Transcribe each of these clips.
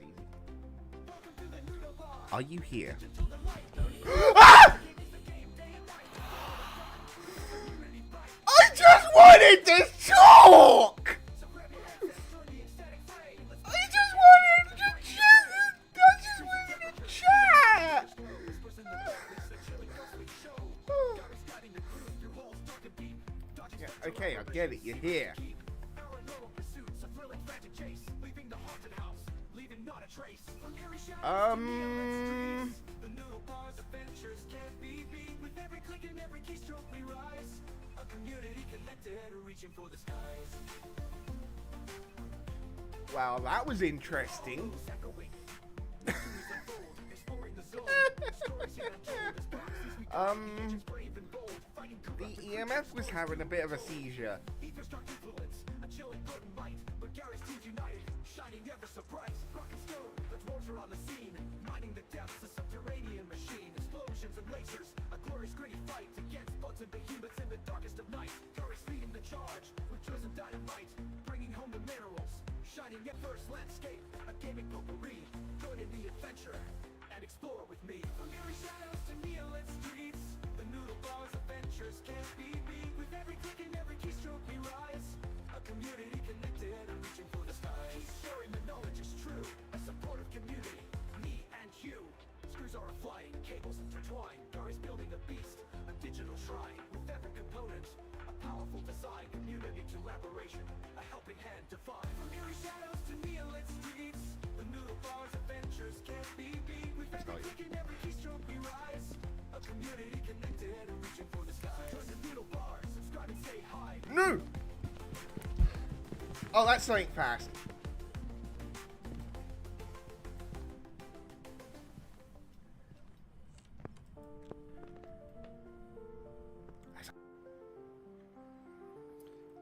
easy. Are you here? Ah! I just wanted to talk! I just wanted to chat! Yeah, okay, I get it, you're here. Wow, that was interesting. The EMF was having a bit of a seizure. No! Oh, that's something fast.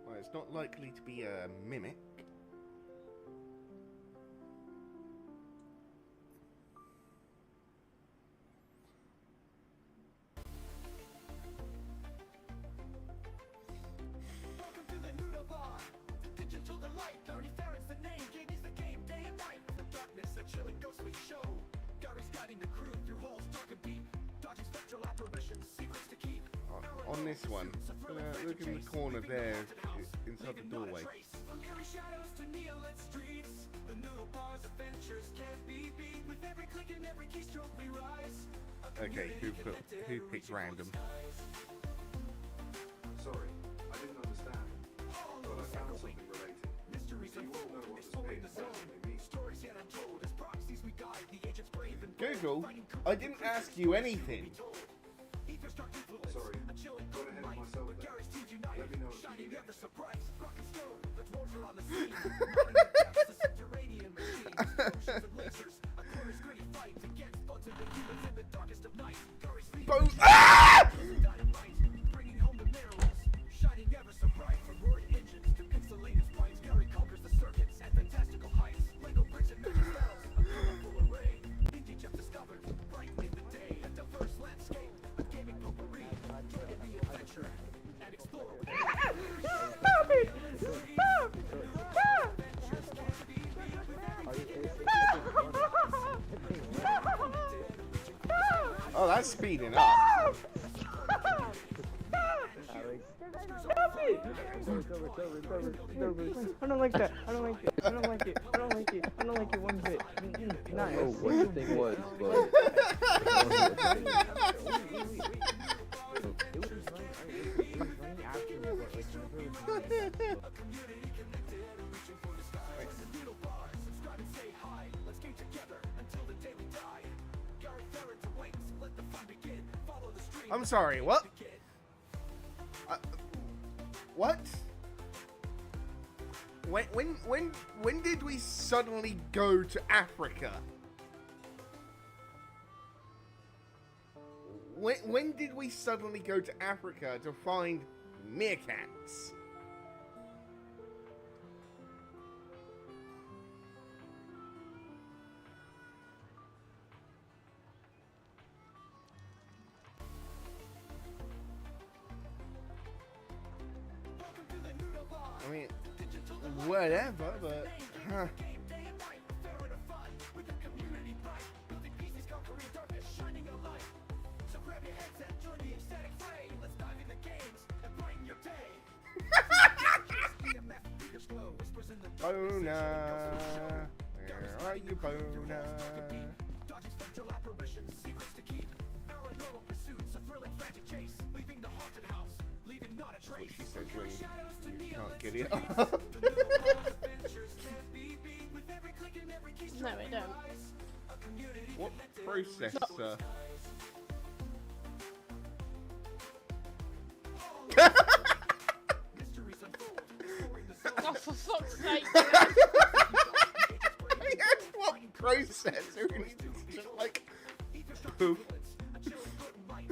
Well, it's not likely to be a mimic. On this one, look in the corner there, inside the doorway. Okay, who picked random? Sorry, I didn't understand. But I found something related. So you all know what this page actually means. Google, I didn't ask you anything. Sorry, got ahead of myself there. Let me know if you need Ah! Oh, that's speeding up. Stop it! I don't like that. I don't like it. I don't like it. I don't like it. I don't like it one bit. Nice. Oh, what the thing was, but... I'm sorry, what? What? When did we suddenly go to Africa? When did we suddenly go to Africa to find meerkats? I mean, whatever, but... Huh. Boner. Where are you, Boner? What she said when you can't get it up. No, I don't. What processor? Oh, for fuck's sake. Yes, what processor? And it's just like poof.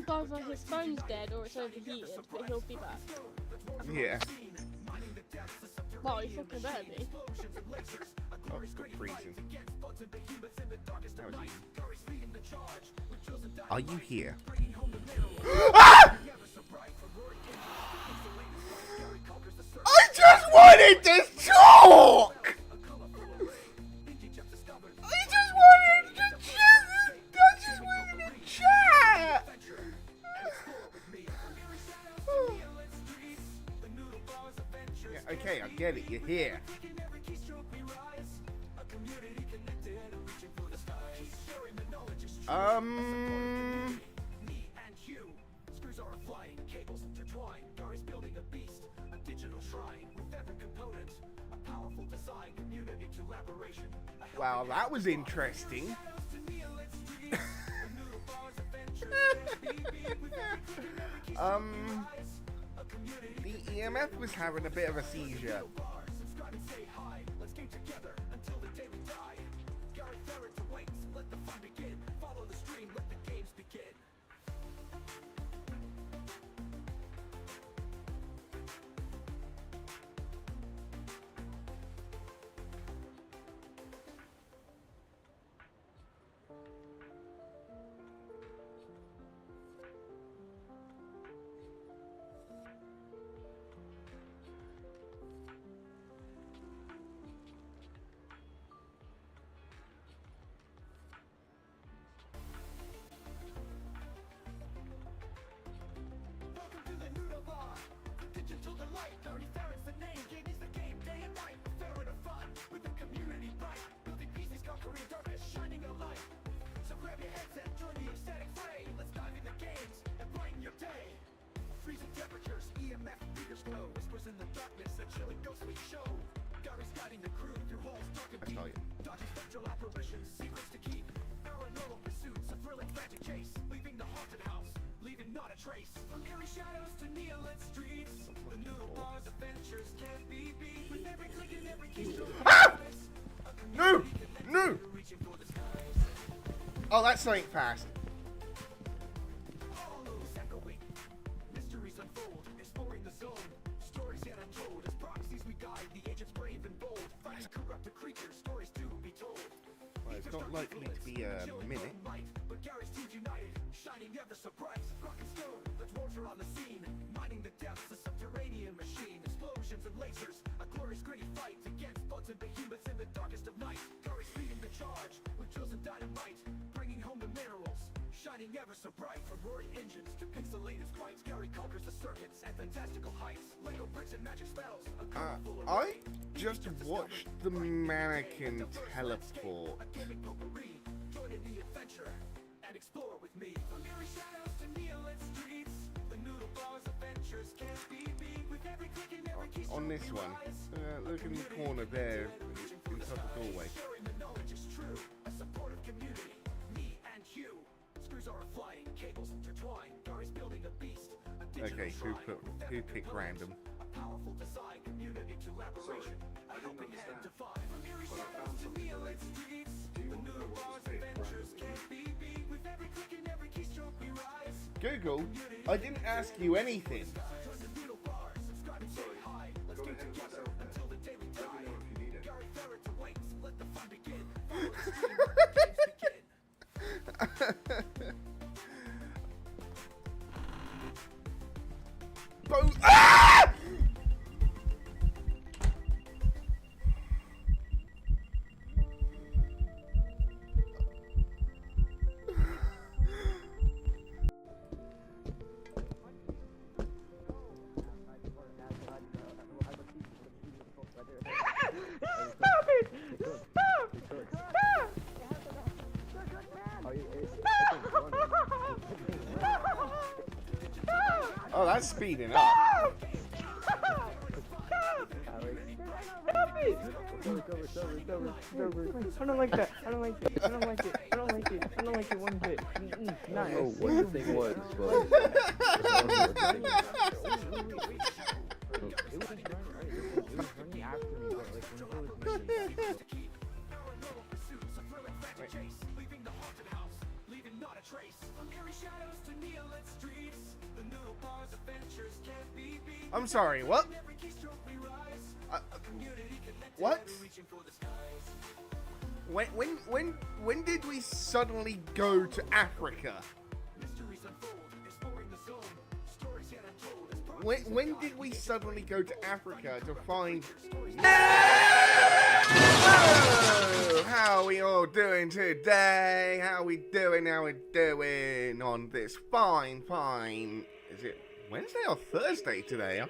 Either his phone's dead or it's overheated, but he'll be back. Yeah. Well, he fucking better be. Oh, it's got freezing. That was easy. Are you here? Ah! I just wanted to talk! I just wanted to chat! Yeah, okay, I get it, you're here. Wow, that was interesting. The EMF was having a bit of a seizure. I tell you. Ah! No! No! Oh, that's something fast. Well, it's not likely to be a minute. Ever so bright, from roaring engines to pixelated sprites, Gary conquers the circuits and fantastical heights. Lego bricks and magic spells. I just watched the mannequin teleport. Join in the adventure and explore with me. From eerie shadows to neon streets, the noodle bar's adventures can't be beat. With every click and every key On this one, look in the corner there, inside the doorway. sharing the knowledge is true. A supportive community, me and you. Screws are flying, cables intertwined. Gary's building a beast. Okay, who picked random? A powerful design, community collaboration. I didn't understand, Define. From eerie but I shadows found to something neon relating. streets, Do you the want to know noodle what bar's this big adventures brand can't be beat. With every click and every keystroke we rise. Google, I didn't ask you anything. Join the noodle bar, subscribe and say hi. Let's Got get ahead of together myself there. until the day we Let me die. know if you need it. Gary Ferret awaits, let the fun begin. Follow the stream, let the games begin. Ah! speeding up. Stop it! I don't like that. I don't like it. I don't like it. I don't like it. I don't like it one bit. I don't know what the thing was, but It was running after me, but like when it was moving. I'm sorry, what? What? When did we suddenly go to Africa? When did we suddenly go to Africa to find... Hello! How are we all doing today? How we doing on this fine... Is it Wednesday or Thursday today? I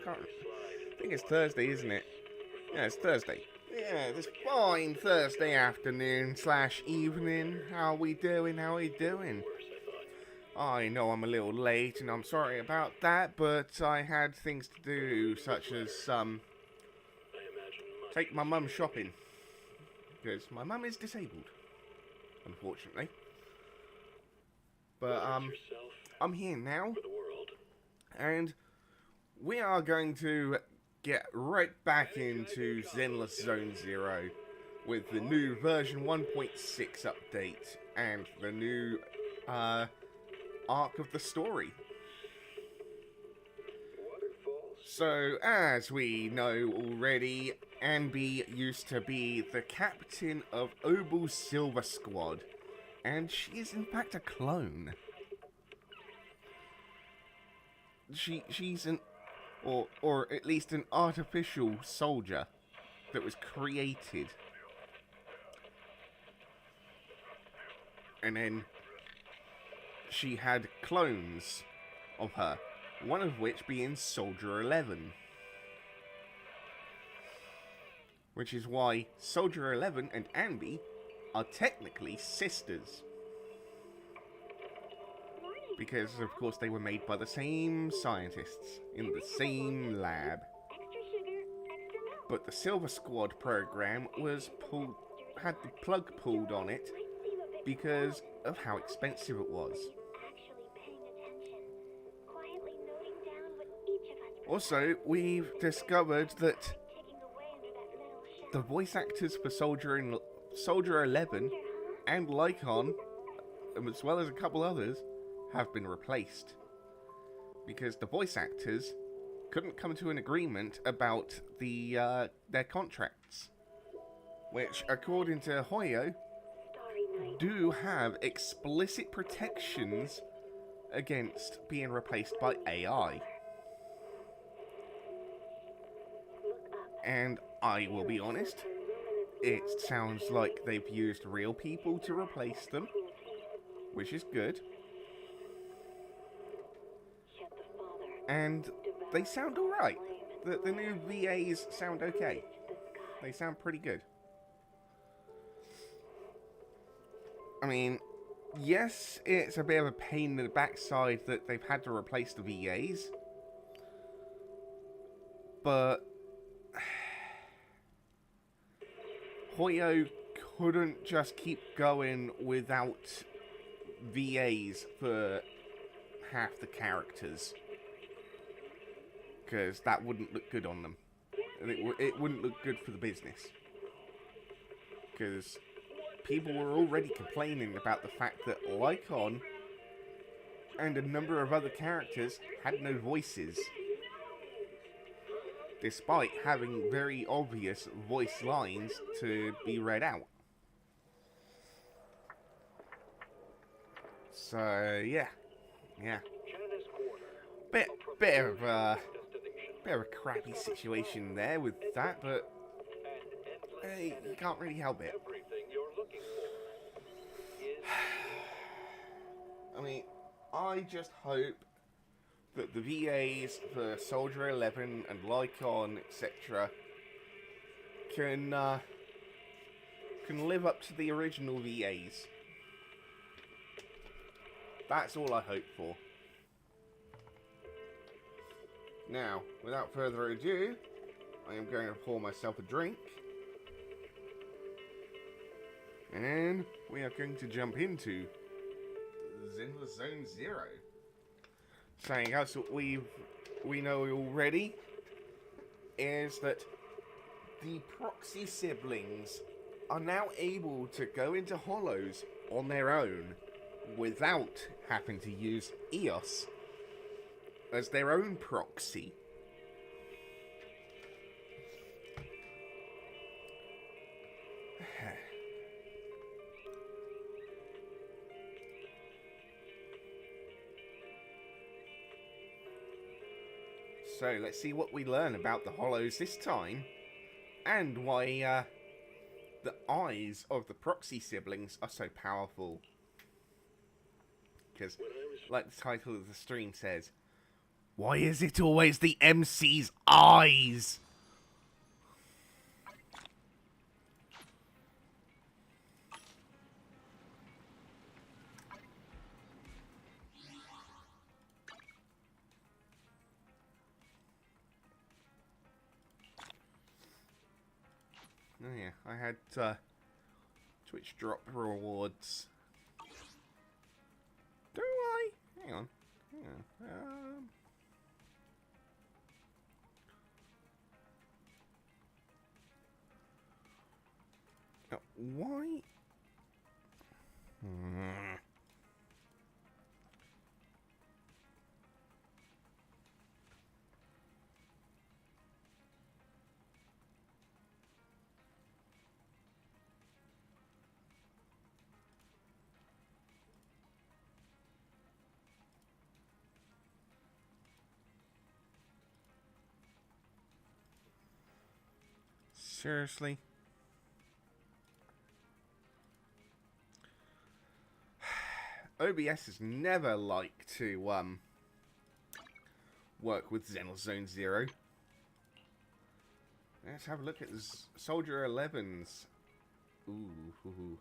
think it's Thursday, isn't it? Yeah, it's Thursday. Yeah, this fine Thursday afternoon / evening. How we doing? I know I'm a little late, and I'm sorry about that, but I had things to do, such as, take my mum shopping. Because my mum is disabled, unfortunately. But, I'm here now, and we are going to get right back into Zenless Zone Zero with the new version 1.6 update and the new, arc of the story. So, as we know already, Anby used to be the captain of Obal's Silver Squad, and she is in fact a clone. She's an, or at least an artificial soldier that was created. And then she had clones of her, one of which being Soldier 11. Which is why Soldier 11 and Anby are technically sisters. Because, of course, they were made by the same scientists in the same lab. But the Silver Squad program had the plug pulled on it because of how expensive it was. Also, we've discovered that the voice actors for Soldier 11 and Lycon, as well as a couple others, have been replaced. Because the voice actors couldn't come to an agreement about their contracts. Which, according to Hoyo, do have explicit protections against being replaced by AI. And I will be honest, it sounds like they've used real people to replace them, which is good. And they sound alright. The new VAs sound okay. They sound pretty good. I mean, yes, it's a bit of a pain in the backside that they've had to replace the VAs. But Hoyo couldn't just keep going without VAs for half the characters. Because that wouldn't look good on them. And it wouldn't look good for the business. Because people were already complaining about the fact that Lycon and a number of other characters had no voices. Despite having very obvious voice lines to be read out. So, yeah. Bit of a crappy situation there with that, but hey, you can't really help it. I mean, I just hope that the VAs for Soldier 11 and Lycon, etc., can live up to the original VAs. That's all I hope for. Now, without further ado, I am going to pour myself a drink. And we are going to jump into Zenless Zone Zero. Something else that we know already is that the proxy siblings are now able to go into hollows on their own without having to use EOS as their own proxy. So let's see what we learn about the hollows this time, and why the eyes of the proxy siblings are so powerful. Because, like the title of the stream says, why is it always the MC's eyes? Oh yeah, I had Twitch drop rewards. Do I? Hang on. Why? Seriously? OBS has never liked to work with Zenless Zone Zero. Let's have a look at Soldier 11's. Ooh.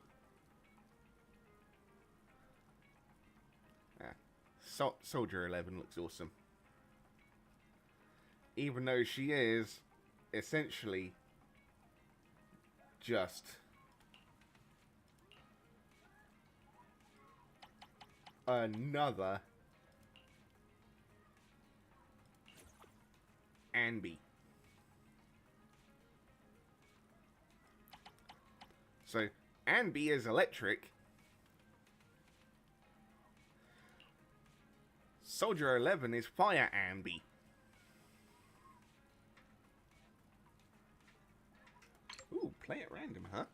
Yeah. Soldier 11 looks awesome. Even though she is essentially just another Anby. So Anby is electric. Soldier 11 is fire Anby. Ooh, play at random, huh?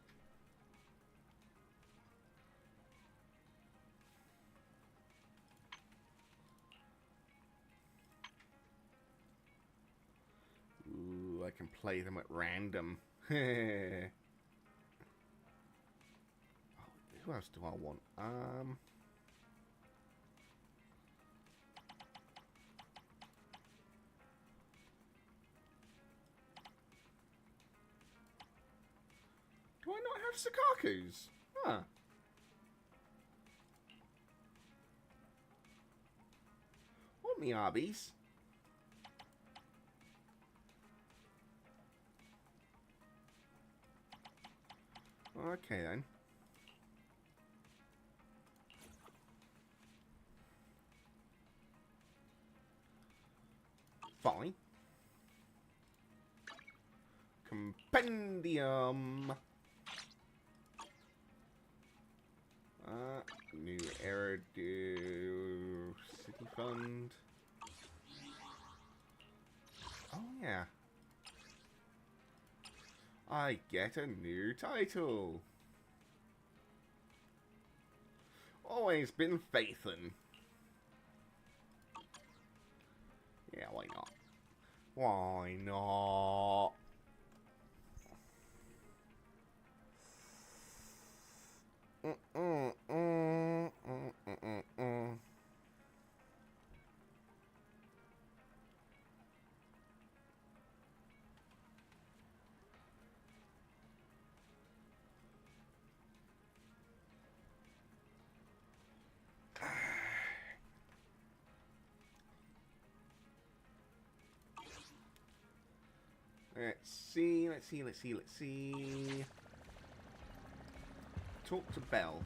Ooh, I can play them at random. Oh, who else do I want? Do I not have Sukaku's? Huh. Or Miyabi's? Okay then. Fine. Compendium. New era due city fund. Oh yeah. I get a new title. Always been Faithin. Yeah, why not? Why not? Let's see. Talk to Belle.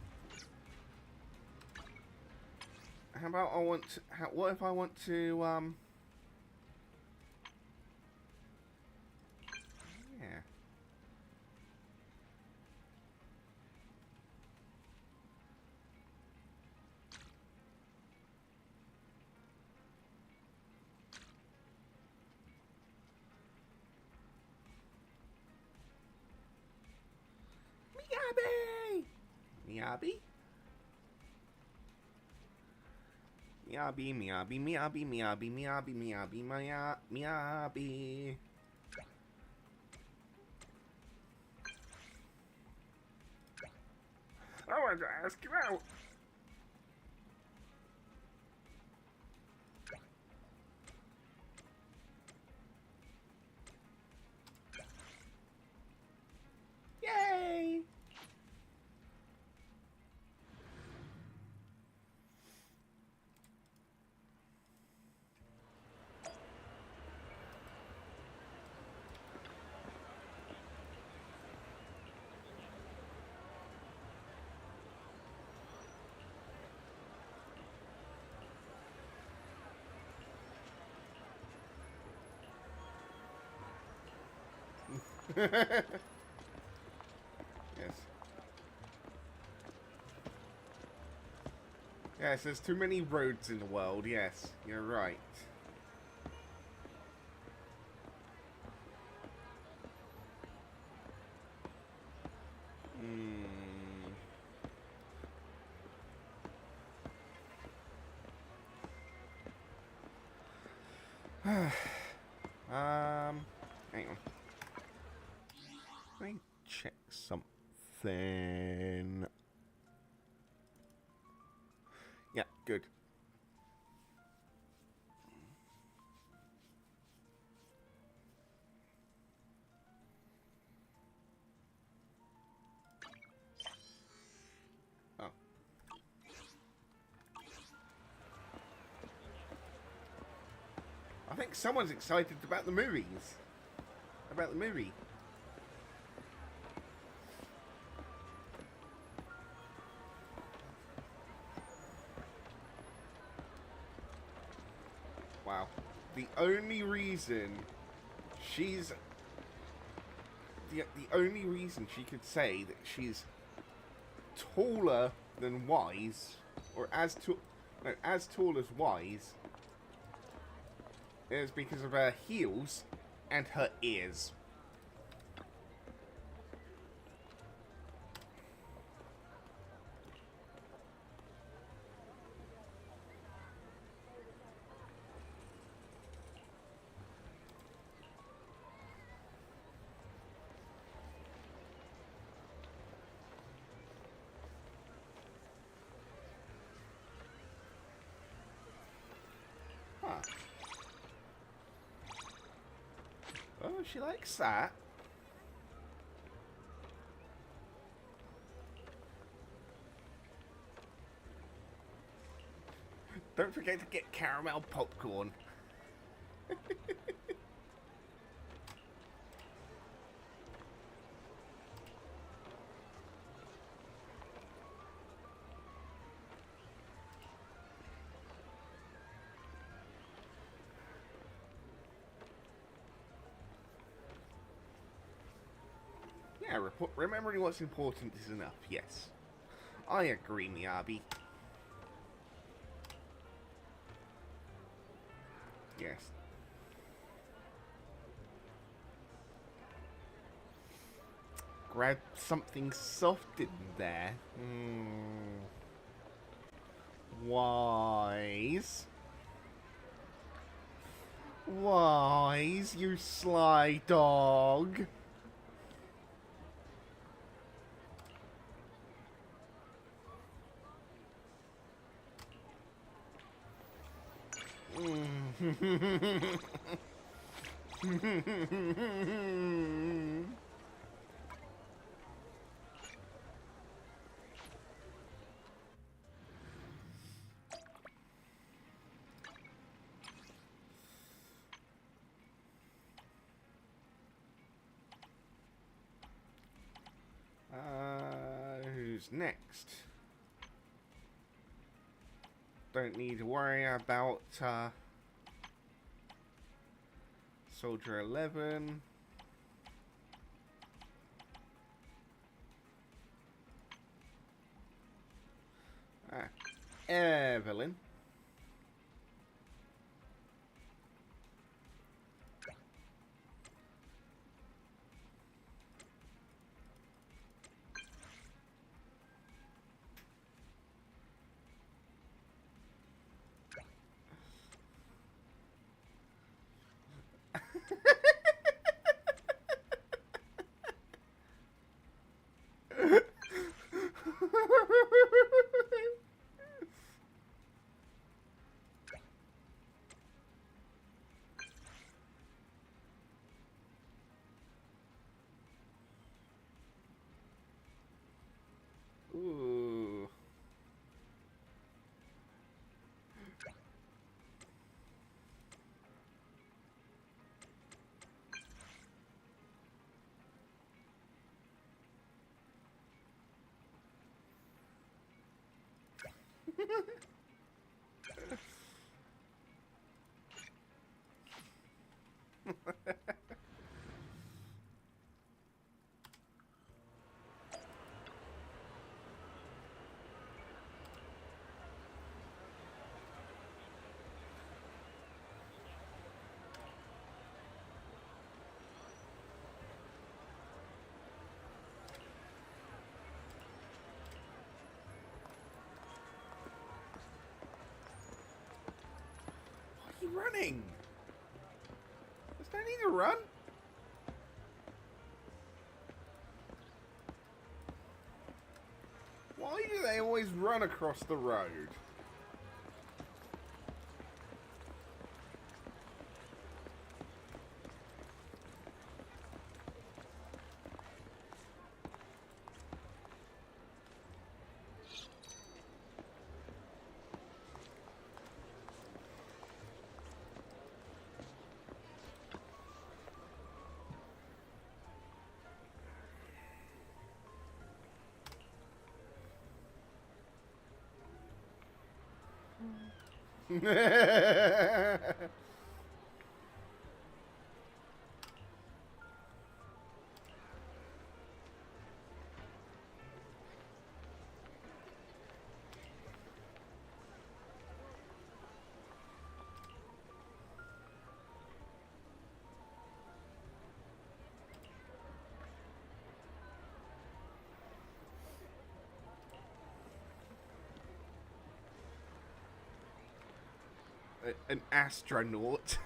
How about I want to, what if I want to, yeah. Miyabi? Miyabi. I wanted to ask you out. Yay! Yes. Yes, there's too many roads in the world, yes. You're right. Hang on. Let me check something. Yeah, good. Oh. I think someone's excited about the movies. About the movie. Wow. The only reason she's... The only reason she could say that she's taller than Wise, or as tall as Wise, is because of her heels and her ears. Huh. Oh, she likes that. Don't forget to get caramel popcorn. Yeah, remembering what's important is enough, yes. I agree, Miyabi. Yes. Grab something soft in there. Wise. Wise, you sly dog. is next? Don't need to worry about Soldier 11. Evelyn. Ooh. Running. There's no need to run. Why do they always run across the road? An astronaut.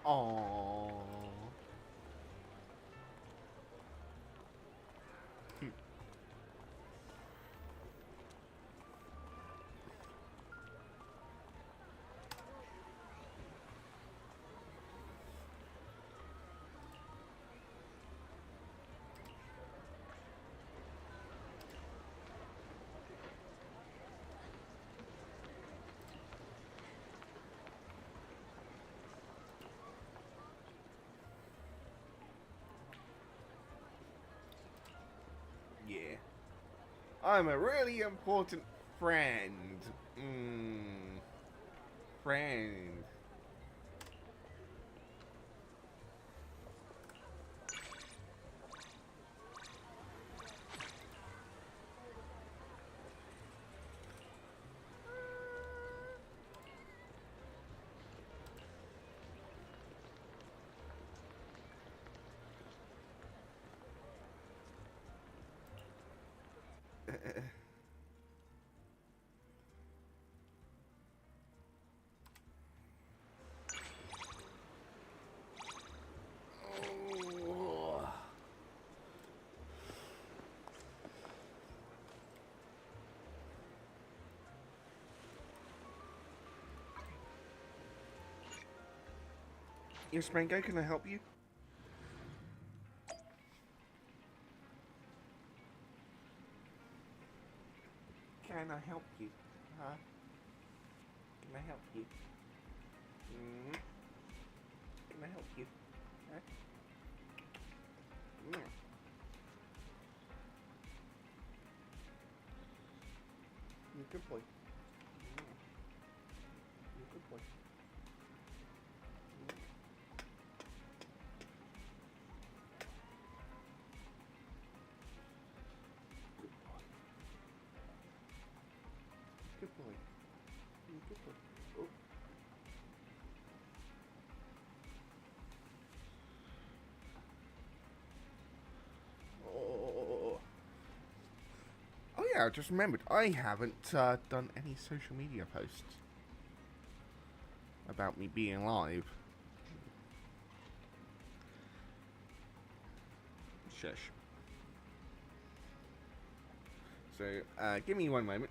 Aww. I'm a really important friend. Friend. Yes, Mango, can I help you? Can I help you? Huh? Can I help you? Can I help you? Huh? You're a good boy. You're a good boy. Good boy. You're a good boy. Oh. Oh yeah, I just remembered. I haven't done any social media posts about me being live. Shush. So, give me one moment.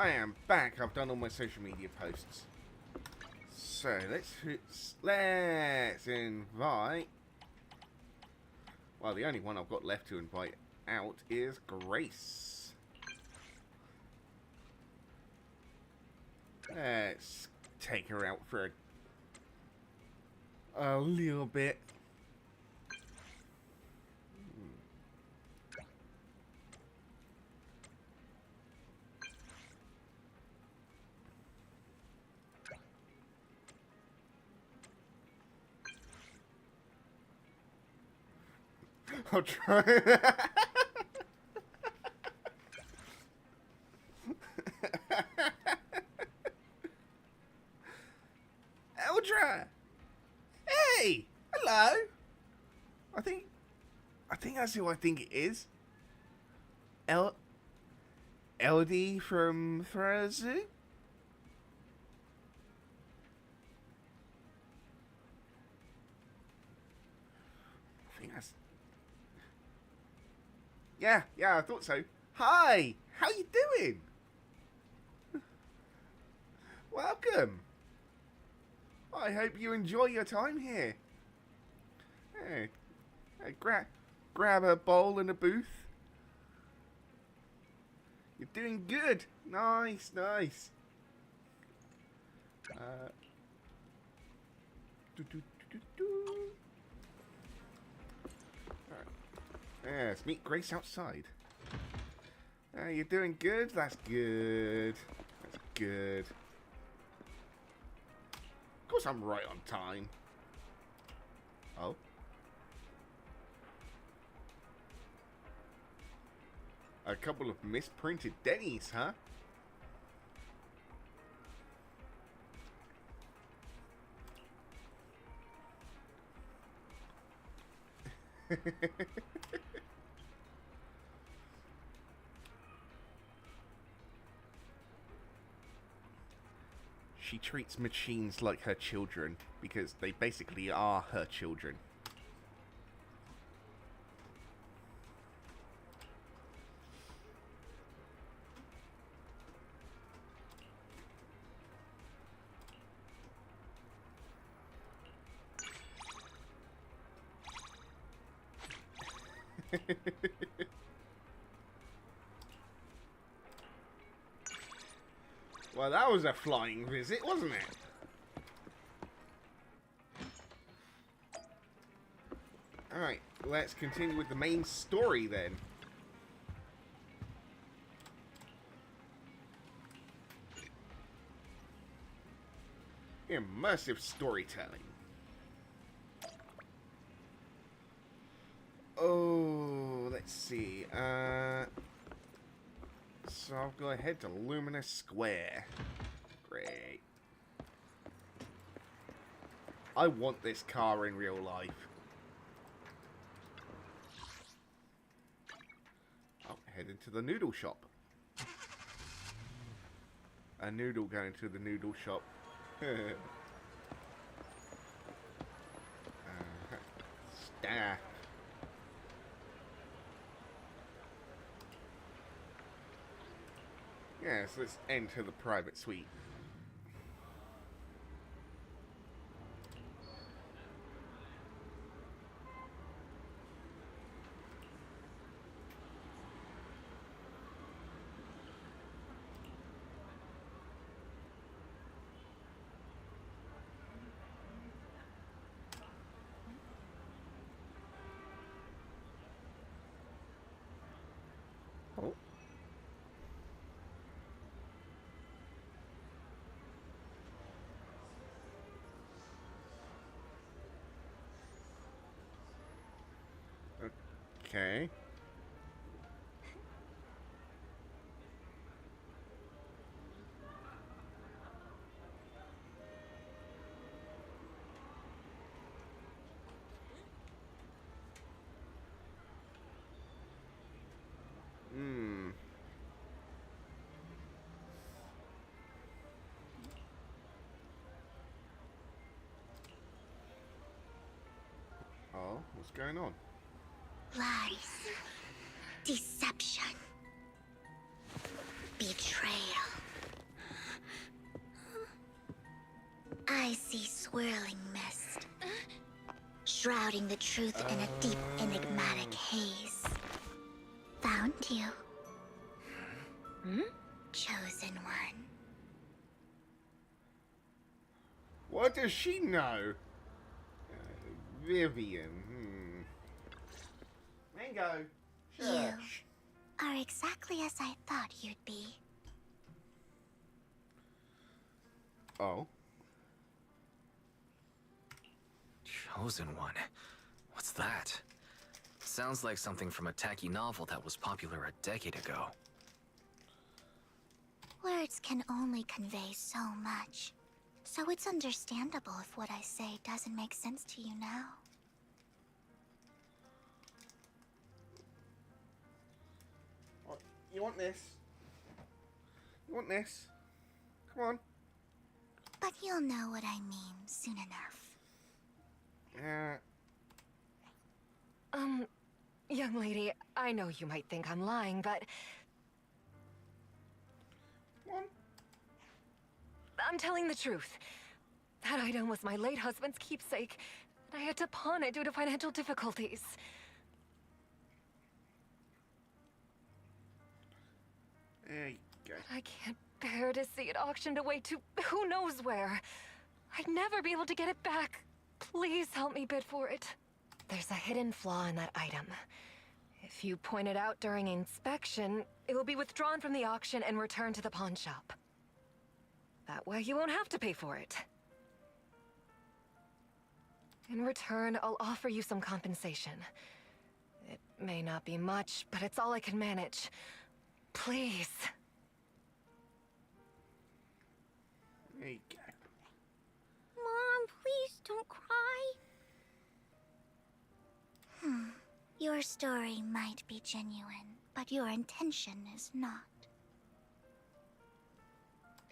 I am back. I've done all my social media posts. So let's invite. Well, the only one I've got left to invite out is Grace. Let's take her out for a little bit. I'll try. Eldra! Hey! Hello! I think that's who I think it is. LD from Thrazu? I think that's... Yeah, I thought so. Hi! How you doing? Welcome. I hope you enjoy your time here. Hey, grab a bowl and a booth. You're doing good. Nice. Right. Yes, meet Grace outside. You're doing good. That's good. That's good. Of course I'm right on time. Oh. A couple of misprinted Denny's, huh? She treats machines like her children because they basically are her children. Well, that was a flying visit, wasn't it? Alright, let's continue with the main story then. Immersive storytelling. Oh, let's see. So I'll go ahead to Luminous Square. Great. I want this car in real life. I'll head into the noodle shop. A noodle going to the noodle shop. Staff. Yes, let's enter the private suite. Oh. Okay. Oh, what's going on? Lies, deception, betrayal. I see swirling mist, shrouding the truth in a deep, enigmatic haze. Found you. Chosen one. What does she know? Vivian. Mango. You are exactly as I thought you'd be. Oh. Chosen one? What's that? Sounds like something from a tacky novel that was popular a decade ago. Words can only convey so much, so it's understandable if what I say doesn't make sense to you now. What? You want this? You want this? Come on. But you'll know what I mean soon enough. Young lady, I know you might think I'm lying, but Come on. I'm telling the truth. That item was my late husband's keepsake, and I had to pawn it due to financial difficulties. There you go. But I can't bear to see it auctioned away to who knows where. I'd never be able to get it back. Please help me bid for it. There's a hidden flaw in that item. If you point it out during inspection, it will be withdrawn from the auction and returned to the pawn shop. That way you won't have to pay for it. In return, I'll offer you some compensation. It may not be much, but it's all I can manage. Please. There you go. Mom, please don't cry. Your story might be genuine, but your intention is not.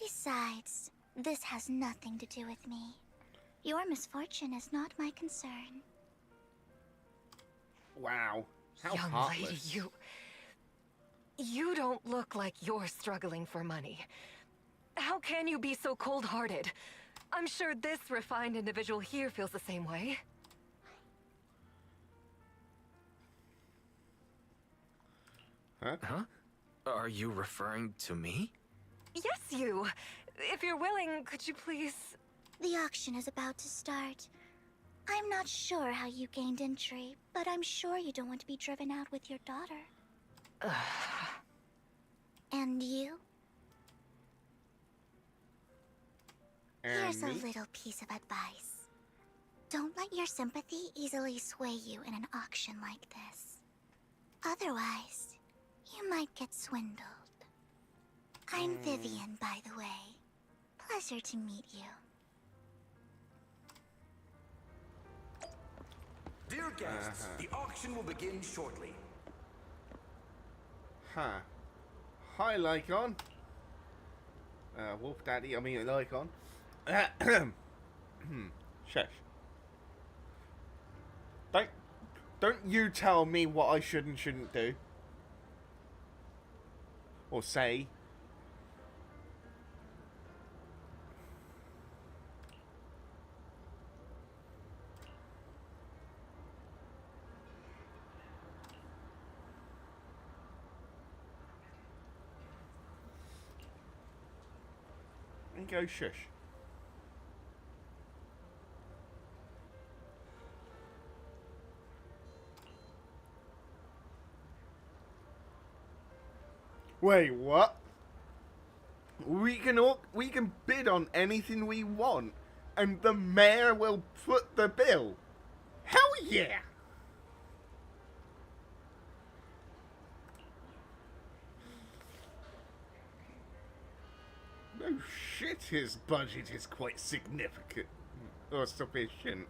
Besides, this has nothing to do with me. Your misfortune is not my concern. Wow. How Young heartless. lady, you don't look like you're struggling for money. How can you be so cold-hearted? I'm sure this refined individual here feels the same way. Huh? Are you referring to me? Yes, you. If you're willing, could you please... The auction is about to start. I'm not sure how you gained entry, but I'm sure you don't want to be driven out with your daughter. And you? Here's a me? little piece of advice. Don't let your sympathy easily sway you in an auction like this. Otherwise, you might get swindled. I'm Vivian, by the way. Pleasure to meet you. Dear guests, the auction will begin shortly. Huh. Hi, Lycon. Wolf Daddy, I mean Lycon. Shush. Don't you tell me what I should and shouldn't do. Or say. And go shush. Wait, what? We can bid on anything we want, and the mayor will foot the bill. Hell yeah! No shit, his budget is quite significant. Or sufficient.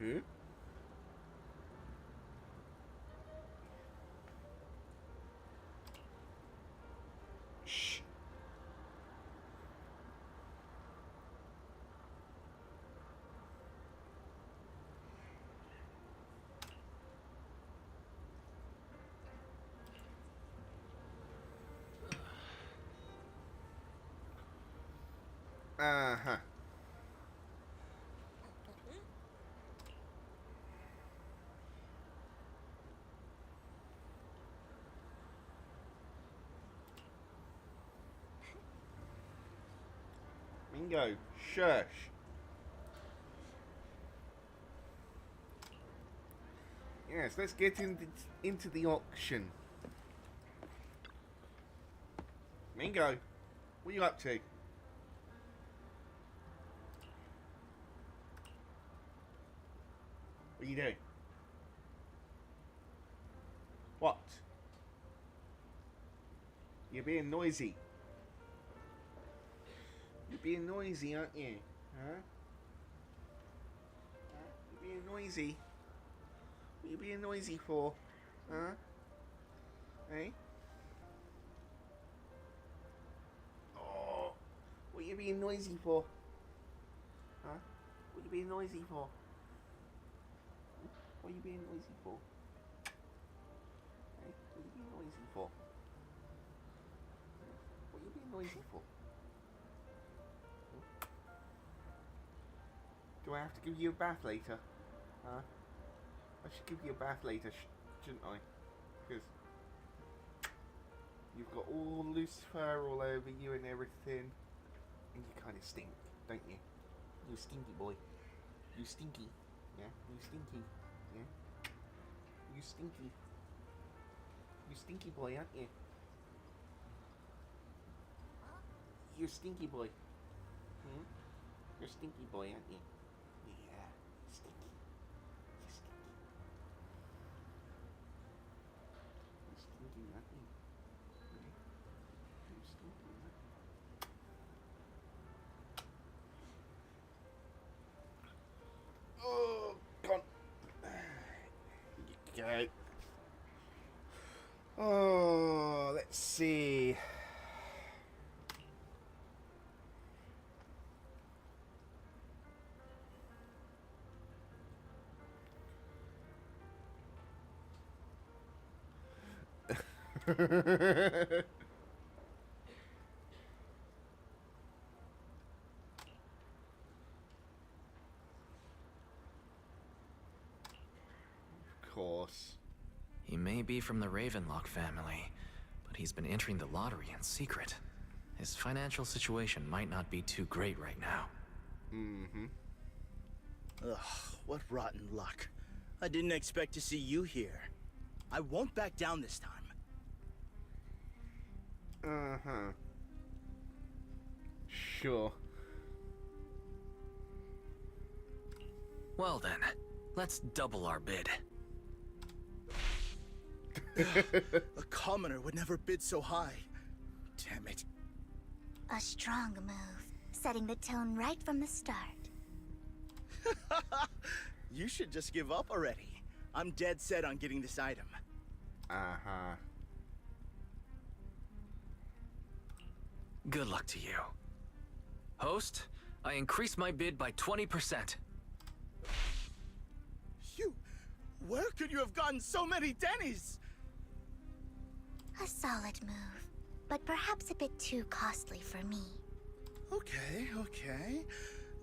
Huh? Shh. Uh-huh. Mingo, shush. Yes, let's get into the auction. Mingo, what are you up to? What are you doing? What? You're being noisy. You're being noisy, aren't you? Huh? You're being noisy. What are you being noisy for? Huh? Hey? Oh, what are you being noisy for? Huh? What are you being noisy for? What are you being noisy for? Hey, what are you being noisy for? What are you being noisy for? Do I have to give you a bath later? Huh? I should give you a bath later, shouldn't I? Because you've got all loose fur all over you and everything. And you kind of stink, don't you? You stinky boy. You stinky. Yeah? You stinky. Yeah? You stinky. You stinky boy, aren't you? You're stinky boy. Hmm? You're stinky boy, aren't you? Yeah. Stinky. You're stinky. You're stinky, aren't you? Yeah. You're stinky, aren't you? Oh, God. Go. Oh, let's see. Of course. He may be from the Ravenlock family, but he's been entering the lottery in secret. His financial situation might not be too great right now. Mm-hmm. Ugh, what rotten luck. I didn't expect to see you here. I won't back down this time. Uh-huh. Sure. Well then, let's double our bid. A commoner would never bid so high. Damn it. A strong move, setting the tone right from the start. You should just give up already. I'm dead set on getting this item. Uh-huh. Good luck to you. Host, I increase my bid by 20%. Where could you have gotten so many Denny's? A solid move, but perhaps a bit too costly for me. Okay.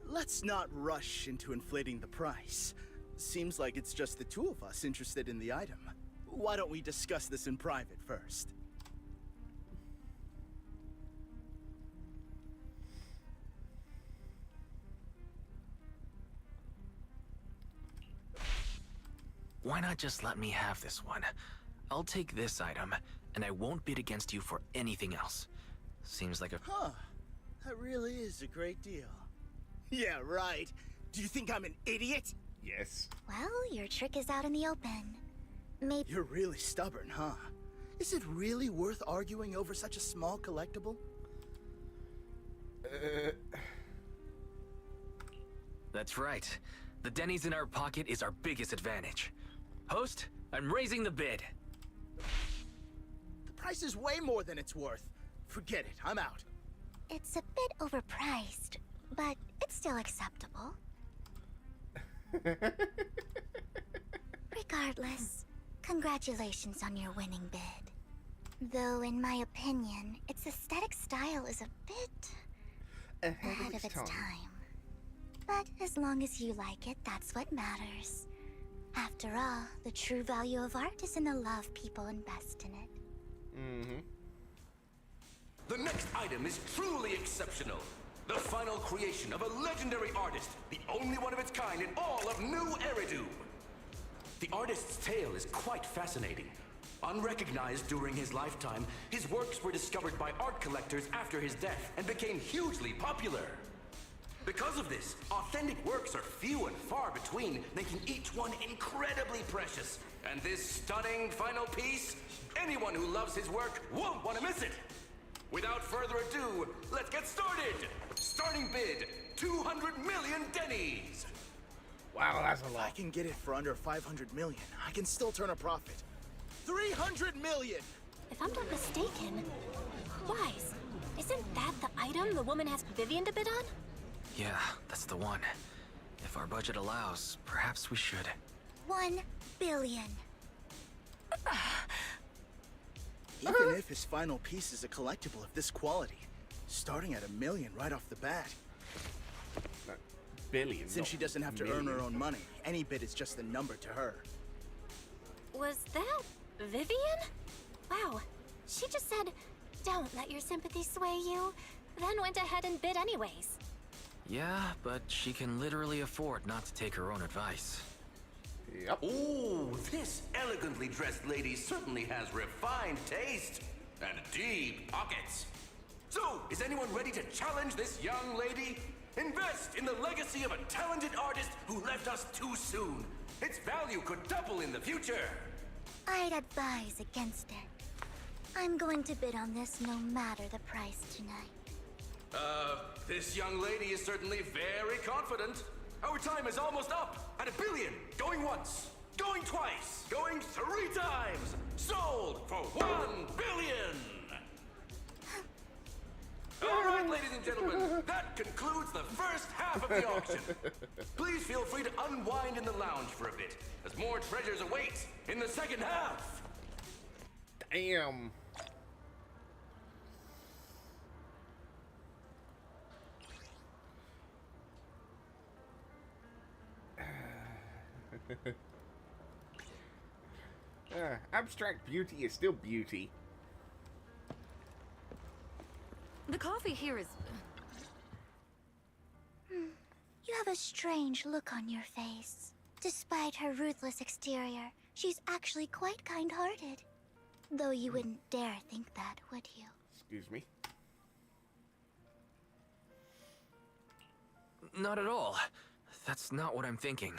Let's not rush into inflating the price. Seems like it's just the two of us interested in the item. Why don't we discuss this in private first? Why not just let me have this one? I'll take this item, and I won't bid against you for anything else. Seems like a... Huh. That really is a great deal. Yeah, right. Do you think I'm an idiot? Yes. Well, your trick is out in the open. Maybe You're really stubborn, huh? Is it really worth arguing over such a small collectible? That's right. The Denny's in our pocket is our biggest advantage. Host, I'm raising the bid. The price is way more than it's worth. Forget it, I'm out. It's a bit overpriced, but it's still acceptable. Regardless, congratulations on your winning bid. Though, in my opinion, its aesthetic style is a bit ahead of its time. But as long as you like it, that's what matters. After all, the true value of art is in the love people invest in it. Mm-hmm. The next item is truly exceptional. The final creation of a legendary artist, the only one of its kind in all of New Eridu. The artist's tale is quite fascinating. Unrecognized during his lifetime, his works were discovered by art collectors after his death and became hugely popular. Because of this, authentic works are few and far between, making each one incredibly precious. And this stunning final piece, anyone who loves his work won't want to miss it. Without further ado, let's get started! Starting bid, 200 million Denny's! Wow, that's a If I lot. can get it for under 500 million, I can still turn a profit. 300 million! If I'm not mistaken, Wise, isn't that the item the woman asked Vivian to bid on? Yeah, that's the one. If our budget allows, perhaps we should. 1 billion. Even if his final piece is a collectible of this quality, starting at $1 million right off the bat. Billion. Since she doesn't have to earn her own money, any bid is just a number to her. Was that Vivian? Wow, she just said, "Don't let your sympathy sway you," then went ahead and bid anyways. Yeah, but she can literally afford not to take her own advice. Yep. Ooh, this elegantly dressed lady certainly has refined taste and deep pockets. So, is anyone ready to challenge this young lady? Invest in the legacy of a talented artist who left us too soon. Its value could double in the future. I'd advise against it. I'm going to bid on this no matter the price tonight. This young lady is certainly very confident. Our time is almost up at $1 billion. Going once, going twice, going 3 times. Sold for $1 billion. All right, ladies and gentlemen, that concludes the first half of the auction. Please feel free to unwind in the lounge for a bit, as more treasures await in the second half. Damn. Abstract beauty is still beauty. The coffee here is... You have a strange look on your face. Despite her ruthless exterior, she's actually quite kind-hearted. Though you wouldn't dare think that, would you? Excuse me. Not at all. That's not what I'm thinking.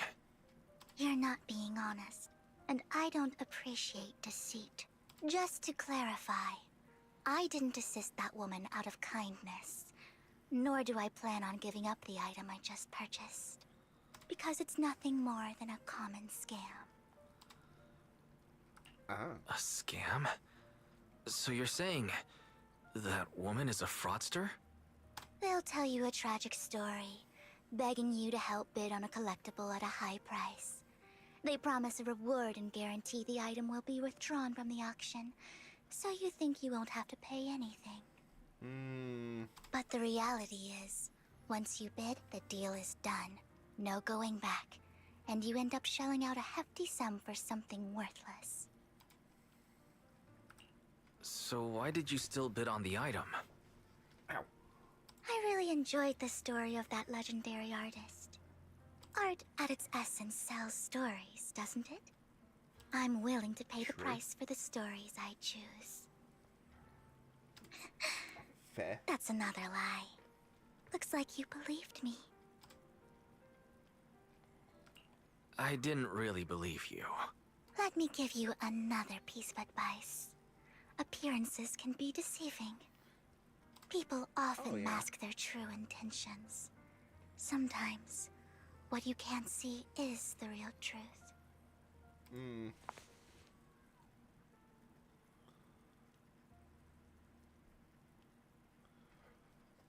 You're not being honest, and I don't appreciate deceit. Just to clarify, I didn't assist that woman out of kindness, nor do I plan on giving up the item I just purchased, because it's nothing more than a common scam. A scam? So you're saying that woman is a fraudster? They'll tell you a tragic story, begging you to help bid on a collectible at a high price. They promise a reward and guarantee the item will be withdrawn from the auction, so you think you won't have to pay anything. But the reality is, once you bid, the deal is done. No going back. And you end up shelling out a hefty sum for something worthless. So why did you still bid on the item? Ow. I really enjoyed the story of that legendary artist. Art, at its essence, sells stories, doesn't it? I'm willing to pay the price for the stories I choose. Fair. That's another lie. Looks like you believed me. I didn't really believe you. Let me give you another piece of advice. Appearances can be deceiving. People often mask their true intentions. Sometimes, What you can't see is the real truth. Hmm.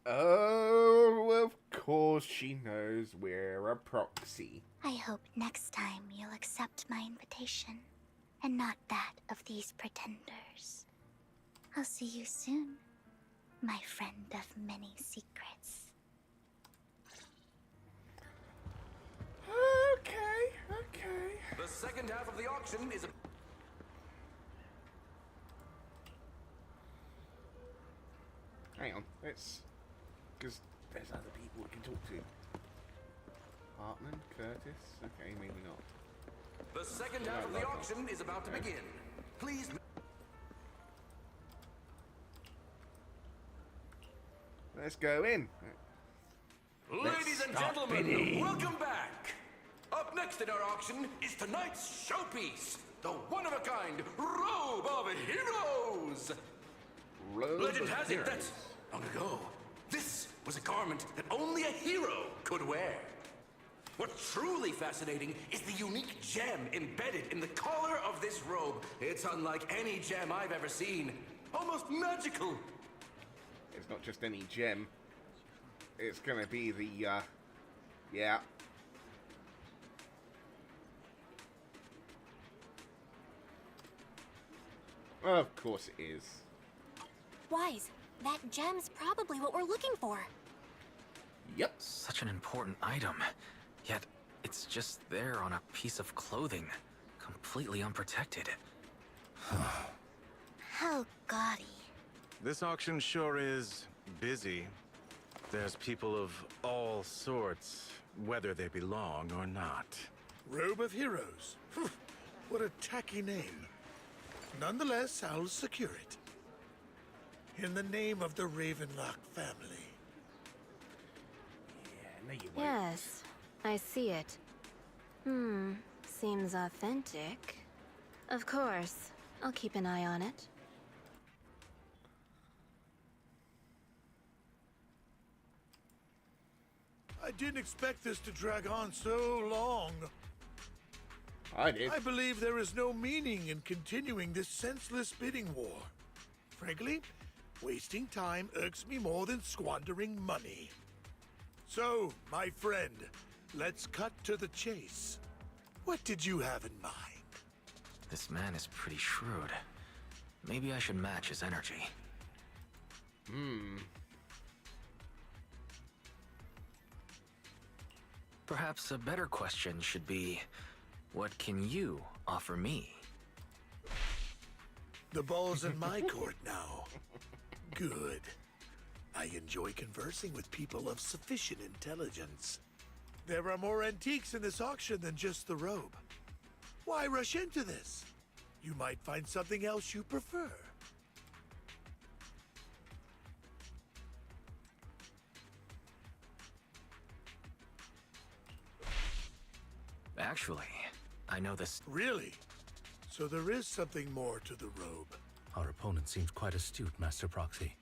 Oh, of course she knows we're a proxy. I hope next time you'll accept my invitation, and not that of these pretenders. I'll see you soon, my friend of many secrets. Okay. The second half of the auction is a... Hang on, let's... Because there's other people we can talk to. Hartman, Curtis, okay, maybe not. The second half of the auction is about to begin. Please... Let's go in. Ladies and gentlemen, welcome back! Up next in our auction is tonight's showpiece, the one-of-a-kind Robe of Heroes! Legend has it that, long ago, this was a garment that only a hero could wear. What's truly fascinating is the unique gem embedded in the collar of this robe. It's unlike any gem I've ever seen. Almost magical. It's not just any gem. It's gonna be the, yeah. Of course it is. Wise, that gem's probably what we're looking for. Yep. Such an important item, yet it's just there on a piece of clothing, completely unprotected. How gaudy. This auction sure is busy. There's people of all sorts, whether they belong or not. Robe of Heroes. What a tacky name. Nonetheless, I'll secure it. In the name of the Ravenlock family. Yeah, no you won't. Yes, I see it. Seems authentic. Of course, I'll keep an eye on it. I didn't expect this to drag on so long. I did. I believe there is no meaning in continuing this senseless bidding war. Frankly, wasting time irks me more than squandering money. So, my friend, let's cut to the chase. What did you have in mind? This man is pretty shrewd. Maybe I should match his energy. Perhaps a better question should be, what can you offer me? The ball's in my court now. Good. I enjoy conversing with people of sufficient intelligence. There are more antiques in this auction than just the robe. Why rush into this? You might find something else you prefer. Actually, I know this. Really? So there is something more to the robe. Our opponent seems quite astute, Master Proxy.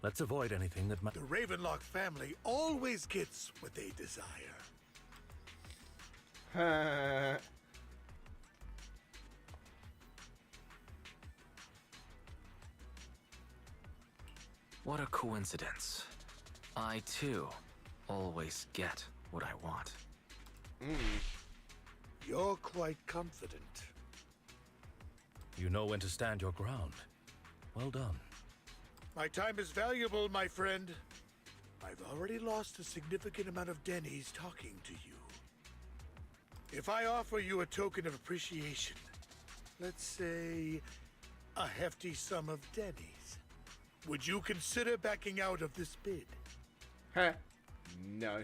Let's avoid anything that might... The Ravenlock family always gets what they desire. What a coincidence. I, too, always get what I want. You're quite confident. You know when to stand your ground. Well done. My time is valuable, my friend. I've already lost a significant amount of Denny's talking to you. If I offer you a token of appreciation, let's say a hefty sum of Denny's, would you consider backing out of this bid? Huh? No.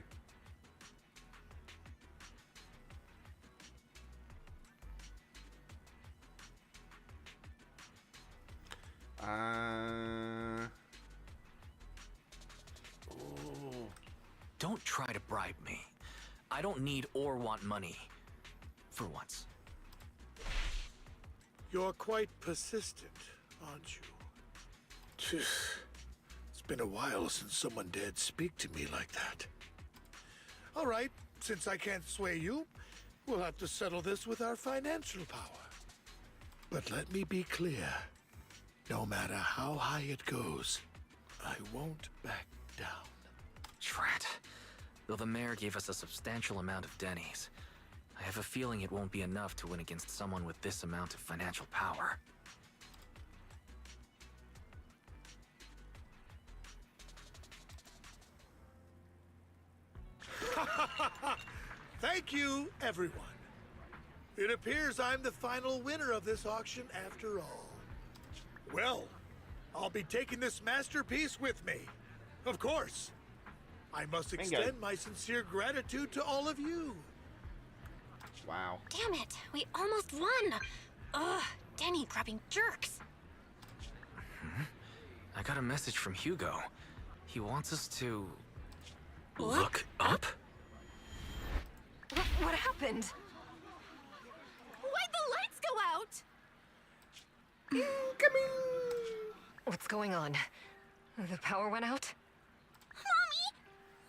Don't try to bribe me. I don't need or want money. For once. You're quite persistent, aren't you? It's been a while since someone dared speak to me like that. All right, since I can't sway you, we'll have to settle this with our financial power. But let me be clear. No matter how high it goes, I won't back down. Drat. Though the mayor gave us a substantial amount of Denny's, I have a feeling it won't be enough to win against someone with this amount of financial power. Thank you, everyone. It appears I'm the final winner of this auction after all. Well, I'll be taking this masterpiece with me. Of course. I must extend my sincere gratitude to all of you. Wow. Damn it, we almost won! Ugh, Denny grabbing jerks. I got a message from Hugo. He wants us to... look up? What happened? Why'd the lights go out? What's going on? The power went out? Mommy,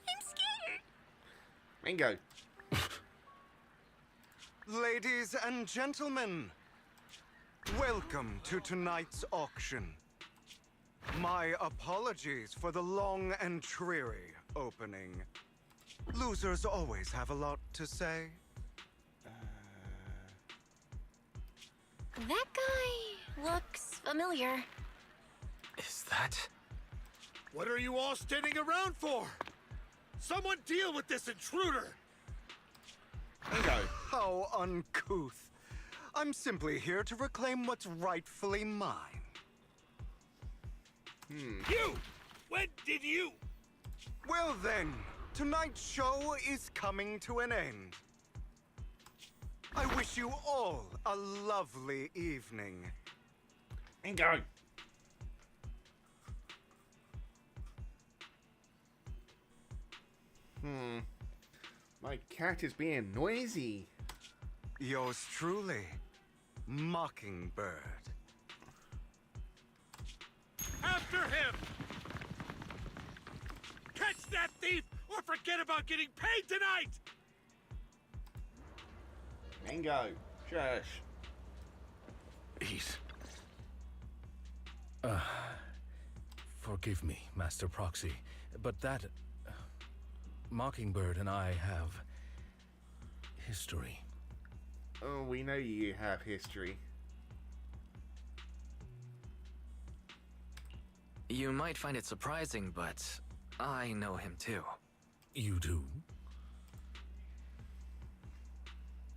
I'm scared. Bingo. Ladies and gentlemen, welcome to tonight's auction. My apologies for the long and dreary opening. Losers always have a lot to say. That guy looks familiar. Is that... What are you all standing around for? Someone deal with this intruder! Bingo. How uncouth. I'm simply here to reclaim what's rightfully mine. You! When did you? Well then, tonight's show is coming to an end. I wish you all a lovely evening. Bingo. My cat is being noisy. Yours truly, Mockingbird. After him! Catch that thief or forget about getting paid tonight! Bingo. Shush. Eat. Forgive me, Master Proxy, but that... Mockingbird and I have... history. Oh, we know you have history. You might find it surprising, but I know him too. You do?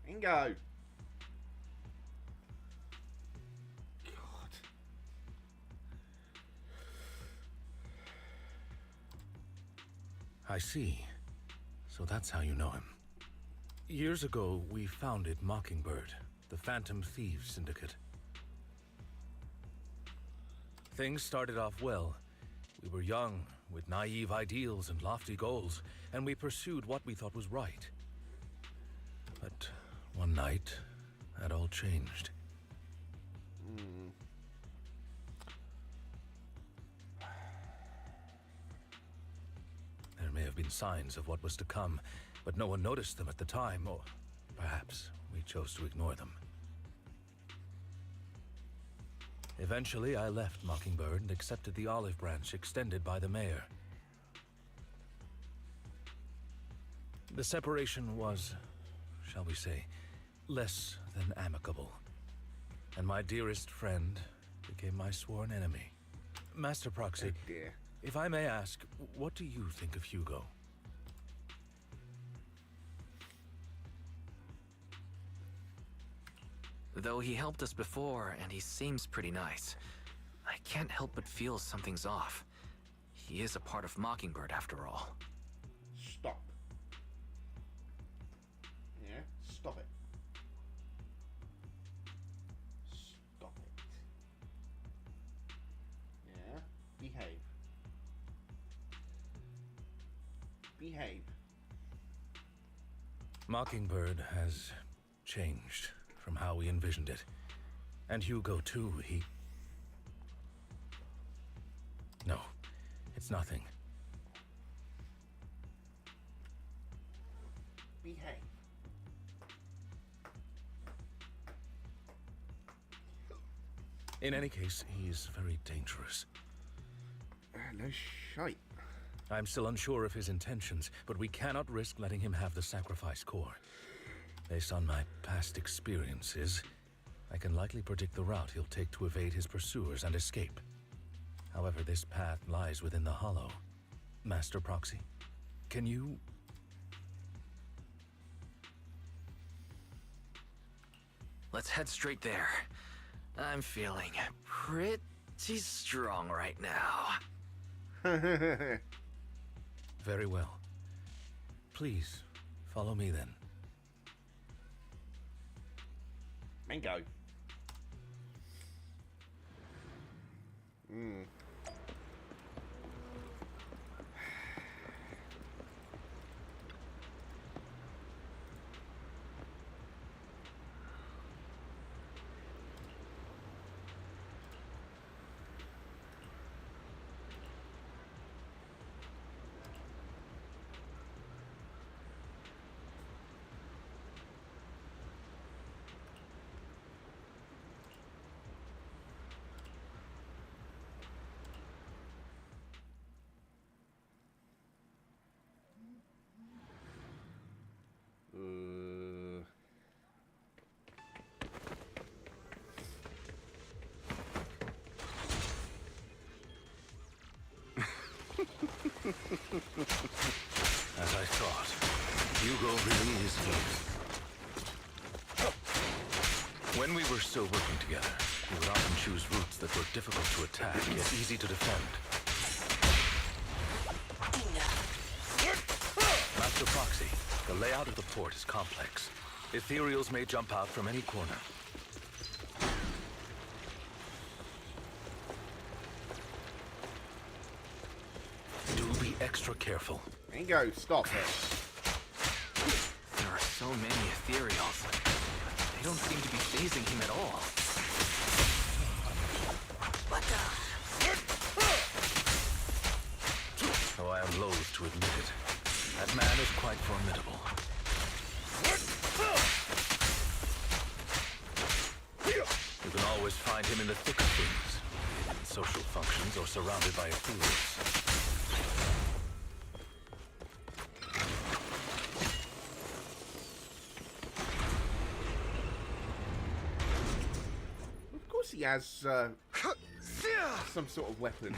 Bingo. I see. So that's how you know him. Years ago, we founded Mockingbird, the Phantom Thieves Syndicate. Things started off well. We were young, with naive ideals and lofty goals, and we pursued what we thought was right. But one night, that all changed. There may have been signs of what was to come, but no one noticed them at the time, or perhaps we chose to ignore them. Eventually, I left Mockingbird and accepted the olive branch extended by the mayor. The separation was, shall we say, less than amicable. And my dearest friend became my sworn enemy. Master Proxy, Oh dear. if I may ask, what do you think of Hugo? Though he helped us before, and he seems pretty nice, I can't help but feel something's off. He is a part of Mockingbird after all. Stop. Yeah, stop it. Stop it. Yeah, behave. Behave. Mockingbird has changed from how we envisioned it. And Hugo, too, he... No, it's nothing. In any case, he's very dangerous. No shite. I'm still unsure of his intentions, but we cannot risk letting him have the sacrifice core. Based on my past experiences, I can likely predict the route he'll take to evade his pursuers and escape. However, this path lies within the Hollow. Master Proxy, can you... Let's head straight there. I'm feeling pretty strong right now. Very well. Please, follow me then. Bingo. As I thought, Hugo really is here. When we were still working together, we would often choose routes that were difficult to attack, yet easy to defend. Master Proxy, the layout of the port is complex. Ethereals may jump out from any corner. Do be extra careful. Bingo, stop it. There are so many ethereals. They don't seem to be phasing him at all. Though I am loath to admit it, that man is quite formidable. You can always find him in the thick of things, in social functions or surrounded by ethereals. Of course he has some sort of weapon.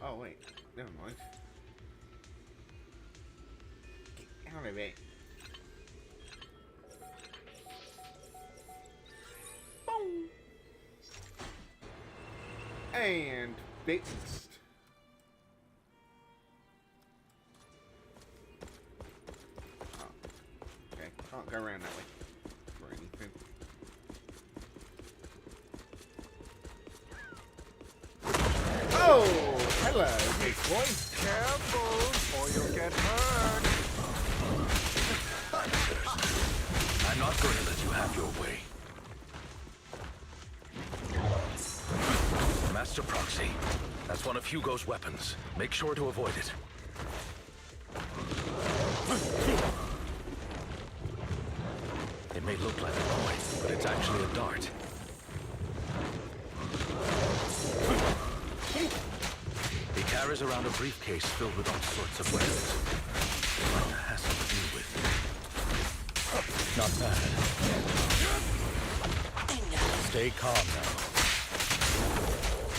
Oh wait, never mind. Get out of it. Boom. And fixed. Oh, okay, can't go around that way or anything. Oh, hello, big boy. Careful, or you'll get hurt. I'm not going to let you have your way. Master Proxy, that's one of Hugo's weapons. Make sure to avoid it. It may look like a coin, but it's actually a dart. He carries around a briefcase filled with all sorts of weapons. Quite a hassle to deal with. Not bad. Stay calm now.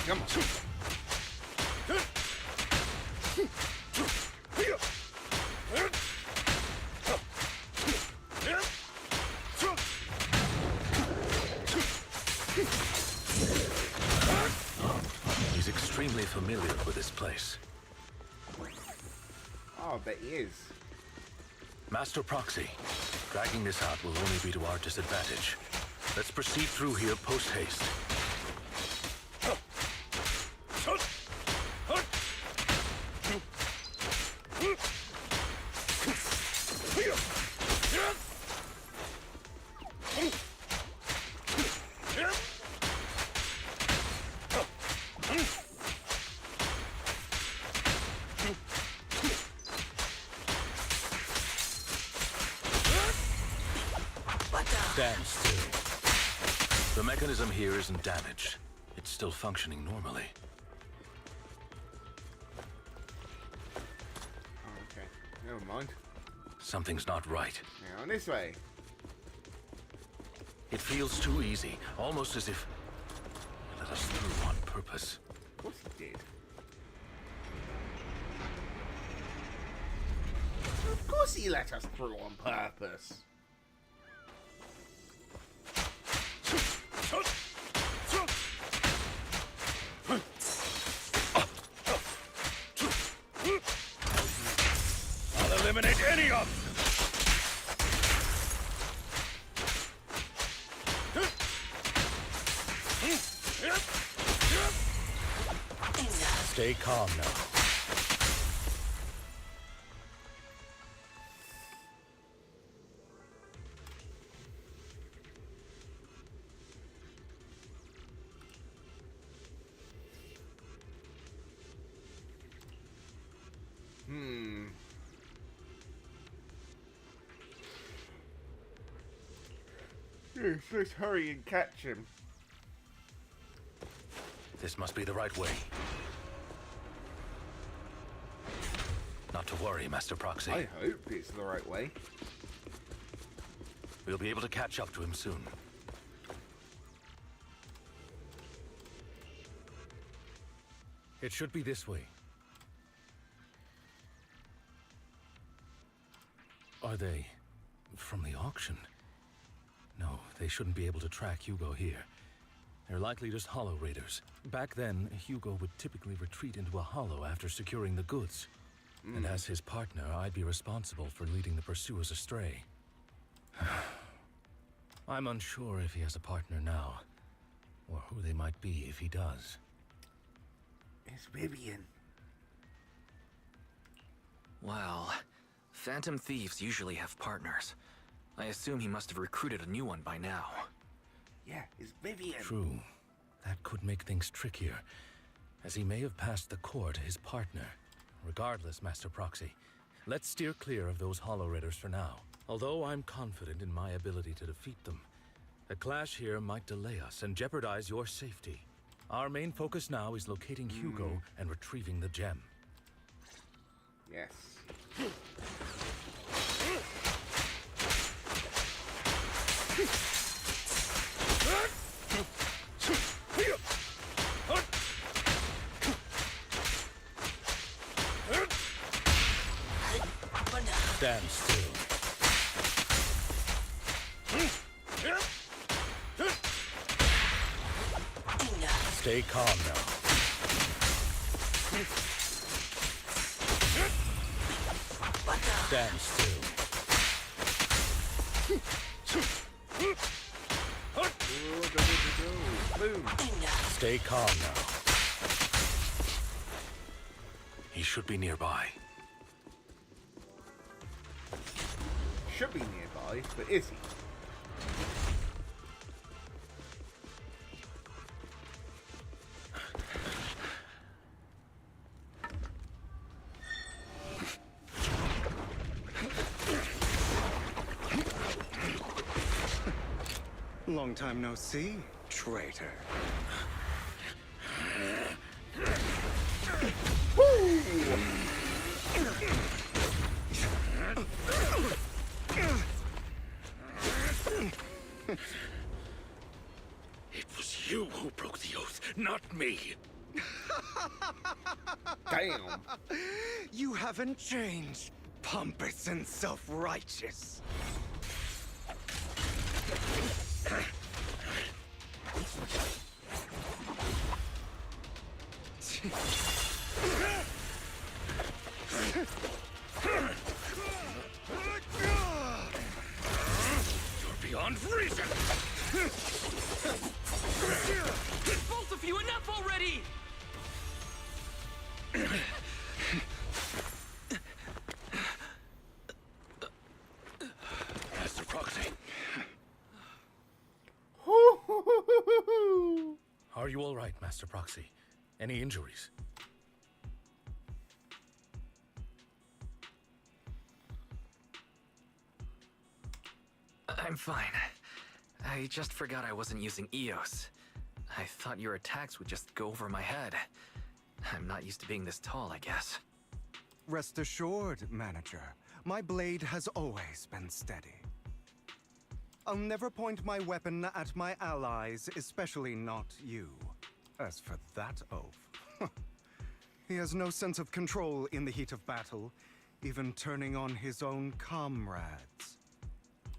Come on. He's extremely familiar with this place. Oh, I bet he is. Master Proxy, dragging this out will only be to our disadvantage. Let's proceed through here post-haste. Stand still. The mechanism here isn't damaged. It's still functioning normally. Okay, never mind. Something's not right. Now on this way. It feels too easy, almost as if he let us through on purpose. Of course he did. Of course he let us through on purpose. I'll eliminate any of them! Stay calm now. Yes, let's hurry and catch him. This must be the right way. Not to worry, Master Proxy. I hope it's the right way. We'll be able to catch up to him soon. It should be this way. Are they from the auction? No, they shouldn't be able to track Hugo here. They're likely just hollow raiders. Back then, Hugo would typically retreat into a hollow after securing the goods. And as his partner, I'd be responsible for leading the pursuers astray. I'm unsure if he has a partner now, or who they might be if he does. It's Vivian. Well, phantom thieves usually have partners. I assume he must have recruited a new one by now. Yeah, it's Vivian. True. That could make things trickier, as he may have passed the core to his partner. Regardless, Master Proxy, let's steer clear of those Hollow Raiders for now. Although I'm confident in my ability to defeat them, a clash here might delay us and jeopardize your safety. Our main focus now is locating Hugo and retrieving the gem. Yes. Stand still. Stay calm now. Stand still. Boom. Stay calm now. He should be nearby. Should be nearby, but is he? Long time no see, traitor. It was you who broke the oath, not me. Damn. You haven't changed, pompous and self-righteous. You're beyond reason. Both of you, enough already! Master Proxy. Are you all right, Master Proxy? Any injuries? I'm fine. I just forgot I wasn't using Eos. I thought your attacks would just go over my head. I'm not used to being this tall, I guess. Rest assured, Manager. My blade has always been steady. I'll never point my weapon at my allies, especially not you. As for that oaf, he has no sense of control in the heat of battle, even turning on his own comrades.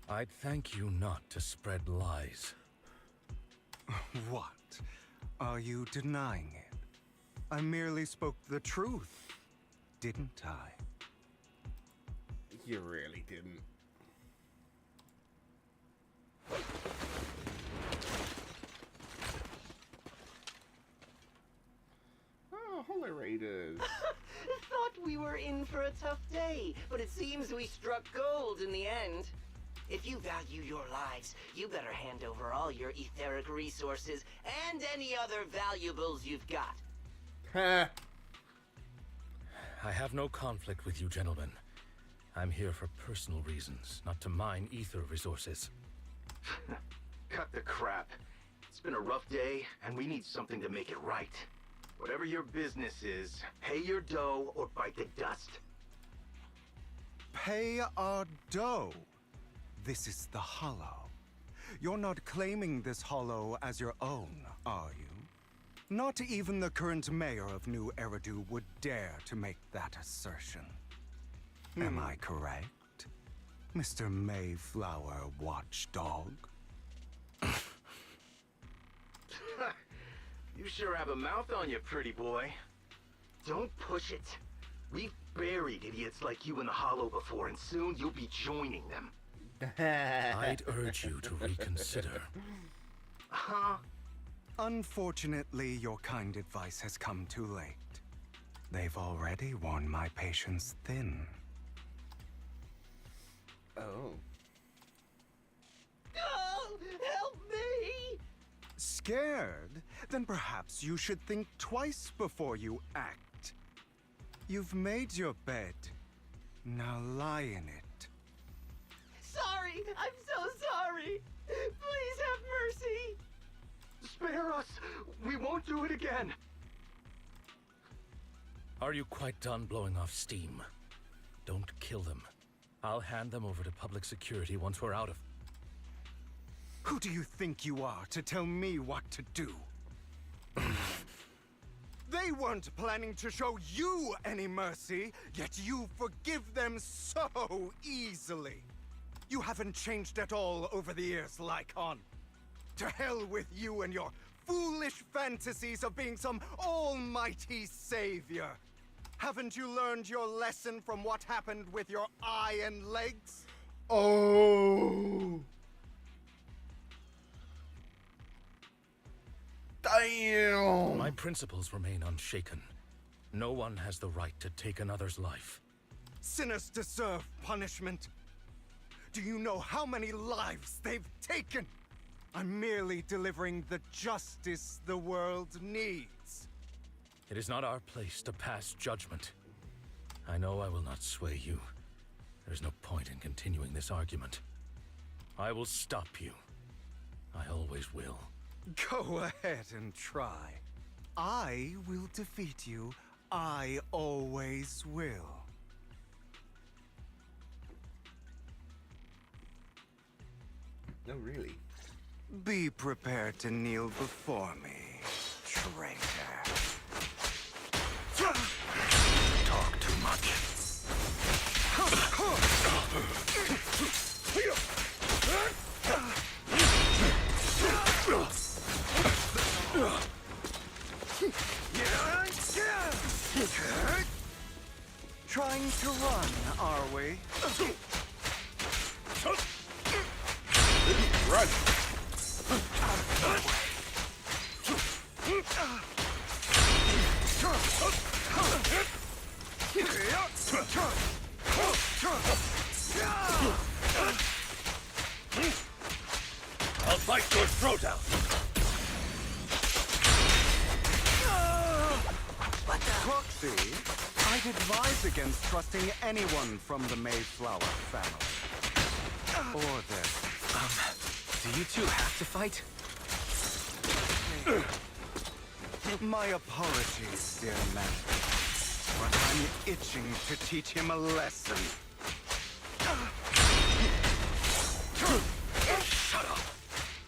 I'd thank you not to spread lies. What? Are you denying it? I merely spoke the truth, didn't I? You really didn't. Oh, Holo Raiders. Thought we were in for a tough day, but it seems we struck gold in the end. If you value your lives, you better hand over all your etheric resources and any other valuables you've got. I have no conflict with you, gentlemen. I'm here for personal reasons, not to mine ether resources. Cut the crap. It's been a rough day, and we need something to make it right. Whatever your business is, pay your dough or bite the dust. Pay our dough? This is the Hollow. You're not claiming this Hollow as your own, are you? Not even the current mayor of New Eridu would dare to make that assertion. Am I correct, Mr. Mayflower Watchdog? You sure have a mouth on you, pretty boy. Don't push it. We've buried idiots like you in the Hollow before, and soon you'll be joining them. I'd urge you to reconsider. Huh? Unfortunately, your kind advice has come too late. They've already worn my patience thin. Oh. Oh, help me! Scared? Then perhaps you should think twice before you act. You've made your bed. Now lie in it. Sorry! I'm so sorry! Please have mercy! Spare us! We won't do it again! Are you quite done blowing off steam? Don't kill them. I'll hand them over to public security once we're out of... Who do you think you are to tell me what to do? They weren't planning to show you any mercy, yet you forgive them so easily. You haven't changed at all over the years, Lycon. To hell with you and your foolish fantasies of being some almighty savior. Haven't you learned your lesson from what happened with your eye and legs? Oh! Damn! My principles remain unshaken. No one has the right to take another's life. Sinners deserve punishment. Do you know how many lives they've taken? I'm merely delivering the justice the world needs. It is not our place to pass judgment. I know I will not sway you. There's no point in continuing this argument. I will stop you. I always will. Go ahead and try. I will defeat you. I always will. No, really. Be prepared to kneel before me, traitor. Talk too much. Trying to run, are we? Run! I'll bite your throat out. Proxy, I'd advise against trusting anyone from the Mayflower family. Or this. Do you two have to fight? My apologies, dear man. But I'm itching to teach him a lesson. Shut up!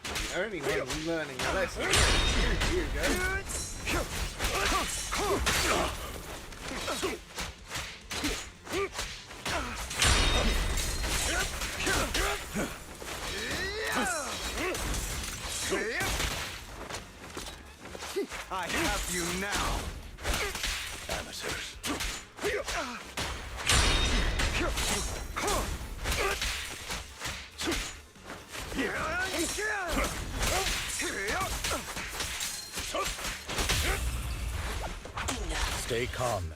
The only one learning a lesson is you, Hugo. I have you now. Amateurs. Stay calm.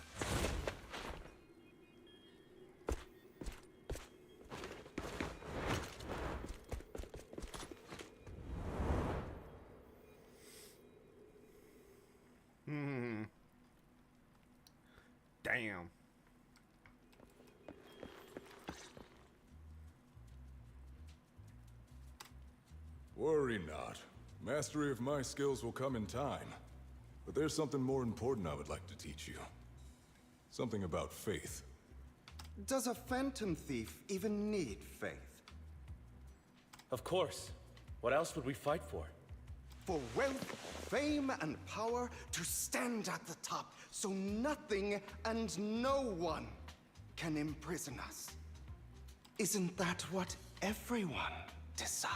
Damn. Worry not. Mastery of my skills will come in time. But there's something more important I would like to teach you. Something about faith. Does a phantom thief even need faith? Of course. What else would we fight for? For wealth, fame, and power to stand at the top, so nothing and no one can imprison us. Isn't that what everyone desires?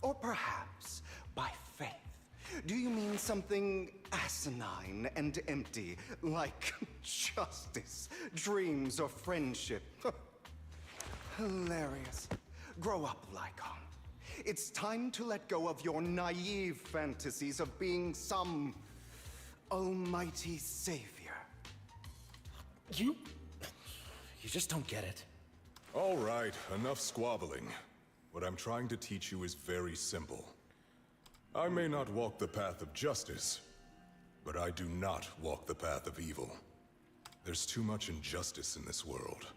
Or perhaps, by faith, do you mean something asinine and empty, like justice, dreams, or friendship? Hilarious. Grow up, Lycon. It's time to let go of your naive fantasies of being some almighty savior. You just don't get it. All right, enough squabbling. What I'm trying to teach you is very simple. I may not walk the path of justice, but I do not walk the path of evil. There's too much injustice in this world,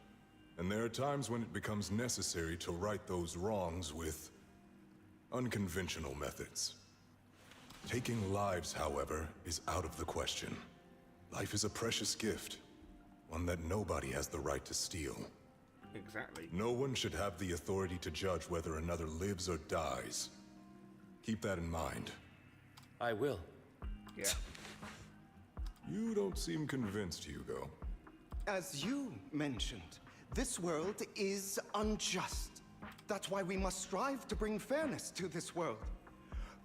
and there are times when it becomes necessary to right those wrongs with unconventional methods. Taking lives, however, is out of the question. Life is a precious gift, one that nobody has the right to steal. Exactly. No one should have the authority to judge whether another lives or dies. Keep that in mind. I will. Yeah. You don't seem convinced, Hugo. As you mentioned, this world is unjust. That's why we must strive to bring fairness to this world.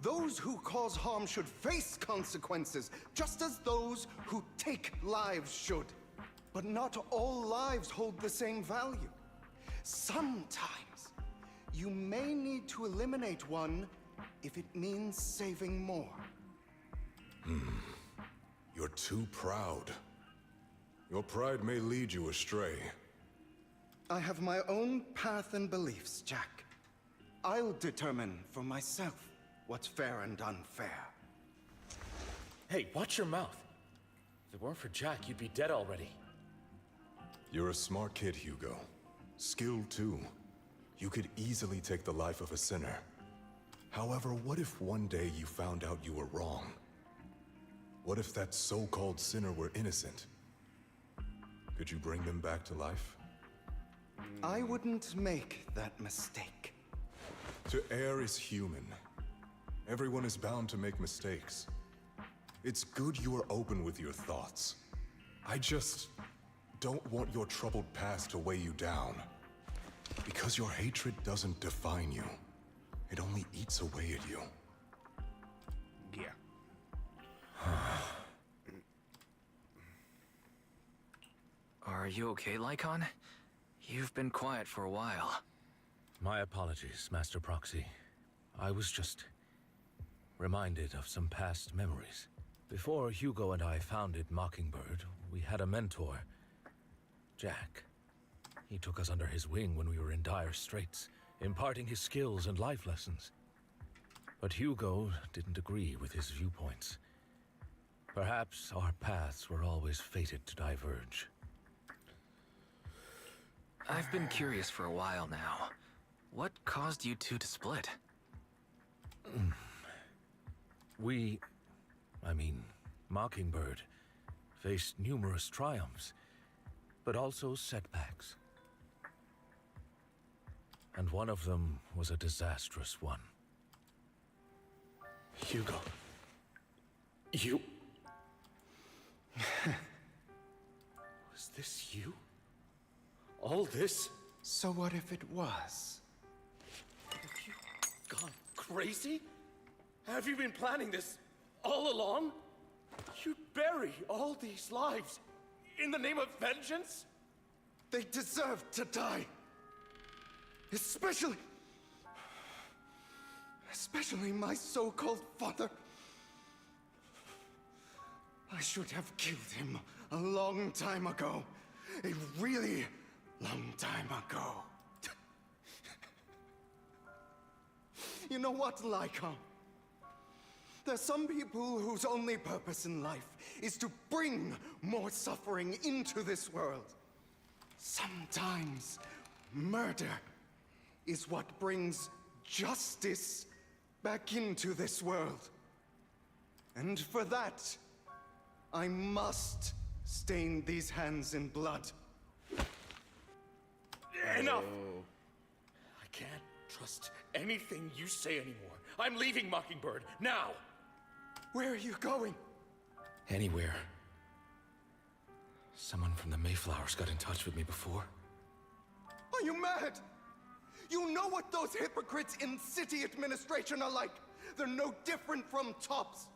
Those who cause harm should face consequences, just as those who take lives should. But not all lives hold the same value. Sometimes, you may need to eliminate one if it means saving more. You're too proud. Your pride may lead you astray. I have my own path and beliefs, Jack. I'll determine for myself what's fair and unfair. Hey, watch your mouth. If it weren't for Jack, you'd be dead already. You're a smart kid, Hugo. Skilled too. You could easily take the life of a sinner. However, what if one day you found out you were wrong? What if that so-called sinner were innocent? Could you bring them back to life? I wouldn't make that mistake. To err is human. Everyone is bound to make mistakes. It's good you are open with your thoughts. I just don't want your troubled past to weigh you down. Because your hatred doesn't define you. It only eats away at you. Yeah. Are you okay, Lycon? You've been quiet for a while. My apologies, Master Proxy. I was just reminded of some past memories. Before Hugo and I founded Mockingbird, we had a mentor, Jack. He took us under his wing when we were in dire straits, imparting his skills and life lessons. But Hugo didn't agree with his viewpoints. Perhaps our paths were always fated to diverge. I've been curious for a while now. What caused you two to split? Mockingbird, faced numerous triumphs, but also setbacks. And one of them was a disastrous one. Hugo. You... Was this you? All this? So what if it was? Have you gone crazy? Have you been planning this all along? You'd bury all these lives in the name of vengeance? They deserve to die. Especially my so-called father. I should have killed him a long time ago. A really long time ago. You know what, Lycon? There's some people whose only purpose in life is to bring more suffering into this world. Sometimes murder is what brings justice back into this world. And for that, I must stain these hands in blood. Enough! I can't trust anything you say anymore. I'm leaving Mockingbird, now! Where are you going? Anywhere. Someone from the Mayflowers got in touch with me before. Are you mad? You know what those hypocrites in city administration are like. They're no different from tops.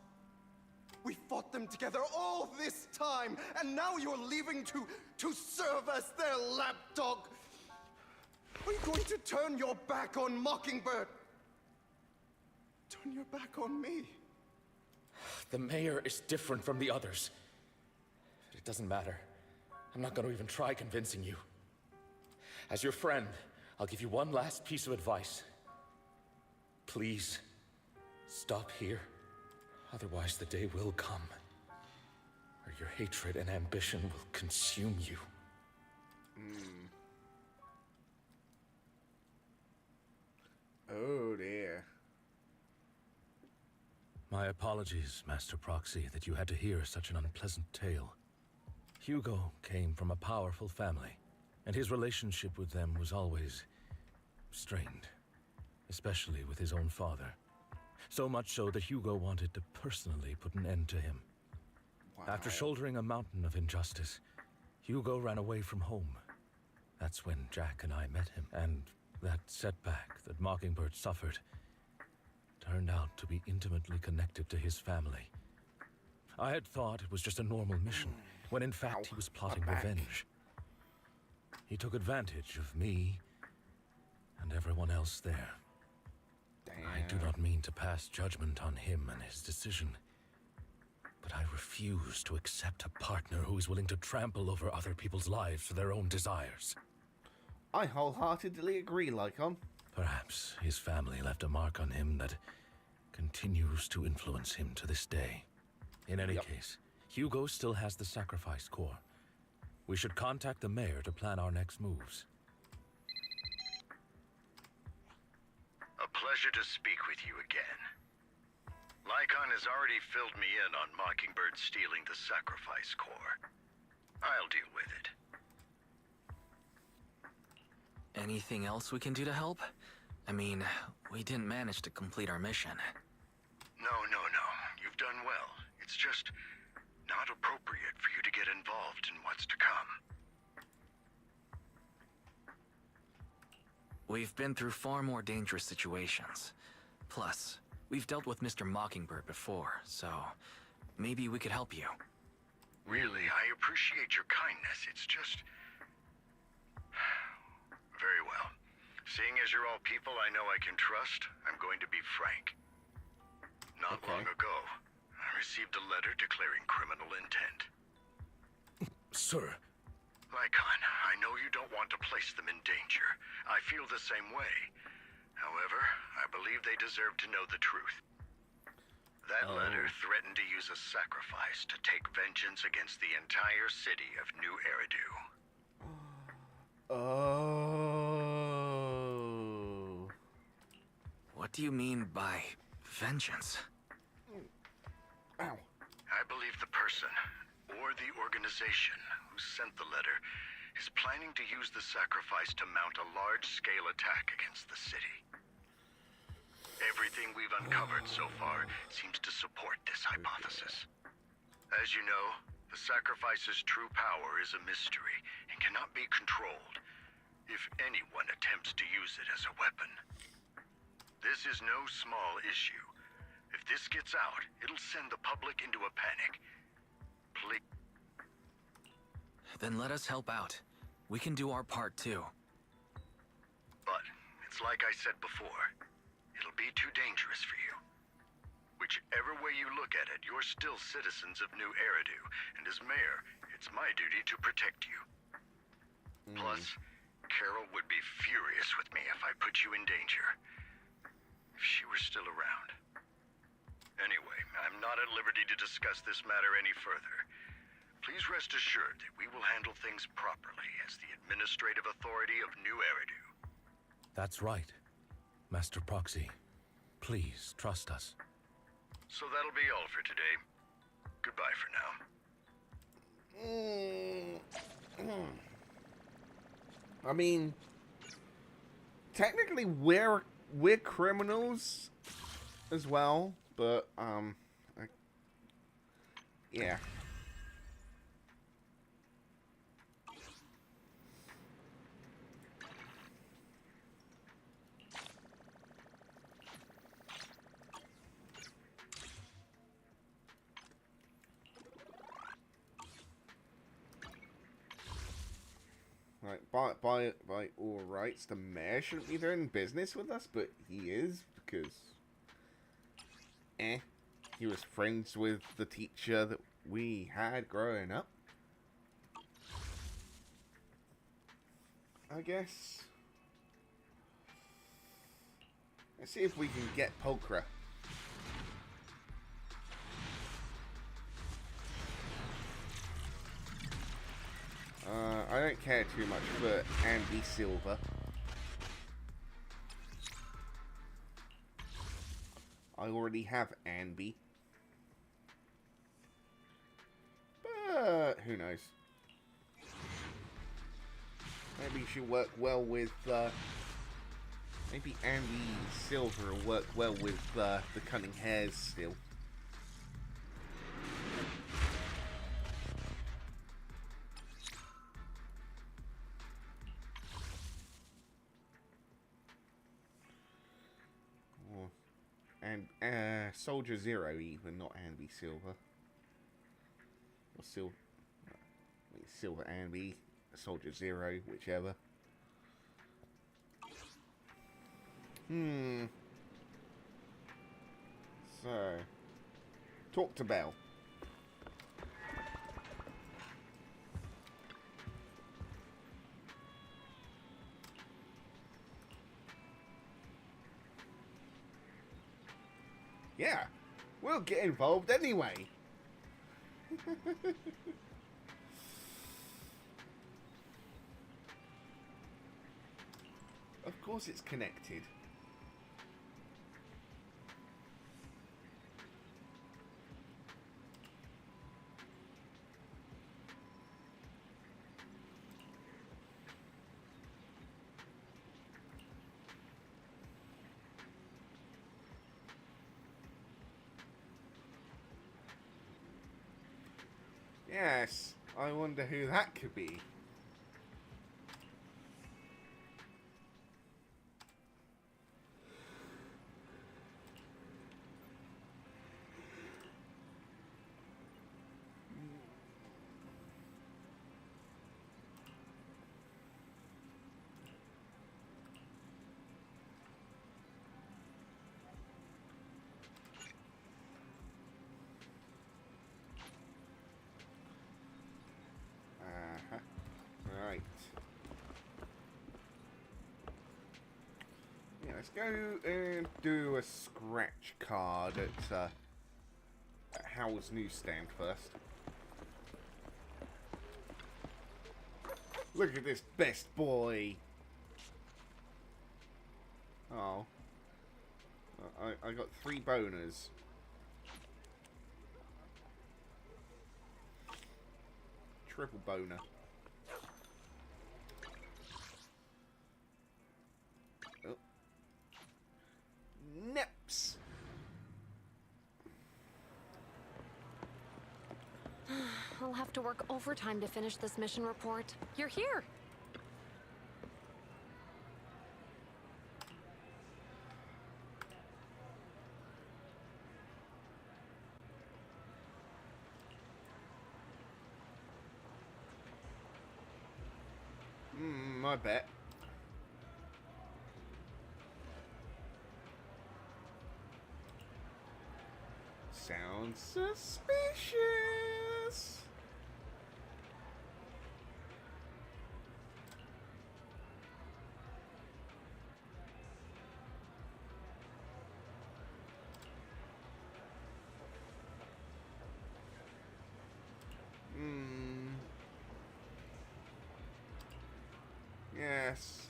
We fought them together all this time, and now you're leaving to serve as their lapdog. Are you going to turn your back on Mockingbird? Turn your back on me? The mayor is different from the others. But it doesn't matter. I'm not going to even try convincing you. As your friend, I'll give you one last piece of advice. Please, stop here. Otherwise, the day will come where your hatred and ambition will consume you. Oh dear. My apologies, Master Proxy, that you had to hear such an unpleasant tale. Hugo came from a powerful family, and his relationship with them was always strained, especially with his own father. So much so that Hugo wanted to personally put an end to him. Wow. After shouldering a mountain of injustice, Hugo ran away from home. That's when Jack and I met him, and that setback that Mockingbird suffered turned out to be intimately connected to his family. I had thought it was just a normal mission, when in fact he was plotting revenge. He took advantage of me and everyone else there. I do not mean to pass judgment on him and his decision, but I refuse to accept a partner who is willing to trample over other people's lives for their own desires. I wholeheartedly agree, Lycon. Perhaps his family left a mark on him that continues to influence him to this day. In any case, Hugo still has the sacrifice core. We should contact the mayor to plan our next moves. A pleasure to speak with you again. Lycon has already filled me in on Mockingbird stealing the sacrifice core. I'll deal with it. Anything else we can do to help? I mean, we didn't manage to complete our mission. No. You've done well. It's just not appropriate for you to get involved in what's to come. We've been through far more dangerous situations. Plus, we've dealt with Mr. Mockingbird before, so maybe we could help you. Really, I appreciate your kindness. It's just... Very well. Seeing as you're all people I know I can trust, I'm going to be frank. Not long ago, I received a letter declaring criminal intent. Sir. Lycon, I know you don't want to place them in danger. I feel the same way. However, I believe they deserve to know the truth. That letter threatened to use a sacrifice to take vengeance against the entire city of New Eridu. Oh. What do you mean by vengeance? Ow. I believe the person, or the organization, who sent the letter is planning to use the sacrifice to mount a large-scale attack against the city. Everything we've uncovered so far seems to support this hypothesis. As you know, the sacrifice's true power is a mystery and cannot be controlled if anyone attempts to use it as a weapon. This is no small issue. If this gets out, it'll send the public into a panic. Please. Then let us help out. We can do our part too. But it's like I said before. It'll be too dangerous for you. Whichever way you look at it, you're still citizens of New Eridu, and as mayor, it's my duty to protect you. Plus, Carol would be furious with me if I put you in danger. If she were still around. Anyway, I'm not at liberty to discuss this matter any further. Please rest assured that we will handle things properly as the administrative authority of New Eridu. That's right. Master Proxy, please trust us. So that'll be all for today. Goodbye for now. I mean, technically we're criminals as well, but yeah. Right, by all rights, the mayor shouldn't be doing business with us, but he is, because he was friends with the teacher that we had growing up. I guess. Let's see if we can get Pulchra. I don't care too much for Andy Silver. I already have Anby. But who knows? Maybe she'll work well with maybe Andy Silver will work well with the Cunning Hares still. And Soldier Zero even, not Anby Silver. Or Silver Anby, Soldier Zero, whichever. So, talk to Belle. Yeah, we'll get involved anyway. Of course it's connected. Yes, I wonder who that could be. Right. Yeah, let's go and do a scratch card at Howell's newsstand first. Look at this best boy. Oh. I got 3 boners. Triple boner. Oh. Nips. I'll have to work overtime to finish this mission report. You're here. I bet. Sounds suspicious. Yes.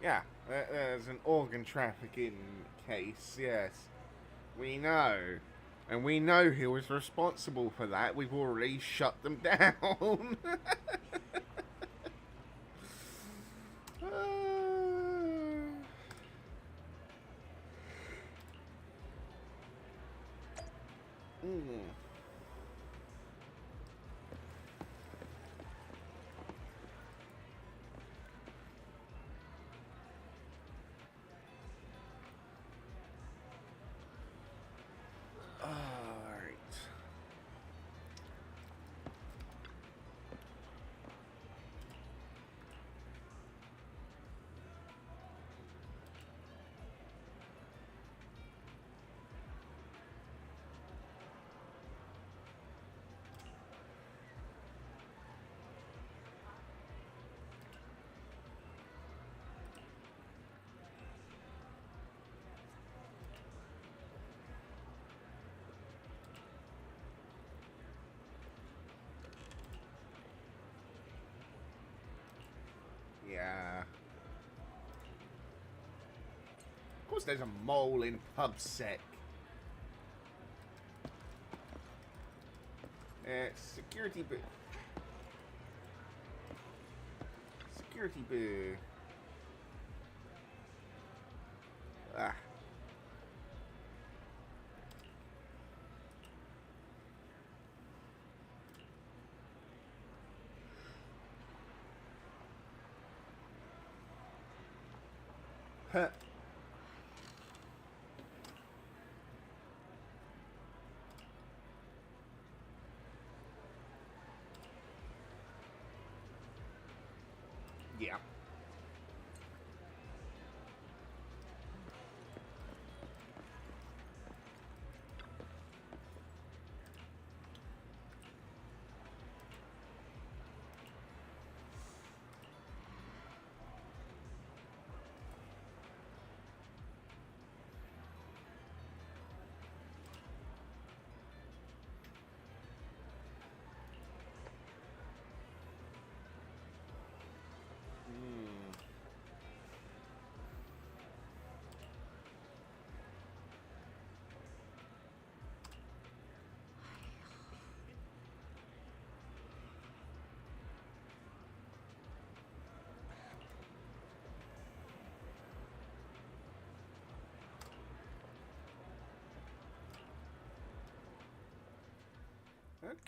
Yeah, there's an organ trafficking case, yes. We know. And we know who was responsible for that. We've already shut them down. Yeah. Of course there's a mole in PubSec. Security boo. Security boo. Ah. Huh. Yeah.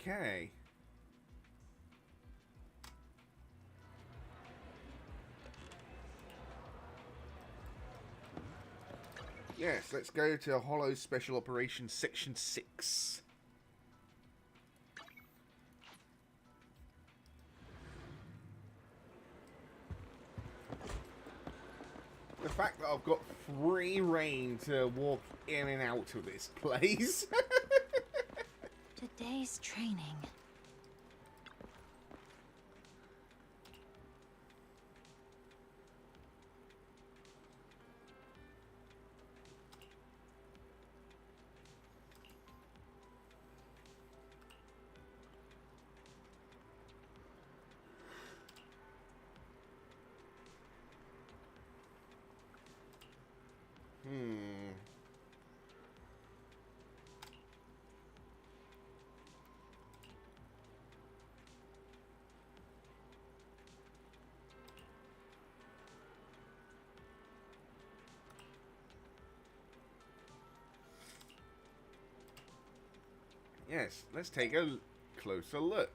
Okay. Yes, let's go to Hollow Special Operations Section 6. The fact that I've got free reign to walk in and out of this place. Today's training. Yes, let's take a closer look.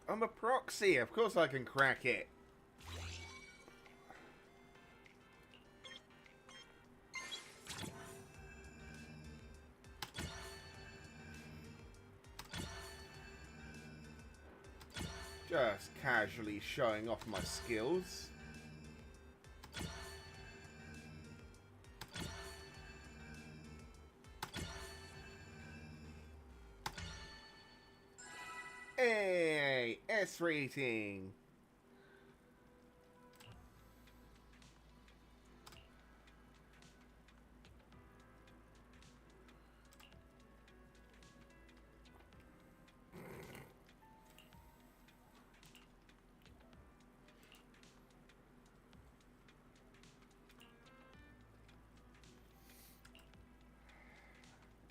I'm a proxy, of course I can crack it. Just casually showing off my skills. Hey, S rating.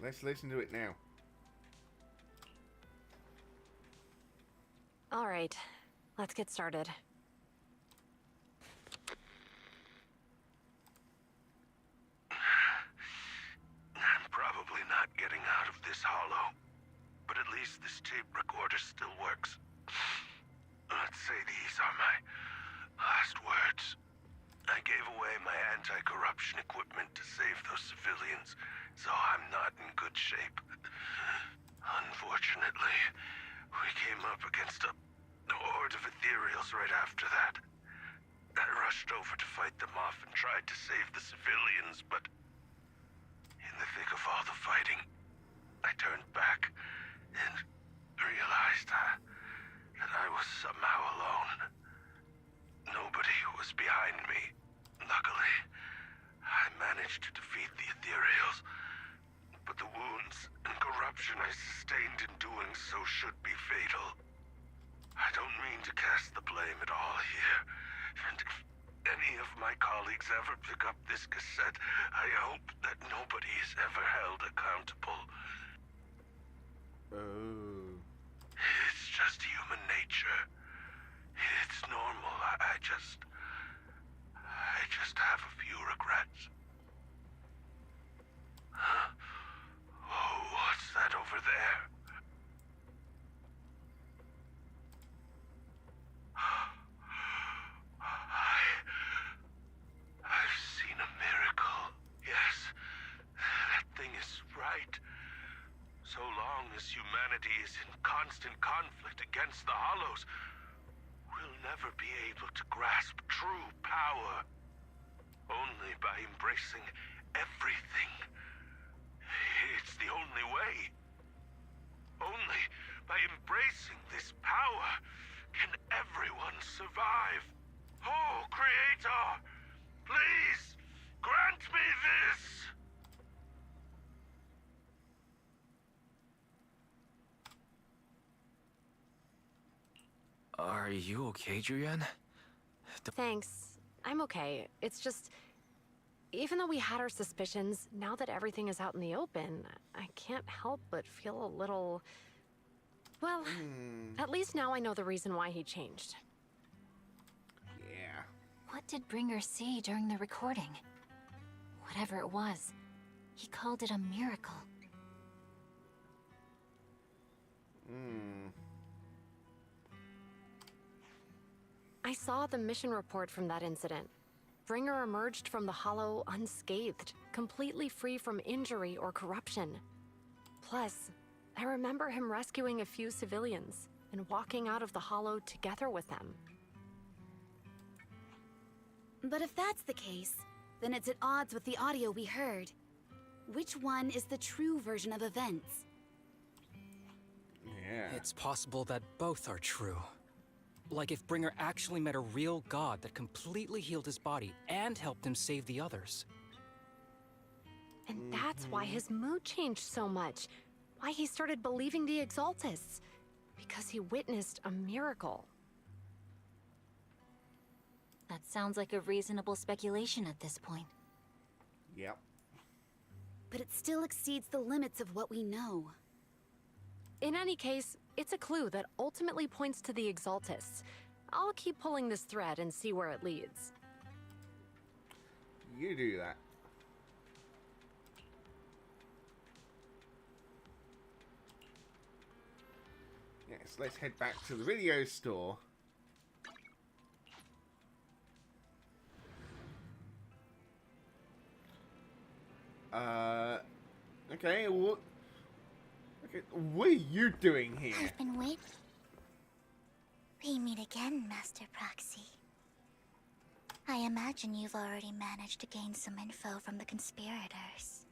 Let's listen to it now. All right, let's get started. I'm probably not getting out of this hollow, but at least this tape recorder still works. Let's say these are my last words. I gave away my anti-corruption equipment to save those civilians, so I'm not in good shape. Unfortunately, we came up against a horde of ethereals right after that. I rushed over to fight them off and tried to save the civilians, but in the thick of all the fighting, I turned back and realized that I was somehow alone. Nobody was behind me. Luckily, I managed to defeat the ethereals, but the wounds and corruption I sustained in doing so should be fatal. I don't mean to cast the blame at all here, and if any of my colleagues ever pick up this cassette, I hope that nobody is ever held accountable. Oh. It's just human nature. It's normal. I just have a few regrets. Oh, what's that over there? I've seen a miracle. Yes, that thing is right. So long as humanity is in constant conflict against the Hollows, we'll never be able to grasp true power. Only by embracing everything. It's the only way. Only by embracing this power can everyone survive. Oh, Creator, please grant me this! Are you okay, Julian? Thanks. I'm okay. It's just, even though we had our suspicions, now that everything is out in the open, I can't help but feel a little... Well, at least now I know the reason why he changed. Yeah. What did Bringer see during the recording? Whatever it was, he called it a miracle. I saw the mission report from that incident. Bringer emerged from the Hollow unscathed, completely free from injury or corruption. Plus, I remember him rescuing a few civilians and walking out of the Hollow together with them. But if that's the case, then it's at odds with the audio we heard. Which one is the true version of events? Yeah. It's possible that both are true. Like if Bringer actually met a real god that completely healed his body and helped him save the others. And that's why his mood changed so much. Why he started believing the Exaltists. Because he witnessed a miracle. That sounds like a reasonable speculation at this point. Yep. But it still exceeds the limits of what we know. In any case, it's a clue that ultimately points to the Exaltists. I'll keep pulling this thread and see where it leads. You do that. Yes, let's head back to the video store. Okay, what are you doing here? I've been waiting. We meet again, Master Proxy. I imagine you've already managed to gain some info from the conspirators.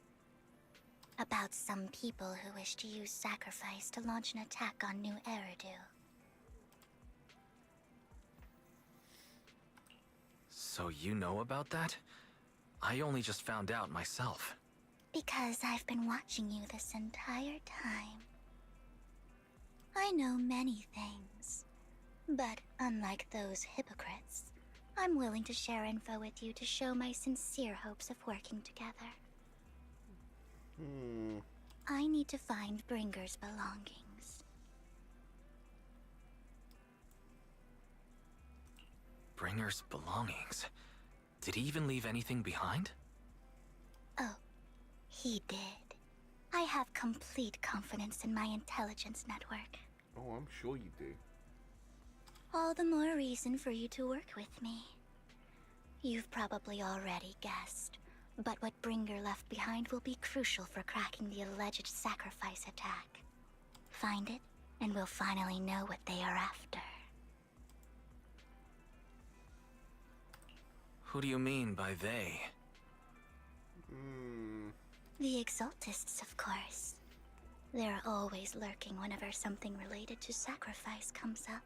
About some people who wish to use sacrifice to launch an attack on New Eridu. So you know about that? I only just found out myself. Because I've been watching you this entire time. I know many things, but unlike those hypocrites, I'm willing to share info with you to show my sincere hopes of working together. I need to find Bringer's belongings. Bringer's belongings? Did he even leave anything behind? Oh, he did. I have complete confidence in my intelligence network. Oh, I'm sure you do. All the more reason for you to work with me. You've probably already guessed, but what Bringer left behind will be crucial for cracking the alleged sacrifice attack. Find it, and we'll finally know what they are after. Who do you mean by they? The Exaltists, of course. They're always lurking whenever something related to sacrifice comes up.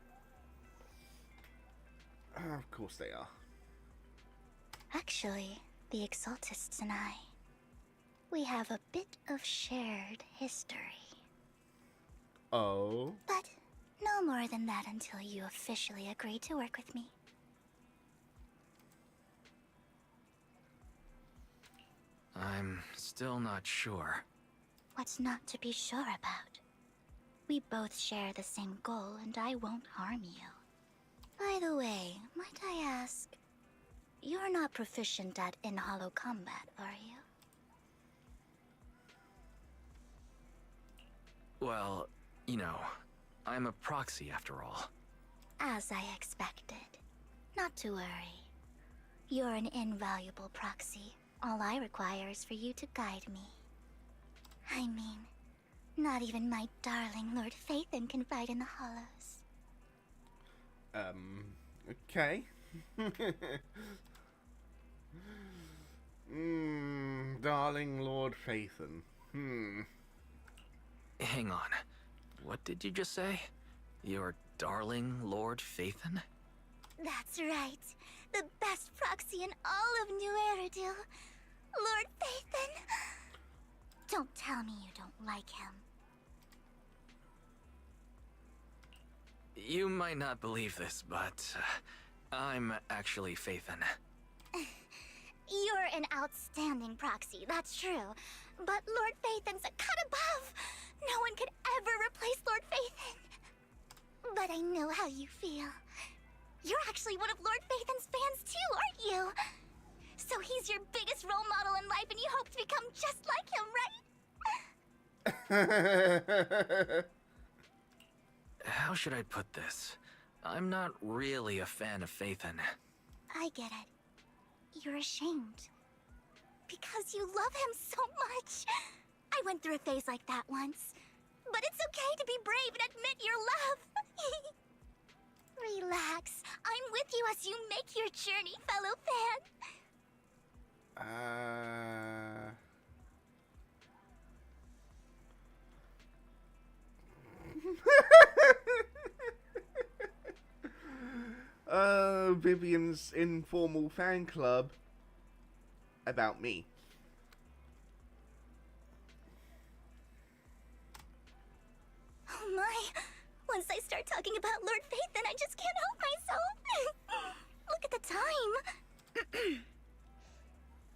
Of course they are. Actually, the Exaltists and I, we have a bit of shared history. Oh? But no more than that until you officially agree to work with me. I'm still not sure. What's not to be sure about? We both share the same goal, and I won't harm you. By the way, might I ask, you're not proficient at in-hollow combat, are you? Well, you know, I'm a proxy after all. As I expected. Not to worry. You're an invaluable proxy. All I require is for you to guide me. I mean, not even my darling Lord Phaethon can fight in the hollows. Okay. Darling Lord Phaethon. Hang on. What did you just say? Your darling Lord Phaethon? That's right. The best proxy in all of New Eridu. Lord Phaethon. Don't tell me you don't like him. You might not believe this, but I'm actually Phaethon. You're an outstanding proxy, that's true. But Lord Phaethon's a cut above. No one could ever replace Lord Phaethon. But I know how you feel. You're actually one of Lord Phaethon's fans too, aren't you? So he's your biggest role model in life and you hope to become just like him, right? How should I put this? I'm not really a fan of Phaethon. I get it. You're ashamed. Because you love him so much. I went through a phase like that once. But it's okay to be brave and admit your love. Relax. I'm with you as you make your journey, fellow fan. Vivian's informal fan club about me. Oh my. Once I start talking about Lord Phaethon, I just can't help myself. Look at the time.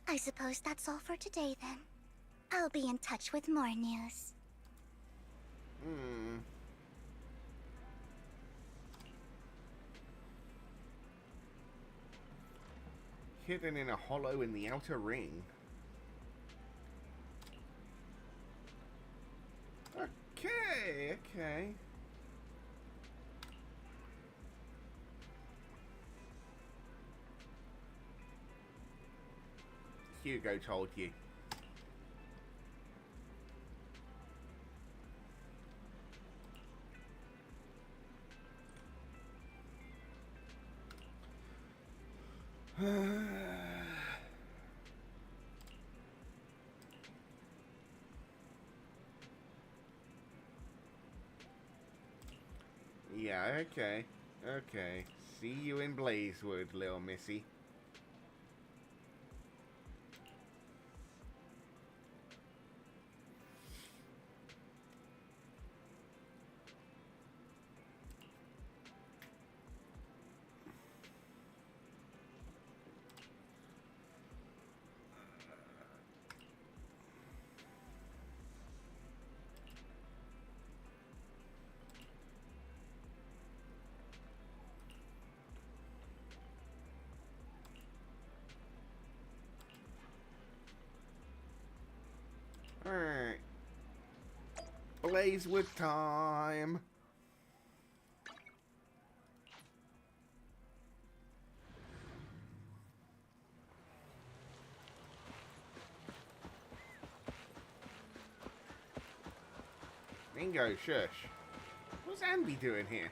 I suppose that's all for today then. I'll be in touch with more news. Hidden in a hollow in the outer ring. Okay, okay. Hugo told you. Yeah, okay. Okay. See you in Blazewood, little missy. Alright. Blazewood time. Bingo, shush. What's Ambi doing here?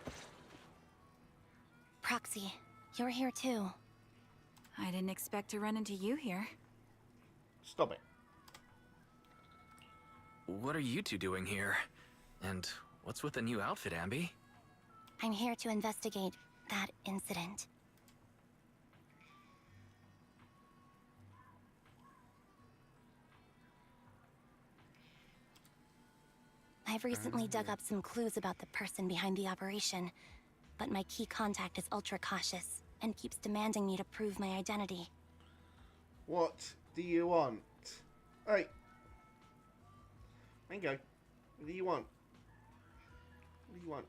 Proxy, you're here too. I didn't expect to run into you here. Stop it. What are you two doing here? And what's with the new outfit, Ambi? I'm here to investigate that incident. I've recently dug up some clues about the person behind the operation, but my key contact is ultra cautious and keeps demanding me to prove my identity. What do you want? Hey. Bingo. What do you want? What do you want?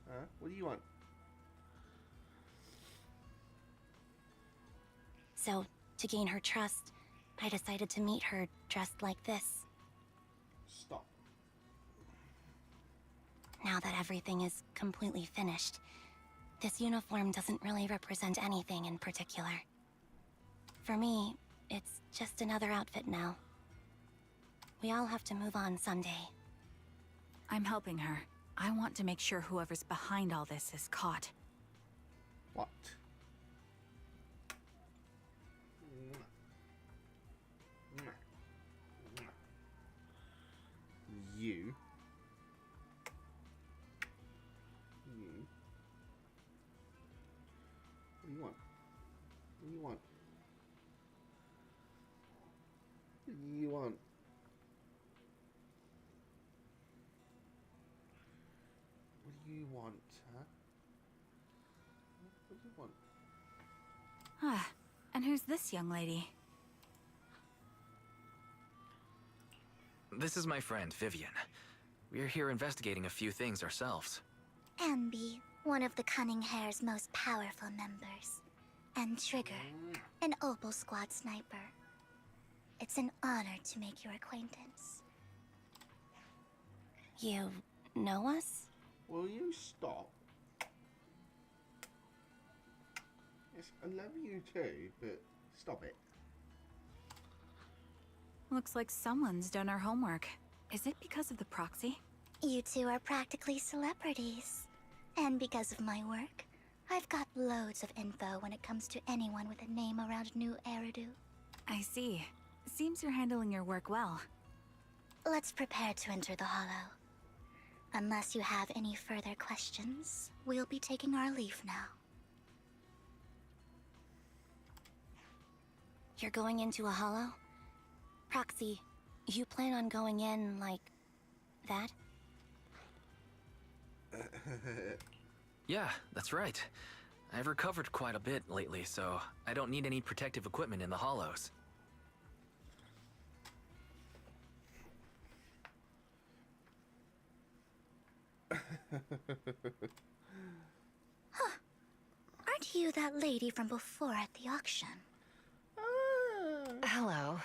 Huh? What do you want? So, to gain her trust, I decided to meet her dressed like this. Stop. Now that everything is completely finished, this uniform doesn't really represent anything in particular. For me, it's just another outfit now. We all have to move on someday. I'm helping her. I want to make sure whoever's behind all this is caught. What? You. What do you want? What do you want? What do you want? What do you want, huh? What do you want? Ah, and who's this young lady? This is my friend, Vivian. We're here investigating a few things ourselves. Ambi, one of the Cunning Hare's most powerful members. And Trigger, an Opal Squad sniper. It's an honor to make your acquaintance. You know us? Will you stop? Yes, I love you too, but stop it. Looks like someone's done our homework. Is it because of the proxy? You two are practically celebrities. And because of my work, I've got loads of info when it comes to anyone with a name around New Eridu. I see. Seems you're handling your work well. Let's prepare to enter the Hollow. Unless you have any further questions, we'll be taking our leave now. You're going into a hollow? Proxy, you plan on going in like that? Yeah, that's right. I've recovered quite a bit lately, so I don't need any protective equipment in the hollows. Aren't you that lady from before at the auction? Hello.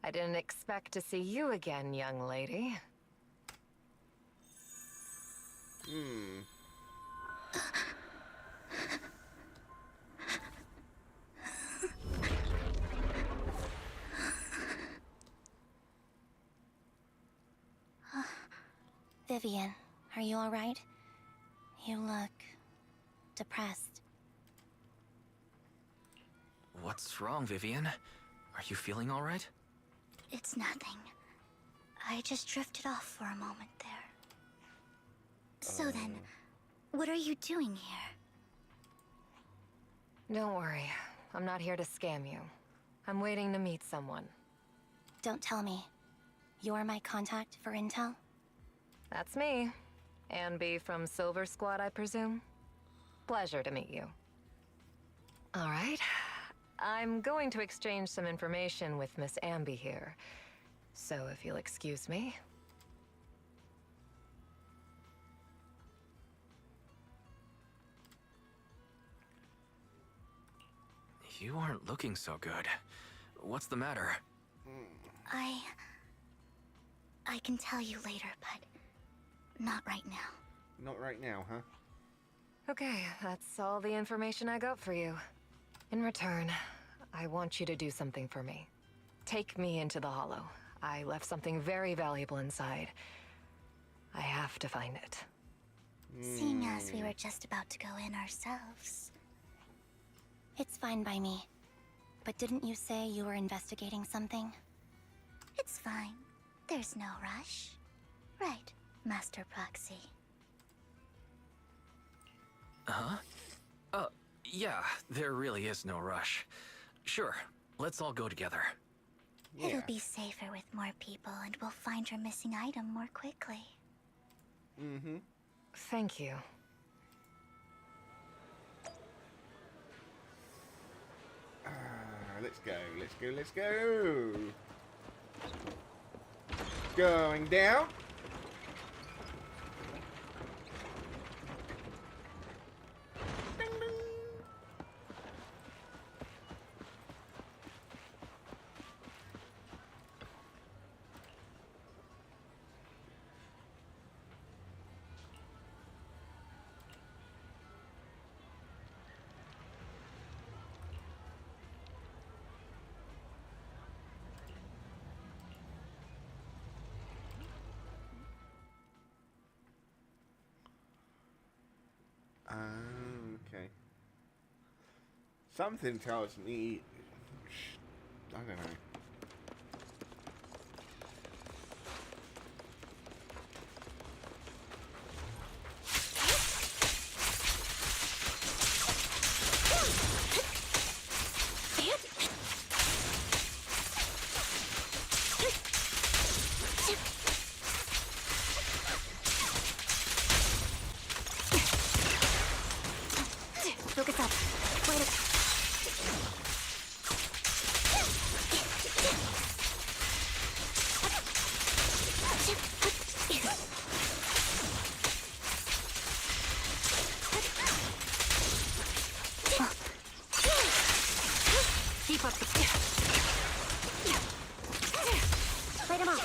I didn't expect to see you again, young lady. Vivian, are you alright? You look depressed. What's wrong, Vivian? Are you feeling all right? It's nothing. I just drifted off for a moment there. So then, what are you doing here? Don't worry. I'm not here to scam you. I'm waiting to meet someone. Don't tell me. You're my contact for intel? That's me. Ambi from Silver Squad, I presume? Pleasure to meet you. All right. I'm going to exchange some information with Miss Ambi here. So if you'll excuse me. You aren't looking so good. What's the matter? I can tell you later, but not right now. Not right now, huh? Okay, that's all the information I got for you. In return, I want you to do something for me. Take me into the Hollow. I left something very valuable inside. I have to find it. Seeing as we were just about to go in ourselves. It's fine by me. But didn't you say you were investigating something? It's fine. There's no rush. Right, Master Proxy. Huh? Yeah, there really is no rush. Sure, let's all go together. Yeah. It'll be safer with more people, and we'll find your missing item more quickly. Mm-hmm. Thank you. Let's go, let's go, let's go! Going down. Ding, ding. Okay. Something tells me... I don't know. Focus up. Wait a... Keep up the... Light him up.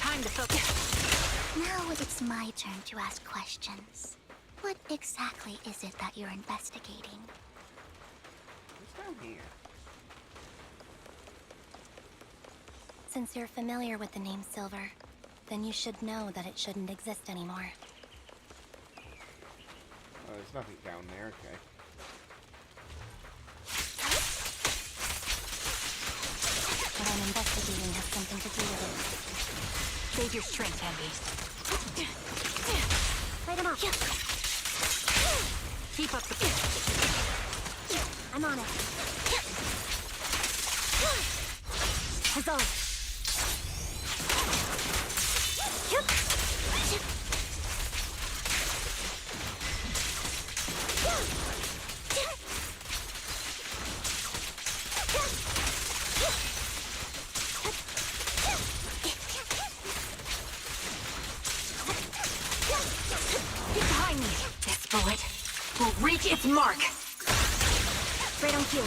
Time to focus. Now it's my turn to ask questions. What exactly is it that you're investigating? What's down here? Since you're familiar with the name Silver, then you should know that it shouldn't exist anymore. Oh, there's nothing down there, okay. What I'm investigating has something to do with it. Save your strength, Ambi. Light him up. Keep up the... I'm on it. Huzzah! Take its mark! Right on cue.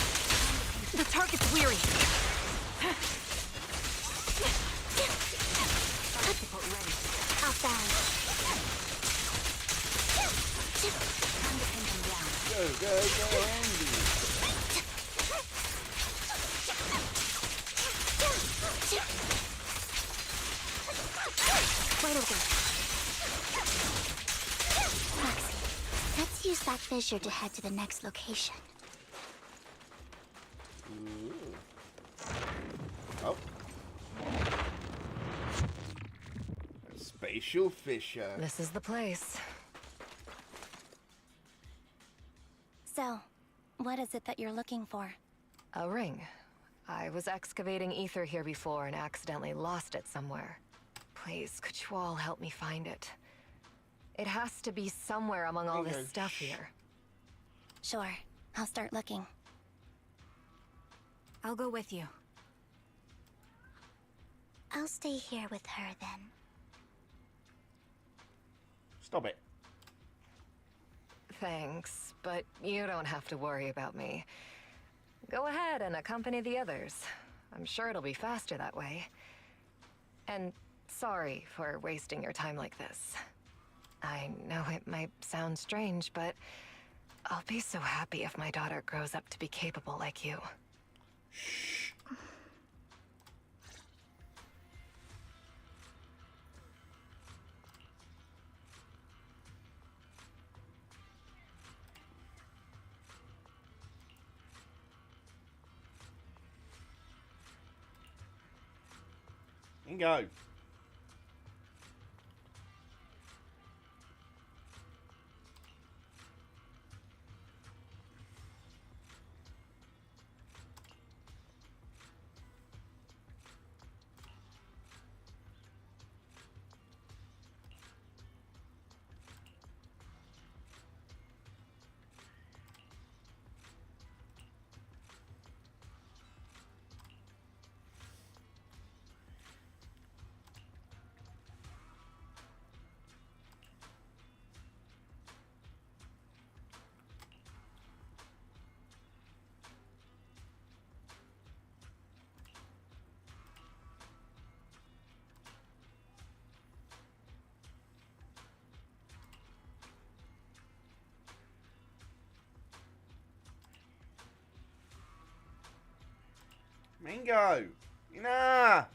The target's weary. Outbound. Go, go, go, Andy. Wide open. Roxy, let's use that fissure to head to the next location. Oh. A spatial fissure. This is the place. So, what is it that you're looking for? A ring. I was excavating ether here before and accidentally lost it somewhere. Please, could you all help me find it? It has to be somewhere among all this stuff here. Sure, I'll start looking. I'll go with you. I'll stay here with her then. Stop it. Thanks, but you don't have to worry about me. Go ahead and accompany the others. I'm sure it'll be faster that way. And sorry for wasting your time like this. I know it might sound strange, but I'll be so happy if my daughter grows up to be capable like you. And go. Mango! Enough!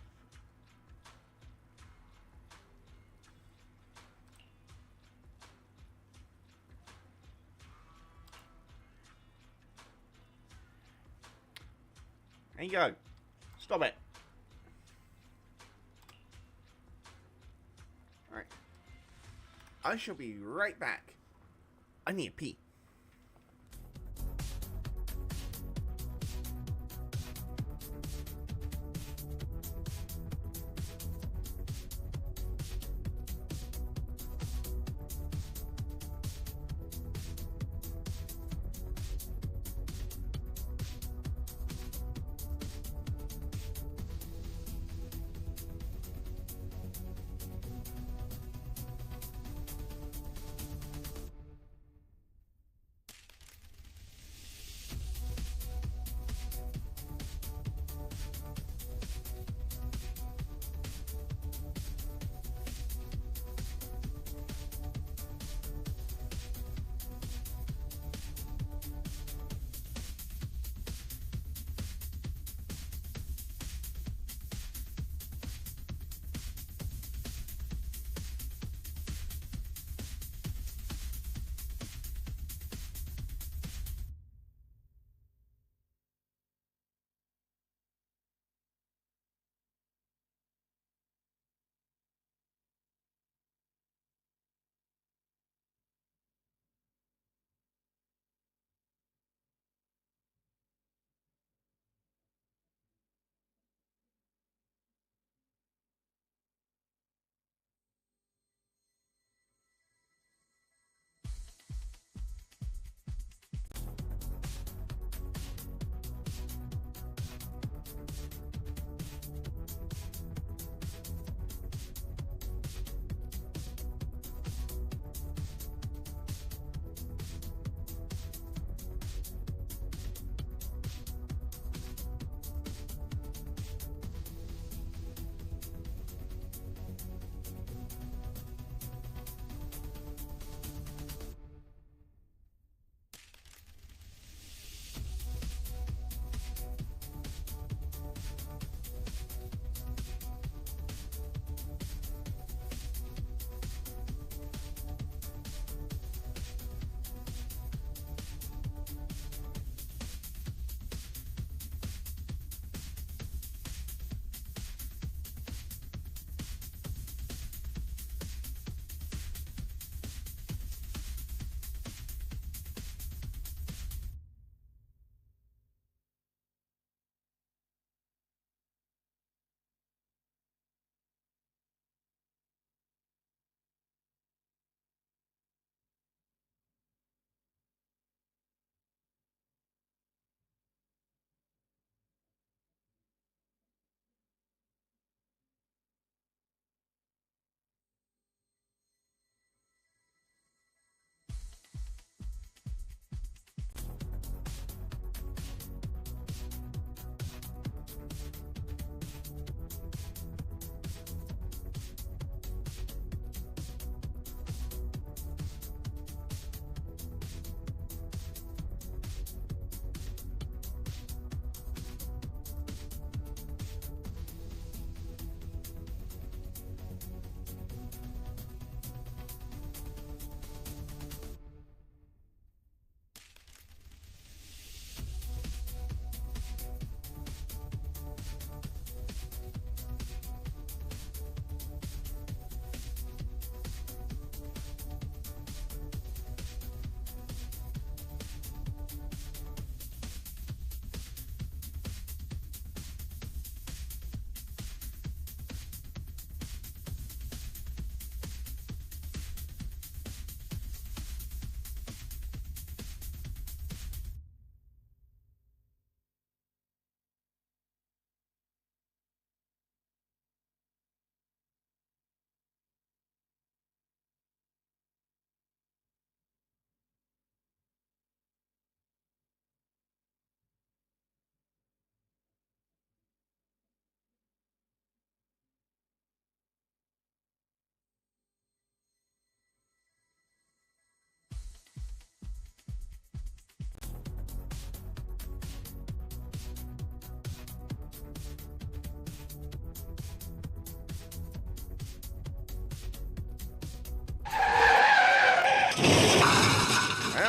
Mango! Stop it! Alright. I shall be right back. I need a pee.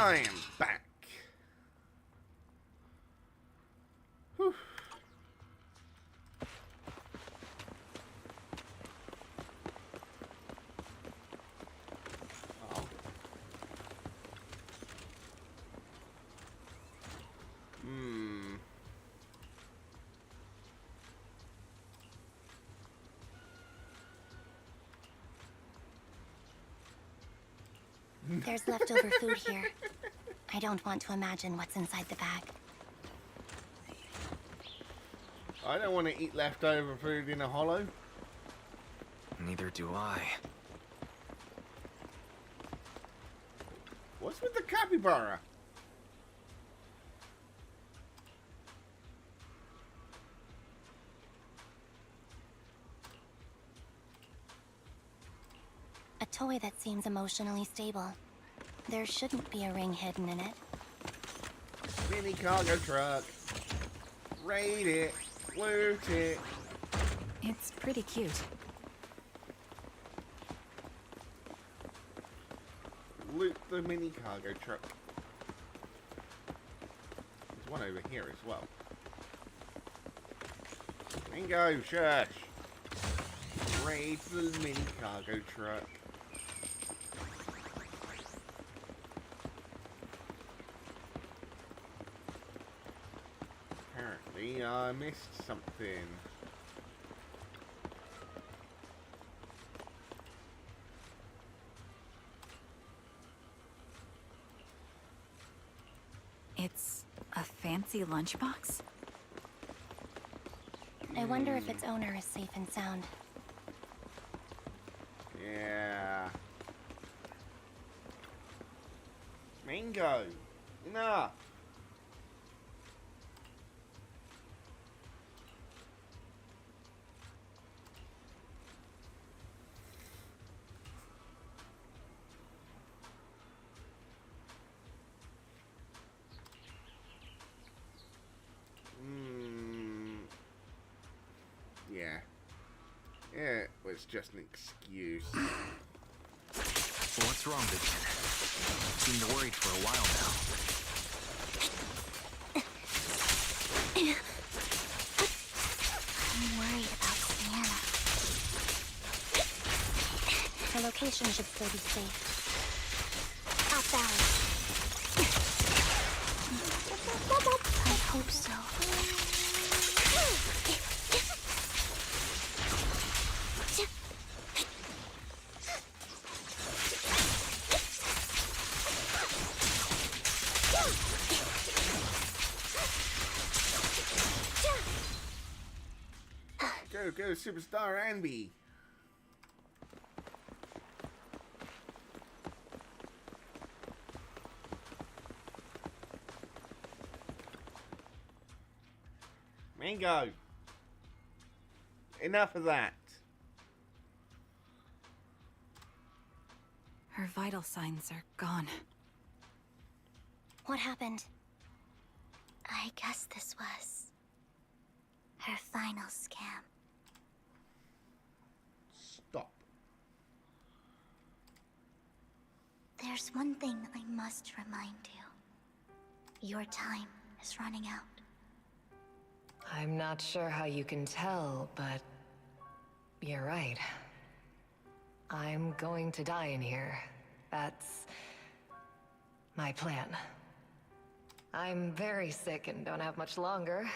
I am back. Whew. Oh. There's leftover food here. I don't want to imagine what's inside the bag. I don't want to eat leftover food in a hollow. Neither do I. What's with the capybara? A toy that seems emotionally stable. There shouldn't be a ring hidden in it. Mini cargo truck. Raid it. Loot it. It's pretty cute. Loot the mini cargo truck. There's one over here as well. Bingo, shush. Raid the mini cargo truck. Apparently, I missed something. It's a fancy lunchbox? I wonder if its owner is safe and sound. Yeah. Mango. Enough. Yeah. Yeah, it was just an excuse. What's wrong, Vivian? You seemed worried for a while now. I'm worried about Sienna. Her location should still be safe. Out valley. I hope so. Go, superstar Anby. Mango. Enough of that. Her vital signs are gone. What happened? I guess this was her final scam. Stop. There's one thing I must remind you. Your time is running out. I'm not sure how you can tell, but you're right. I'm going to die in here. That's my plan. I'm very sick and don't have much longer.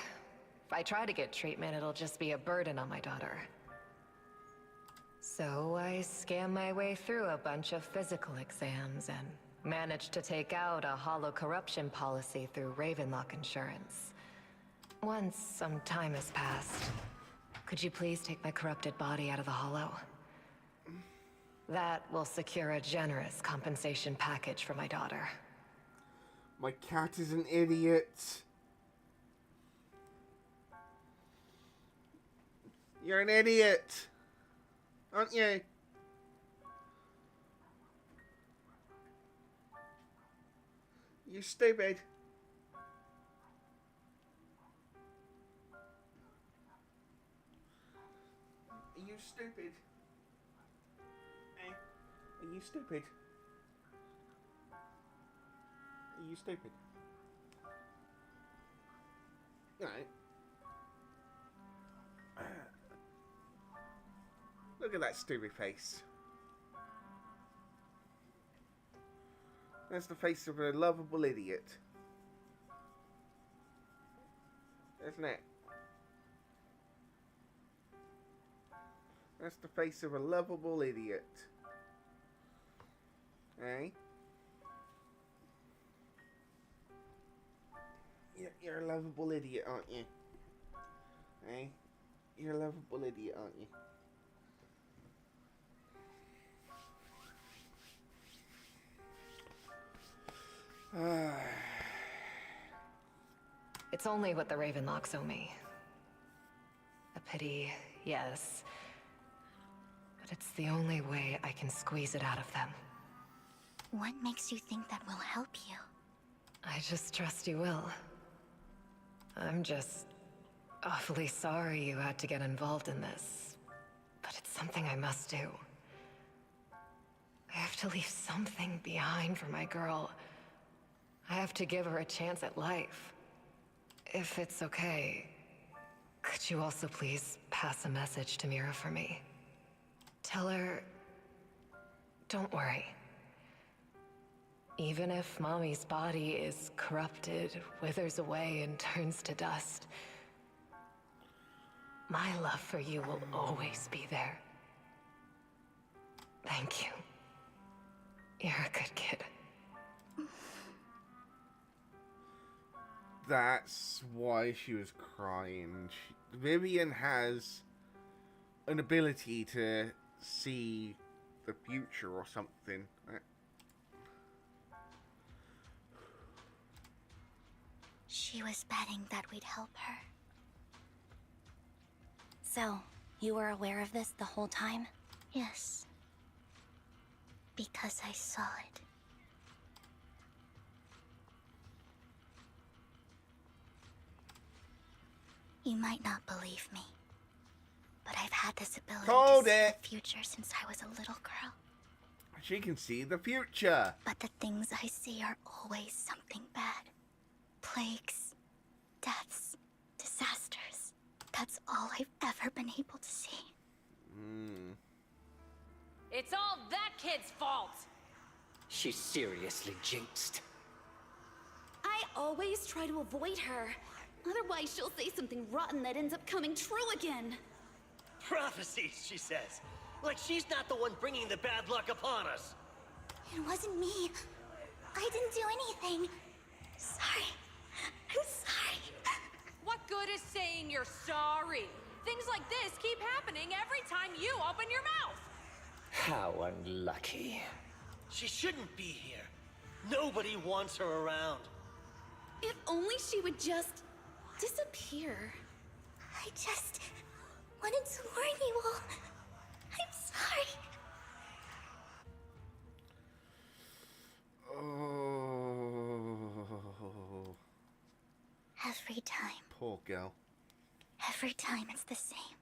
If I try to get treatment, it'll just be a burden on my daughter. So I scam my way through a bunch of physical exams and managed to take out a hollow corruption policy through Ravenlock Insurance. Once some time has passed, could you please take my corrupted body out of the hollow? That will secure a generous compensation package for my daughter. My cat is an idiot. You're an idiot, aren't you? You stupid. Are you stupid? Eh? Are you stupid? Are you stupid? Alright. Look at that stupid face. That's the face of a lovable idiot. Isn't it? That's the face of a lovable idiot. Eh? You're a lovable idiot, aren't you? Eh? You're a lovable idiot, aren't you? It's only what the Ravenlocks owe me. A pity, yes. But it's the only way I can squeeze it out of them. What makes you think that will help you? I just trust you will. I'm just awfully sorry you had to get involved in this. But it's something I must do. I have to leave something behind for my girl. I have to give her a chance at life. If it's okay, could you also please pass a message to Mira for me? Tell her, don't worry. Even if Mommy's body is corrupted, withers away, and turns to dust, my love for you will always be there. Thank you. You're a good kid. That's why she was crying. Vivian has an ability to see the future or something. She was betting that we'd help her. So, you were aware of this the whole time? Yes. Because I saw it. You might not believe me, but I've had this ability to see the future since I was a little girl. She can see the future. But the things I see are always something bad. Plagues, deaths, disasters. That's all I've ever been able to see. It's all that kid's fault! She's seriously jinxed. I always try to avoid her. Otherwise, she'll say something rotten that ends up coming true again. Prophecies, she says. Like she's not the one bringing the bad luck upon us. It wasn't me. I didn't do anything. Sorry. I'm sorry. What good is saying you're sorry? Things like this keep happening every time you open your mouth. How unlucky. She shouldn't be here. Nobody wants her around. If only she would just disappear. I just wanted to warn you all. I'm sorry. Oh. Every time. Poor girl. Every time it's the same.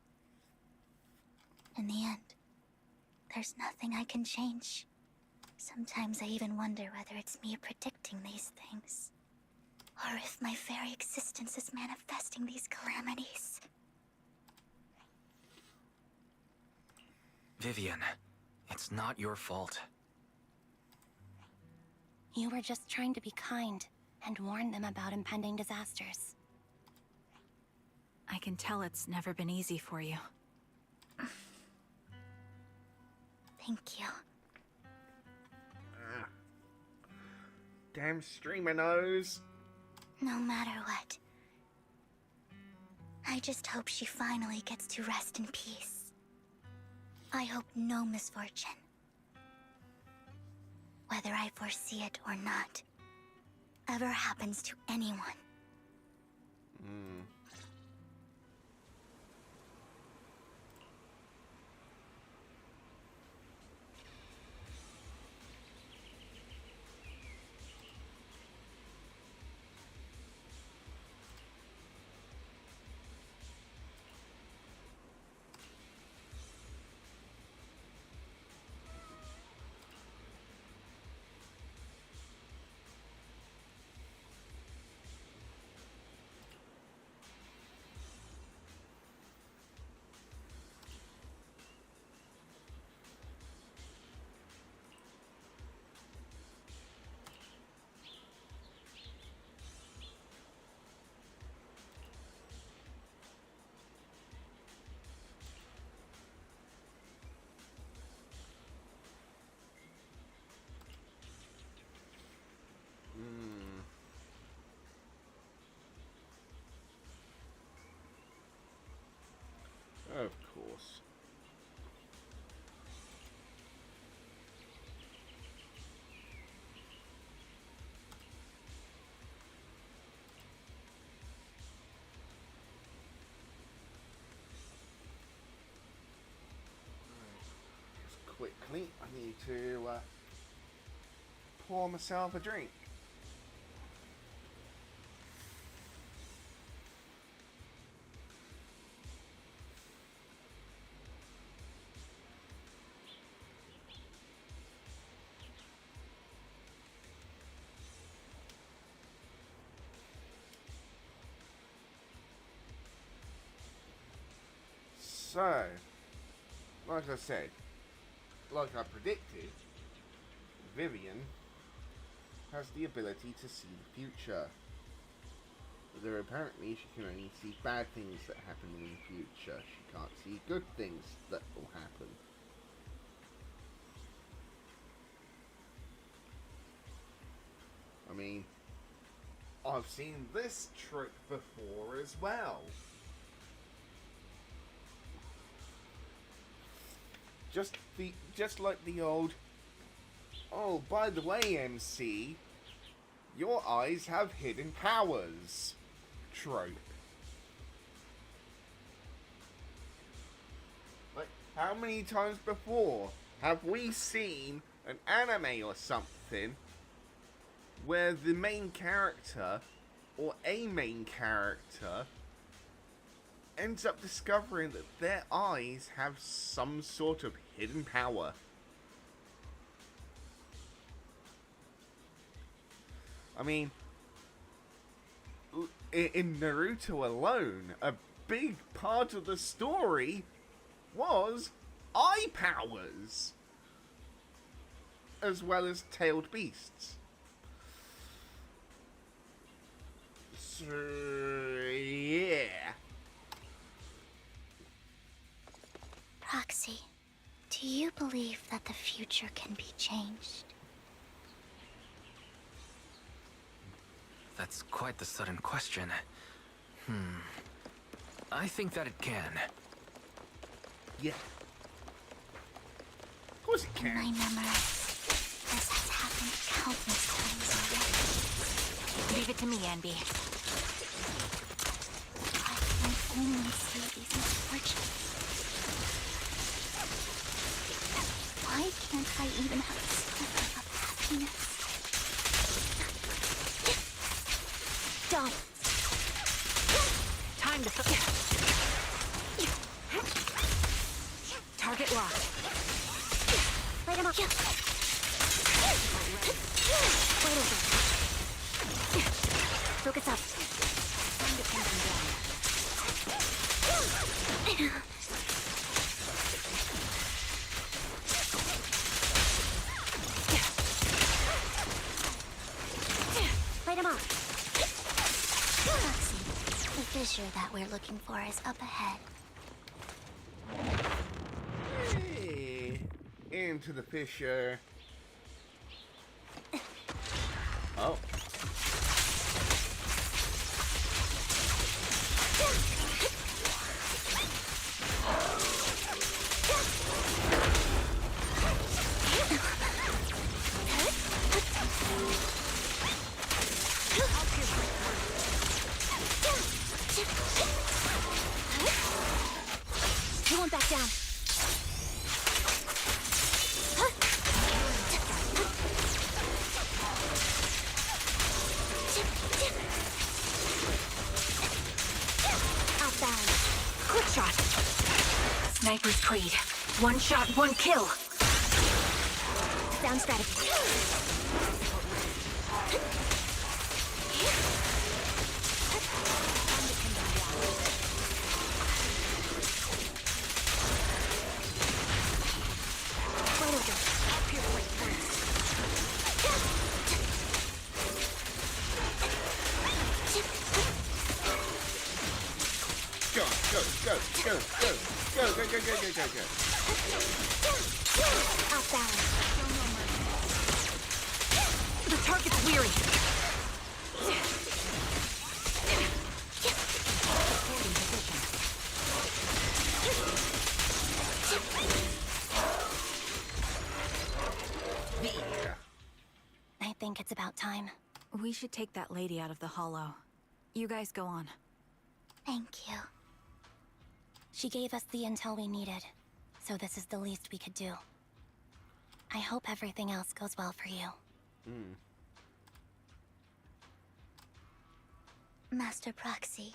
In the end, there's nothing I can change. Sometimes I even wonder whether it's me predicting these things. Or if my very existence is manifesting these calamities. Vivian, it's not your fault. You were just trying to be kind and warn them about impending disasters. I can tell it's never been easy for you. Thank you. Damn streamer nose. No matter what. I just hope she finally gets to rest in peace. I hope no misfortune, whether I foresee it or not, ever happens to anyone. course. Quickly, I need to pour myself a drink. So, like I said, like I predicted, Vivian has the ability to see the future. Though apparently she can only see bad things that happen in the future. She can't see good things that will happen. I mean, I've seen this trick before as well. Just like the old, oh, by the way, MC, your eyes have hidden powers trope. Like, how many times before have we seen an anime or something where the main character or a main character ends up discovering that their eyes have some sort of hidden power? I mean, in Naruto alone, a big part of the story was eye powers, as well as tailed beasts. So, yeah. Roxy, do you believe that the future can be changed? That's quite the sudden question. I think that it can. Yeah. Of course it can. In my memories, this has happened countless times already. Leave it to me, Anby. I can only see these misfortunes. Why can't I even have a sliver of happiness? Don't. Time to target locked. Light him up. Wait over. Focus up. Time to pin him down. Light him up. Roxy, the fissure that we're looking for is up ahead. Hey, into the fissure. Oh. He won't back down. Outbound. Quick shot. Sniper's Creed. One shot, one kill. Down strategy. Go. Outbound. The target's weary. We should take that lady out of the hollow. You guys go on. Thank you. She gave us the intel we needed, so this is the least we could do. I hope everything else goes well for you. Master Proxy,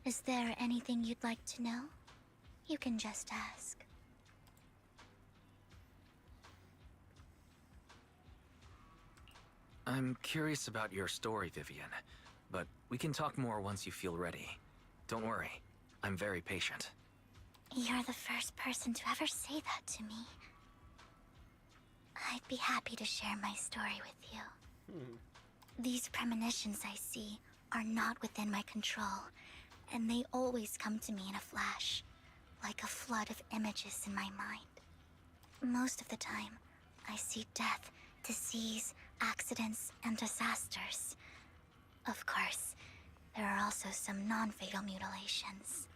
is there anything you'd like to know? You can just ask. I'm curious about your story, Vivian, but we can talk more once you feel ready. Don't worry, I'm very patient. You're the first person to ever say that to me. I'd be happy to share my story with you. These premonitions I see are not within my control, and they always come to me in a flash, like a flood of images in my mind. Most of the time, I see death, disease, accidents, and disasters. Of course, there are also some non-fatal mutilations.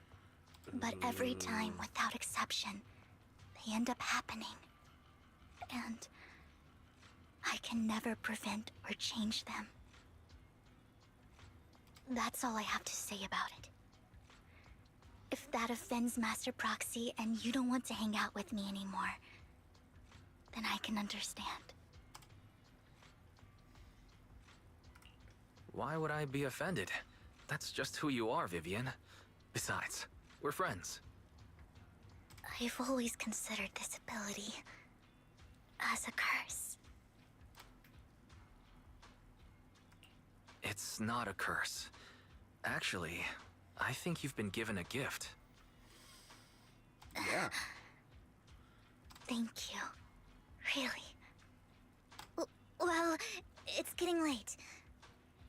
But every time, without exception, they end up happening. And I can never prevent or change them. That's all I have to say about it. If that offends Master Proxy and you don't want to hang out with me anymore, then I can understand. Why would I be offended? That's just who you are, Vivian. Besides, we're friends. I've always considered this ability as a curse. It's not a curse. Actually, I think you've been given a gift. Yeah. Thank you. Really. Well, it's getting late.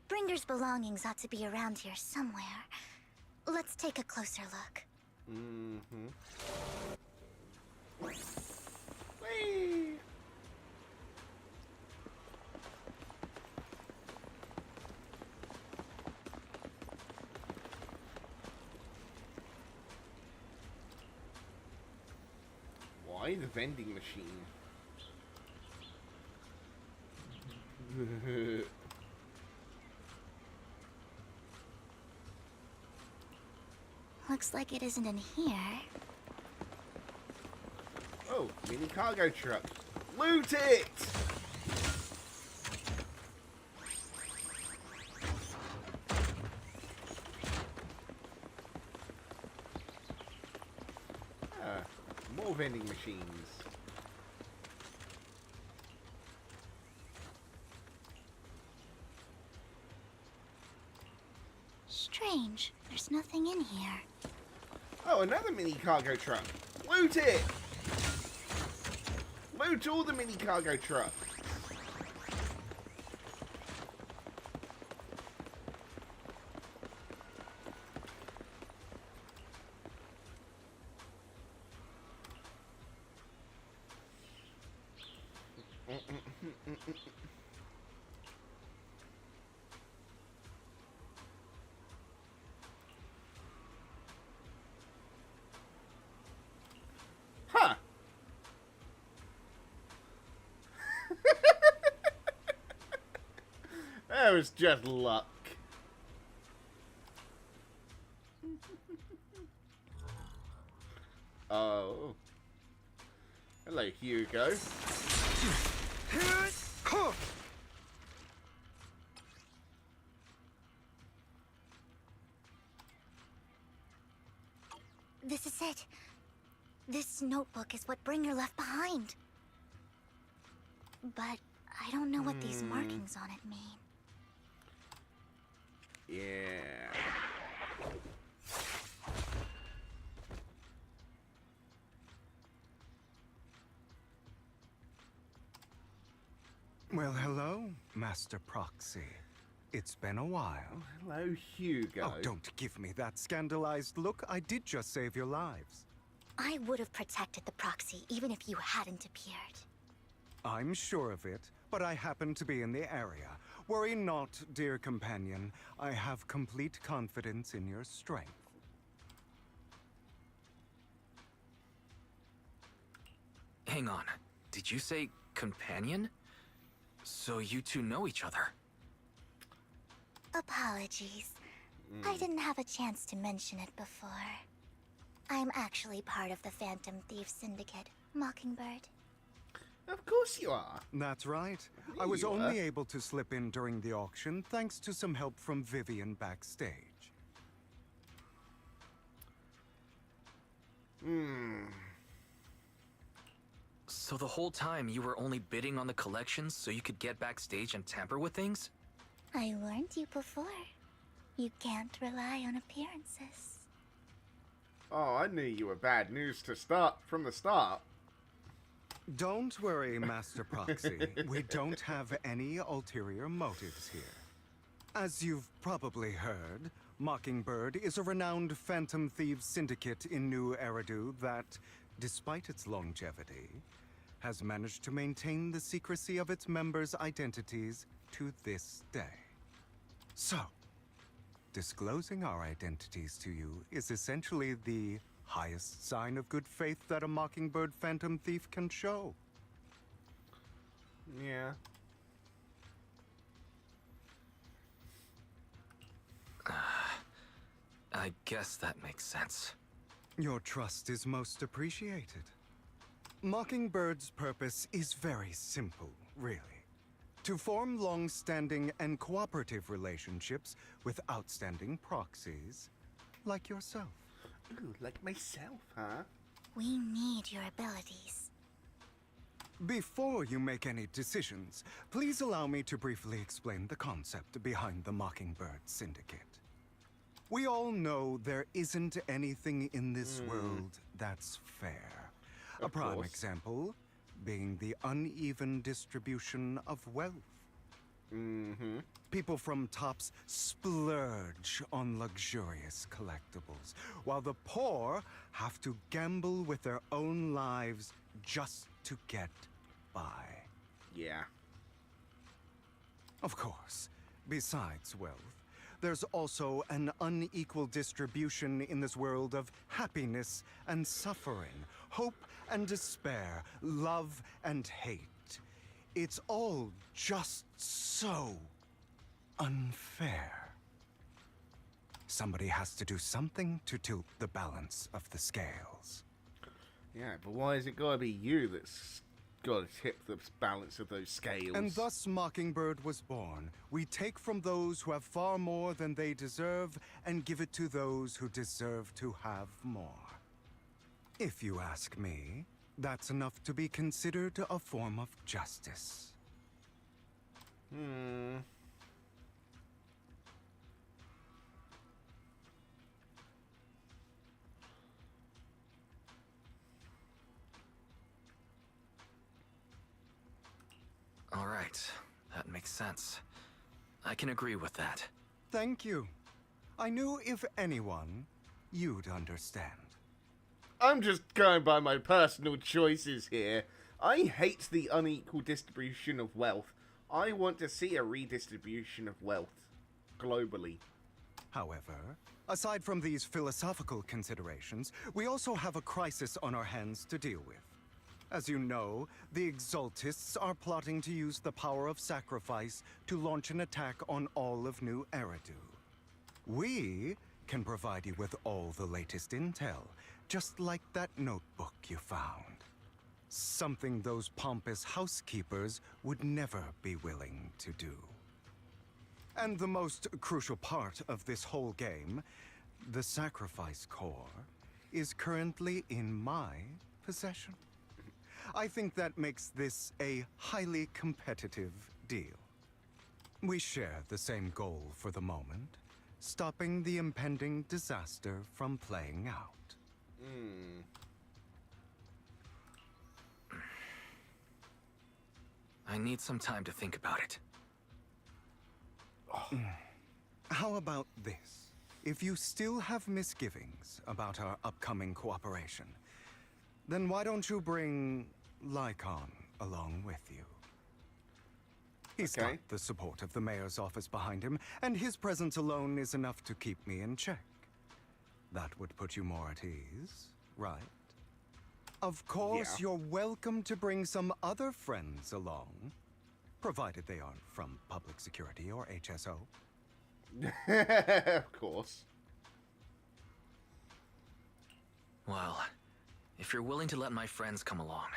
Bringer's belongings ought to be around here somewhere. Let's take a closer look. Whee! Why the vending machine? Looks like it isn't in here. Oh, mini cargo truck. Loot it! Ah, more vending machines. Strange. There's nothing in here. Oh, another mini cargo truck. Loot it! Loot all the mini cargo trucks. Huh. That was just luck. Oh. Hello, Hugo. This is it. This notebook is what Bringer left behind. But I don't know what these markings on it mean. Yeah. Well, hello, Master Proxy. It's been a while. Hello, Hugo. Oh, don't give me that scandalized look. I did just save your lives. I would have protected the proxy even if you hadn't appeared. I'm sure of it, but I happen to be in the area. Worry not, dear companion. I have complete confidence in your strength. Hang on. Did you say companion? So you two know each other? Apologies. I didn't have a chance to mention it before. I'm actually part of the Phantom Thief Syndicate, Mockingbird. Of course you are. That's right. Yeah, I was you only are. able to slip in during the auction thanks to some help from Vivian backstage. So the whole time you were only bidding on the collections so you could get backstage and tamper with things? I warned you before. You can't rely on appearances. Oh, I knew you were bad news to start from the start. Don't worry, Master Proxy. We don't have any ulterior motives here. As you've probably heard, Mockingbird is a renowned Phantom Thieves syndicate in New Eridu that, despite its longevity, has managed to maintain the secrecy of its members' identities to this day. So, disclosing our identities to you is essentially the highest sign of good faith that a Mockingbird Phantom Thief can show. Yeah. I guess that makes sense. Your trust is most appreciated. Mockingbird's purpose is very simple, really. To form long-standing and cooperative relationships with outstanding proxies like yourself. Ooh, like myself, huh? We need your abilities. Before you make any decisions, please allow me to briefly explain the concept behind the Mockingbird Syndicate. We all know there isn't anything in this world that's fair. A prime example being the uneven distribution of wealth. People from tops splurge on luxurious collectibles, while the poor have to gamble with their own lives just to get by. Yeah. Of course, besides wealth, there's also an unequal distribution in this world of happiness and suffering, hope and despair, love and hate. It's all just so unfair. Somebody has to do something to tilt the balance of the scales. Yeah, but why is it gotta be you that's gotta tip the balance of those scales? And thus Mockingbird was born. We take from those who have far more than they deserve and give it to those who deserve to have more. If you ask me, that's enough to be considered a form of justice. All right, that makes sense. I can agree with that. Thank you. I knew if anyone, you'd understand. I'm just going by my personal choices here. I hate the unequal distribution of wealth. I want to see a redistribution of wealth globally. However, aside from these philosophical considerations, we also have a crisis on our hands to deal with. As you know, the Exaltists are plotting to use the power of sacrifice to launch an attack on all of New Eridu. We can provide you with all the latest intel, just like that notebook you found. Something those pompous housekeepers would never be willing to do. And the most crucial part of this whole game, the sacrifice core, is currently in my possession. I think that makes this a highly competitive deal. We share the same goal for the moment, stopping the impending disaster from playing out. I need some time to think about it. How about this? If you still have misgivings about our upcoming cooperation, then why don't you bring Lycon along with you? He's got the support of the mayor's office behind him, and his presence alone is enough to keep me in check. That would put you more at ease, right? Of course, you're welcome to bring some other friends along, provided they aren't from public security or HSO. Of course. Well, if you're willing to let my friends come along,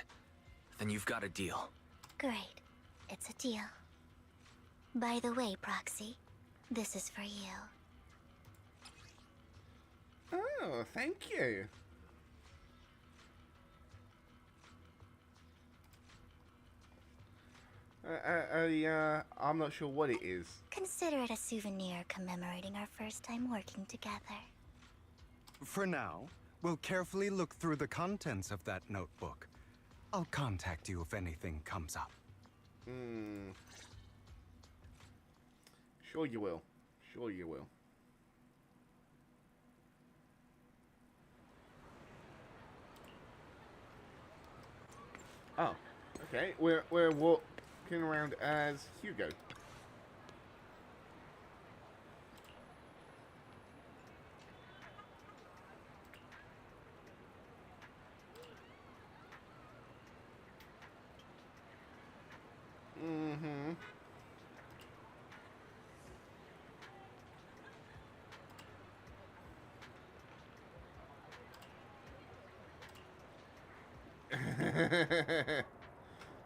then you've got a deal. Great. It's a deal. By the way, Proxy, this is for you. Oh, thank you. I'm not sure what it is. Consider it a souvenir commemorating our first time working together. For now, we'll carefully look through the contents of that notebook. I'll contact you if anything comes up. Sure you will. Sure you will. Oh, okay. We're walking around as Hugo. Mm-hmm.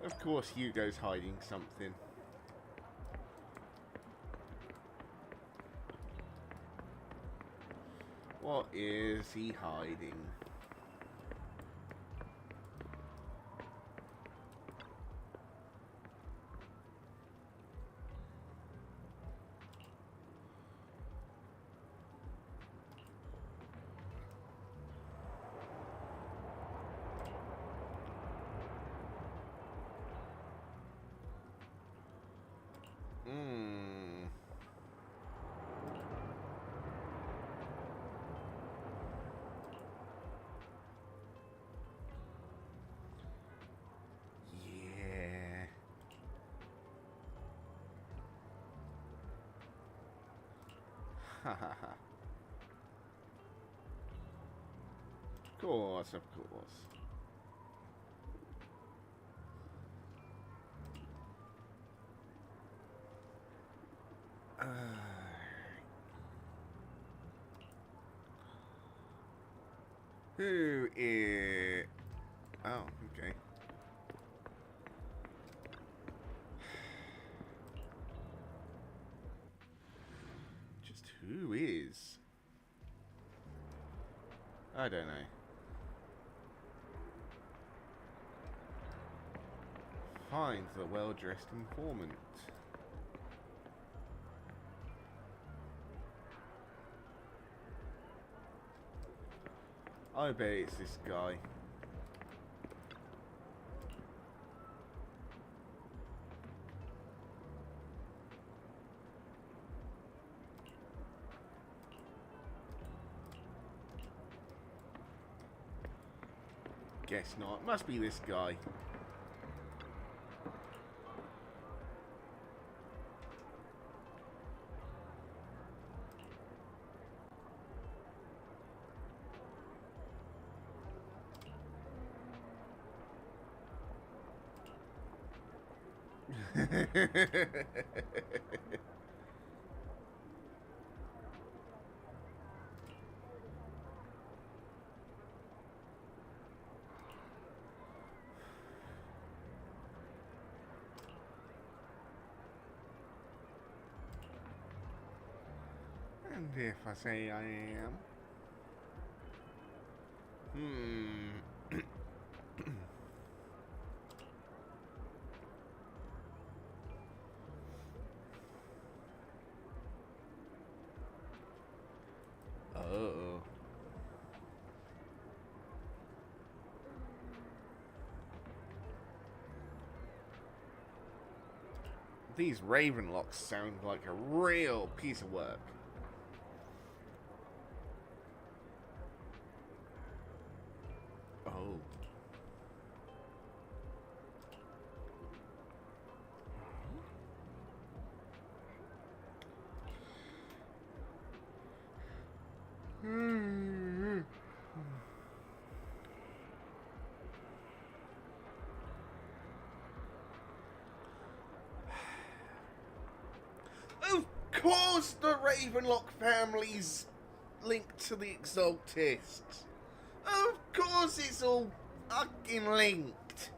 Of course, Hugo's hiding something. What is he hiding? Yeah. Ha ha ha. Of course, of course. Who is... Oh, okay. Just who is? I don't know. Find the well-dressed informant. I bet it's this guy. Guess not. Must be this guy. And if I say I am... Uh-oh. These Raven locks sound like a real piece of work. Oh. Of course the Ravenlock family's linked to the Exaltists. Of course it's all fucking linked.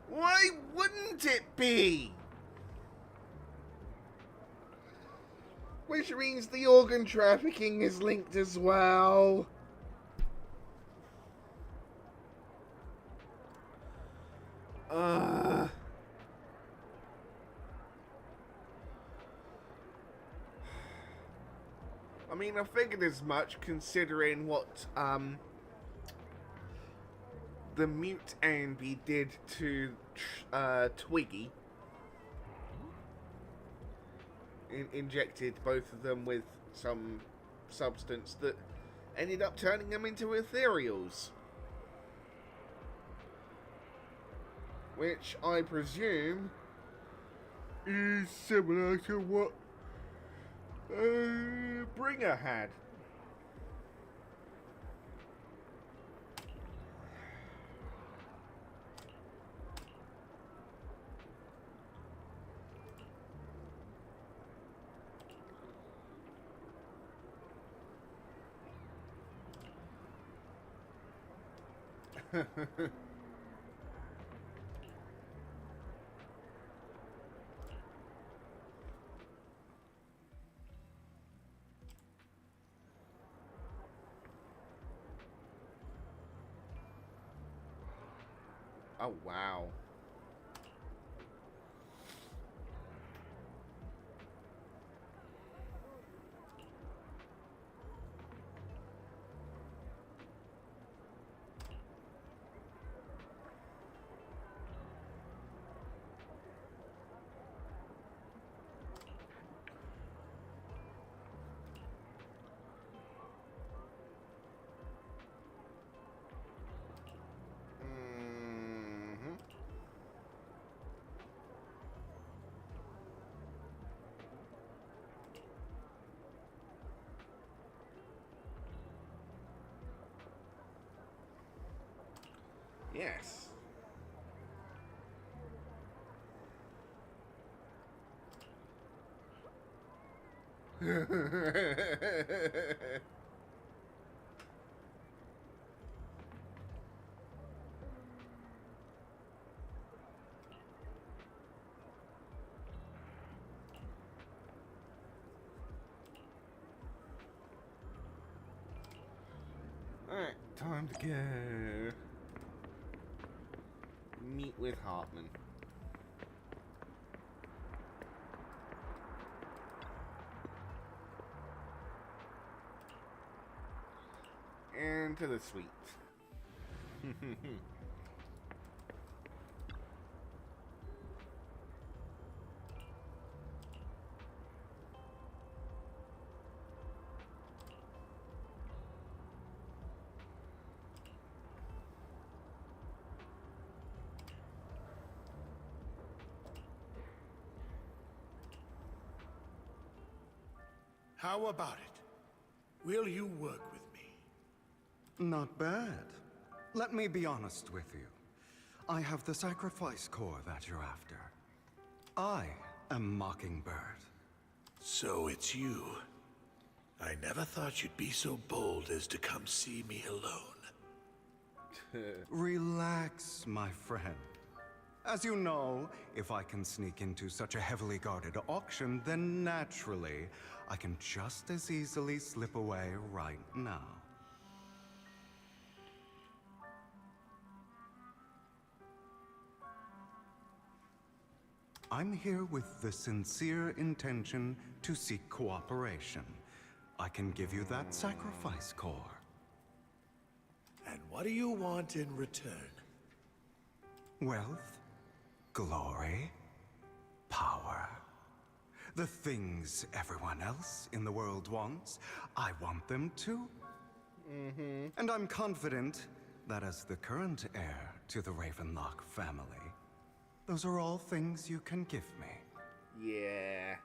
Why wouldn't it be? Which means the organ trafficking is linked as well. I mean, I figured as much considering what the mute Andy did to Twiggy. Injected both of them with some substance that ended up turning them into ethereals. Which I presume is similar to what Bringer had. Oh, wow. Yes. Alright, time to go. Meet with Hartman. And to the suite. How about it? Will you work with me? Not bad. Let me be honest with you. I have the sacrifice core that you're after. I am Mockingbird. So it's you. I never thought you'd be so bold as to come see me alone. Relax, my friend. As you know, if I can sneak into such a heavily guarded auction, then naturally, I can just as easily slip away right now. I'm here with the sincere intention to seek cooperation. I can give you that sacrifice core. And what do you want in return? Wealth, glory, power. The things everyone else in the world wants, I want them too. And I'm confident that as the current heir to the Ravenlock family, those are all things you can give me. Yeah,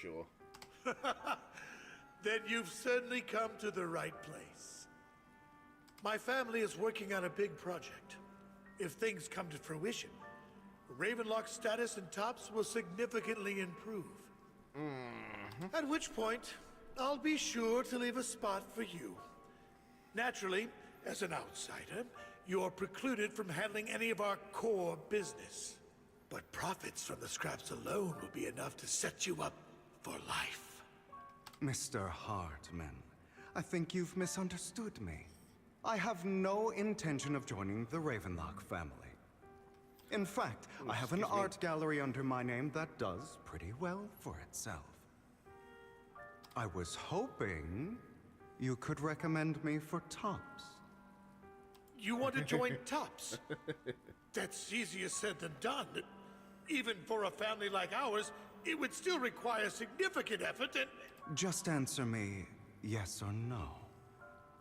sure. Then you've certainly come to the right place. My family is working on a big project. If things come to fruition, Ravenlock's status in Tops will significantly improve. At which point, I'll be sure to leave a spot for you. Naturally, as an outsider, you're precluded from handling any of our core business. But profits from the scraps alone will be enough to set you up for life. Mr. Hartman, I think you've misunderstood me. I have no intention of joining the Ravenlock family. In fact, I have an art gallery under my name that does pretty well for itself. I was hoping you could recommend me for Tops. You want to join Tops? That's easier said than done. Even for a family like ours, it would still require significant effort and... Just answer me yes or no.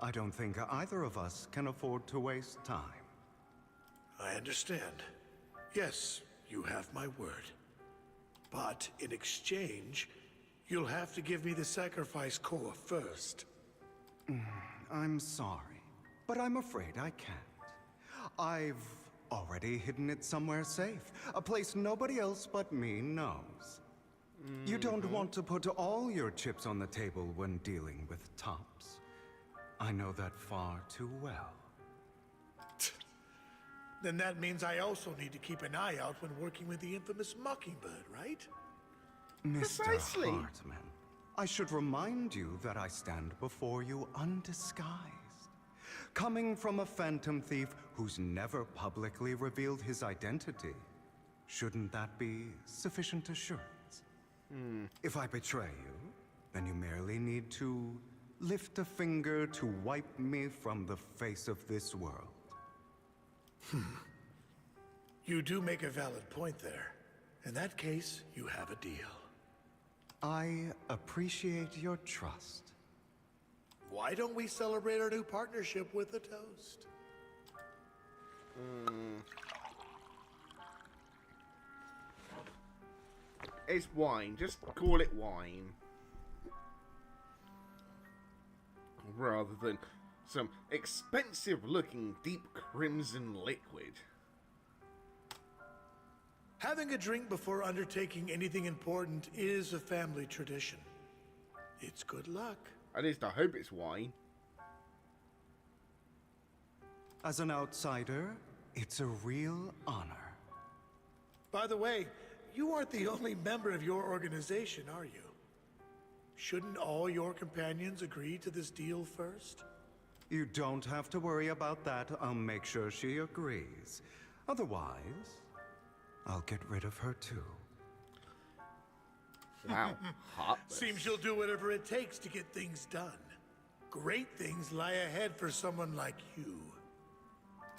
I don't think either of us can afford to waste time. I understand. Yes, you have my word. But in exchange, you'll have to give me the sacrifice core first. I'm sorry, but I'm afraid I can't. I've already hidden it somewhere safe, a place nobody else but me knows. You don't want to put all your chips on the table when dealing with Tops. I know that far too well. Then that means I also need to keep an eye out when working with the infamous Mockingbird, right? Mr. Hartman, I should remind you that I stand before you undisguised. Coming from a phantom thief who's never publicly revealed his identity, shouldn't that be sufficient assurance? If I betray you, then you merely need to lift a finger to wipe me from the face of this world. You do make a valid point there. In that case, you have a deal. I appreciate your trust. Why don't we celebrate our new partnership with a toast? It's wine. Just call it wine. Rather than some expensive-looking deep crimson liquid. Having a drink before undertaking anything important is a family tradition. It's good luck. At least I hope it's wine. As an outsider, it's a real honor. By the way, you aren't the only member of your organization, are you? Shouldn't all your companions agree to this deal first? You don't have to worry about that. I'll make sure she agrees. Otherwise, I'll get rid of her too. Wow. Seems you'll do whatever it takes to get things done. Great things lie ahead for someone like you.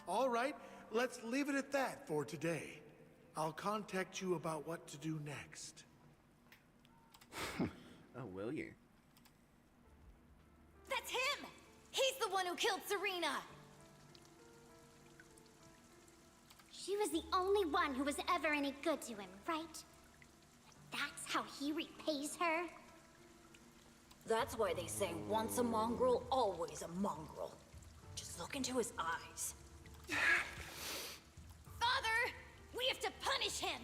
All right, let's leave it at that for today. I'll contact you about what to do next. Oh, will you? That's him! He's the one who killed Serena! She was the only one who was ever any good to him, right? That's how he repays her? That's why they say once a mongrel, always a mongrel. Just look into his eyes. Father! We have to punish him!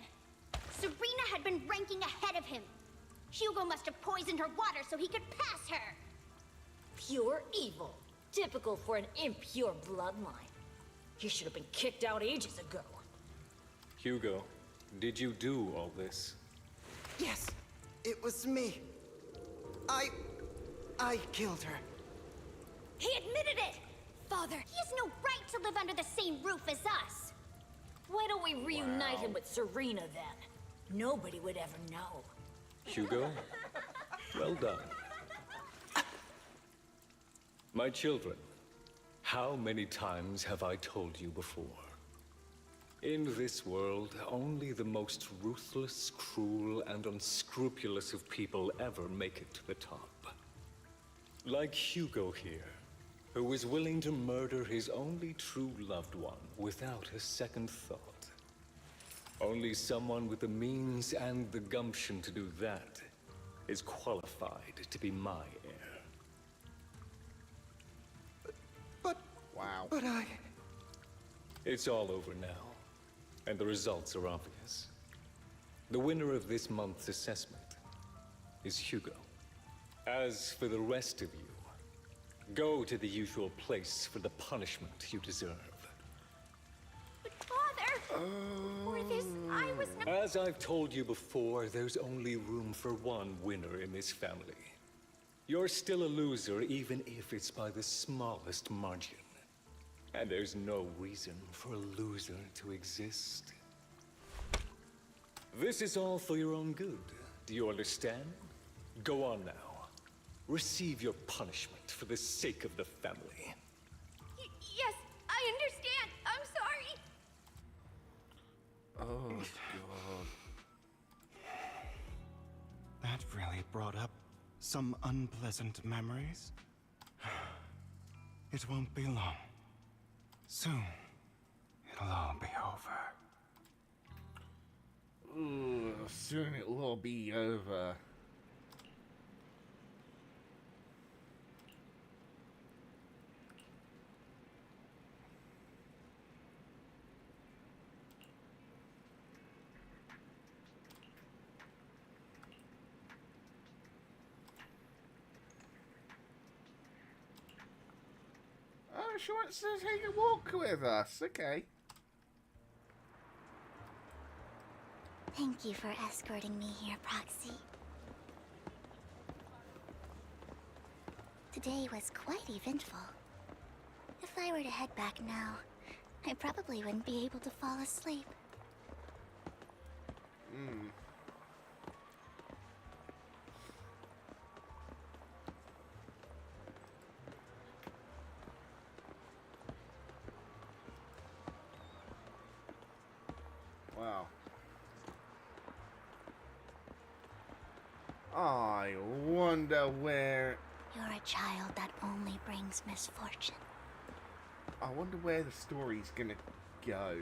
Serena had been ranking ahead of him. Hugo must have poisoned her water so he could pass her. Pure evil. Typical for an impure bloodline. He should have been kicked out ages ago. Hugo, did you do all this? Yes, it was me. I killed her. He admitted it! Father, he has no right to live under the same roof as us. Why don't we reunite him with Serena then? Nobody would ever know. Hugo, well done. My children, how many times have I told you before? In this world, only the most ruthless, cruel, and unscrupulous of people ever make it to the top. Like Hugo here, who is willing to murder his only true loved one without a second thought. Only someone with the means and the gumption to do that is qualified to be my heir. Wow. But It's all over now, and the results are obvious. The winner of this month's assessment is Hugo. As for the rest of you, go to the usual place for the punishment you deserve. But Father! For this, I was not— As I've told you before, there's only room for one winner in this family. You're still a loser, even if it's by the smallest margin. And there's no reason for a loser to exist. This is all for your own good. Do you understand? Go on now. Receive your punishment for the sake of the family. Yes, I understand. I'm sorry. Oh, God. That really brought up some unpleasant memories. It won't be long. Soon, it'll all be over. Ooh, soon it'll all be over. Oh, she wants to take a walk with us. Okay. Thank you for escorting me here, Proxy. Today was quite eventful. If I were to head back now, I probably wouldn't be able to fall asleep. Hmm. Wow. I wonder where... You're a child that only brings misfortune. I wonder where the story's gonna go.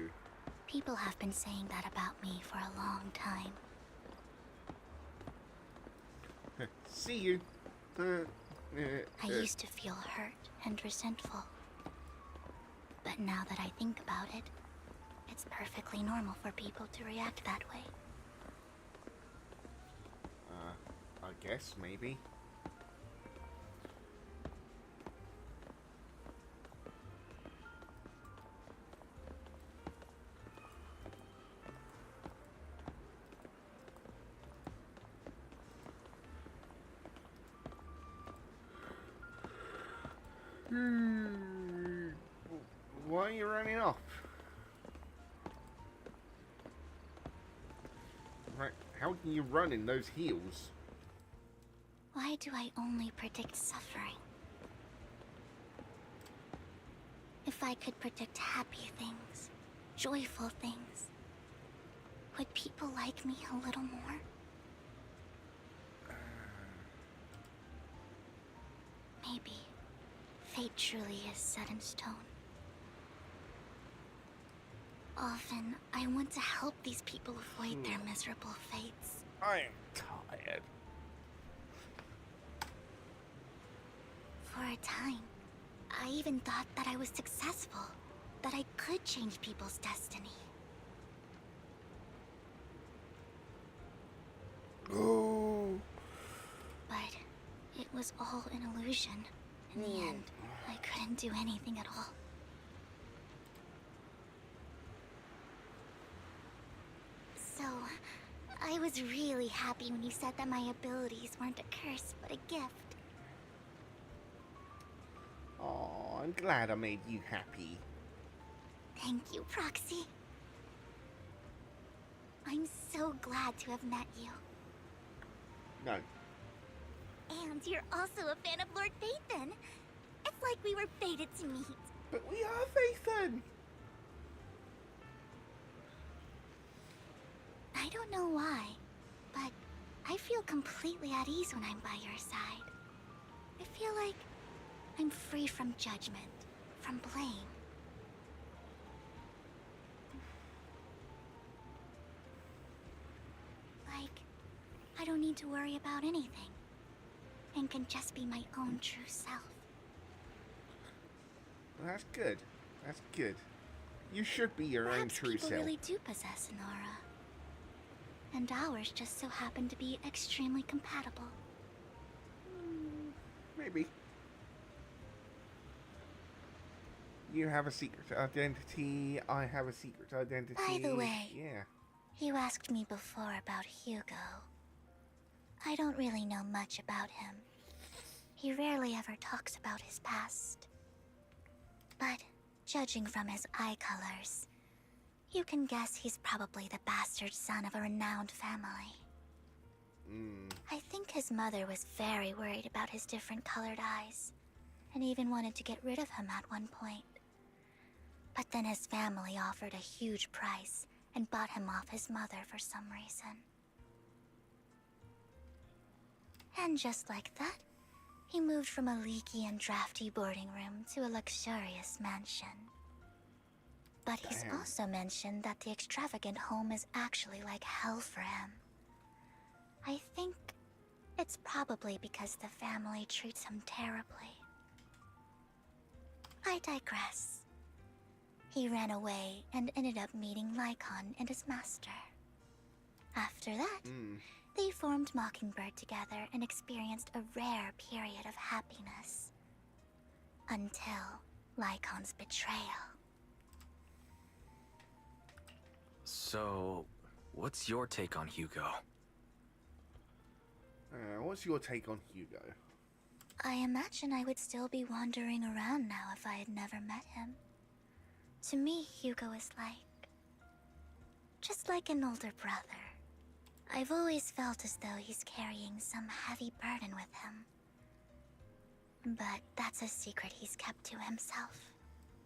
People have been saying that about me for a long time. See you. I used to feel hurt and resentful. But now that I think about it, it's perfectly normal for people to react that way. I guess, maybe. Why are you running off? Right, how can you run in those heels? Why do I only predict suffering? If I could predict happy things, joyful things, would people like me a little more? Maybe fate truly is set in stone. Often, I want to help these people avoid their miserable fates. I am tired. For a time, I even thought that I was successful, that I could change people's destiny. Oh. But it was all an illusion. In the end, I couldn't do anything at all. So, I was really happy when you said that my abilities weren't a curse, but a gift. Oh, I'm glad I made you happy. Thank you, Proxy. I'm so glad to have met you. No. And you're also a fan of Lord Phaethon. It's like we were fated to meet. But we are Phaethon. I don't know why, but I feel completely at ease when I'm by your side. I feel like I'm free from judgment, from blame. Like, I don't need to worry about anything, and can just be my own true self. Well, that's good. That's good. You should be your own true People self. really do possess an aura. And ours just so happen to be extremely compatible. maybe. You have a secret identity. I have a secret identity. By the way, yeah. You asked me before about Hugo. I don't really know much about him. He rarely ever talks about his past. But judging from his eye colors, you can guess he's probably the bastard son of a renowned family. I think his mother was very worried about his different colored eyes, and even wanted to get rid of him at one point. But then his family offered a huge price and bought him off his mother for some reason. And just like that, he moved from a leaky and drafty boarding room to a luxurious mansion. But he's also mentioned that the extravagant home is actually like hell for him. I think it's probably because the family treats him terribly. I digress. He ran away and ended up meeting Lycon and his master. After that, they formed Mockingbird together and experienced a rare period of happiness. Until Lycon's betrayal. So, what's your take on Hugo? What's your take on Hugo? I imagine I would still be wandering around now if I had never met him. To me, Hugo is just like an older brother. I've always felt as though he's carrying some heavy burden with him. But that's a secret he's kept to himself.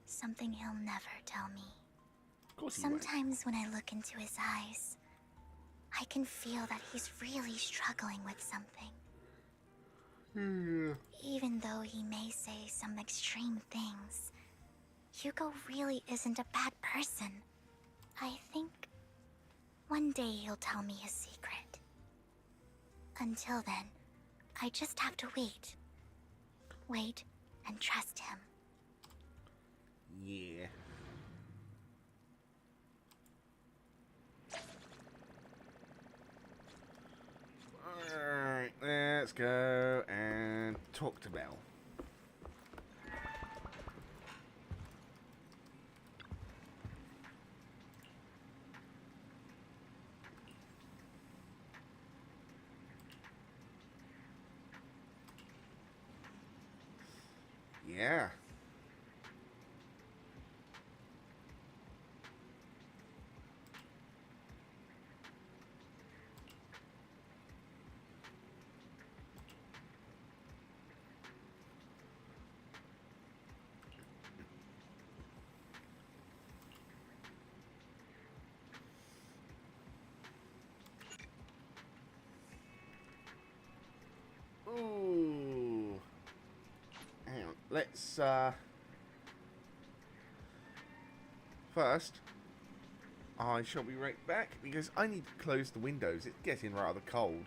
Something he'll never tell me. Sometimes when I look into his eyes, I can feel that he's really struggling with something. Even though he may say some extreme things, Hugo really isn't a bad person. I think one day he'll tell me his secret. Until then, I just have to wait. Wait and trust him. Yeah. Alright, let's go and talk to Belle. Yeah. Ooh. Hang on. Let's, first, I shall be right back because I need to close the windows. It's getting rather cold.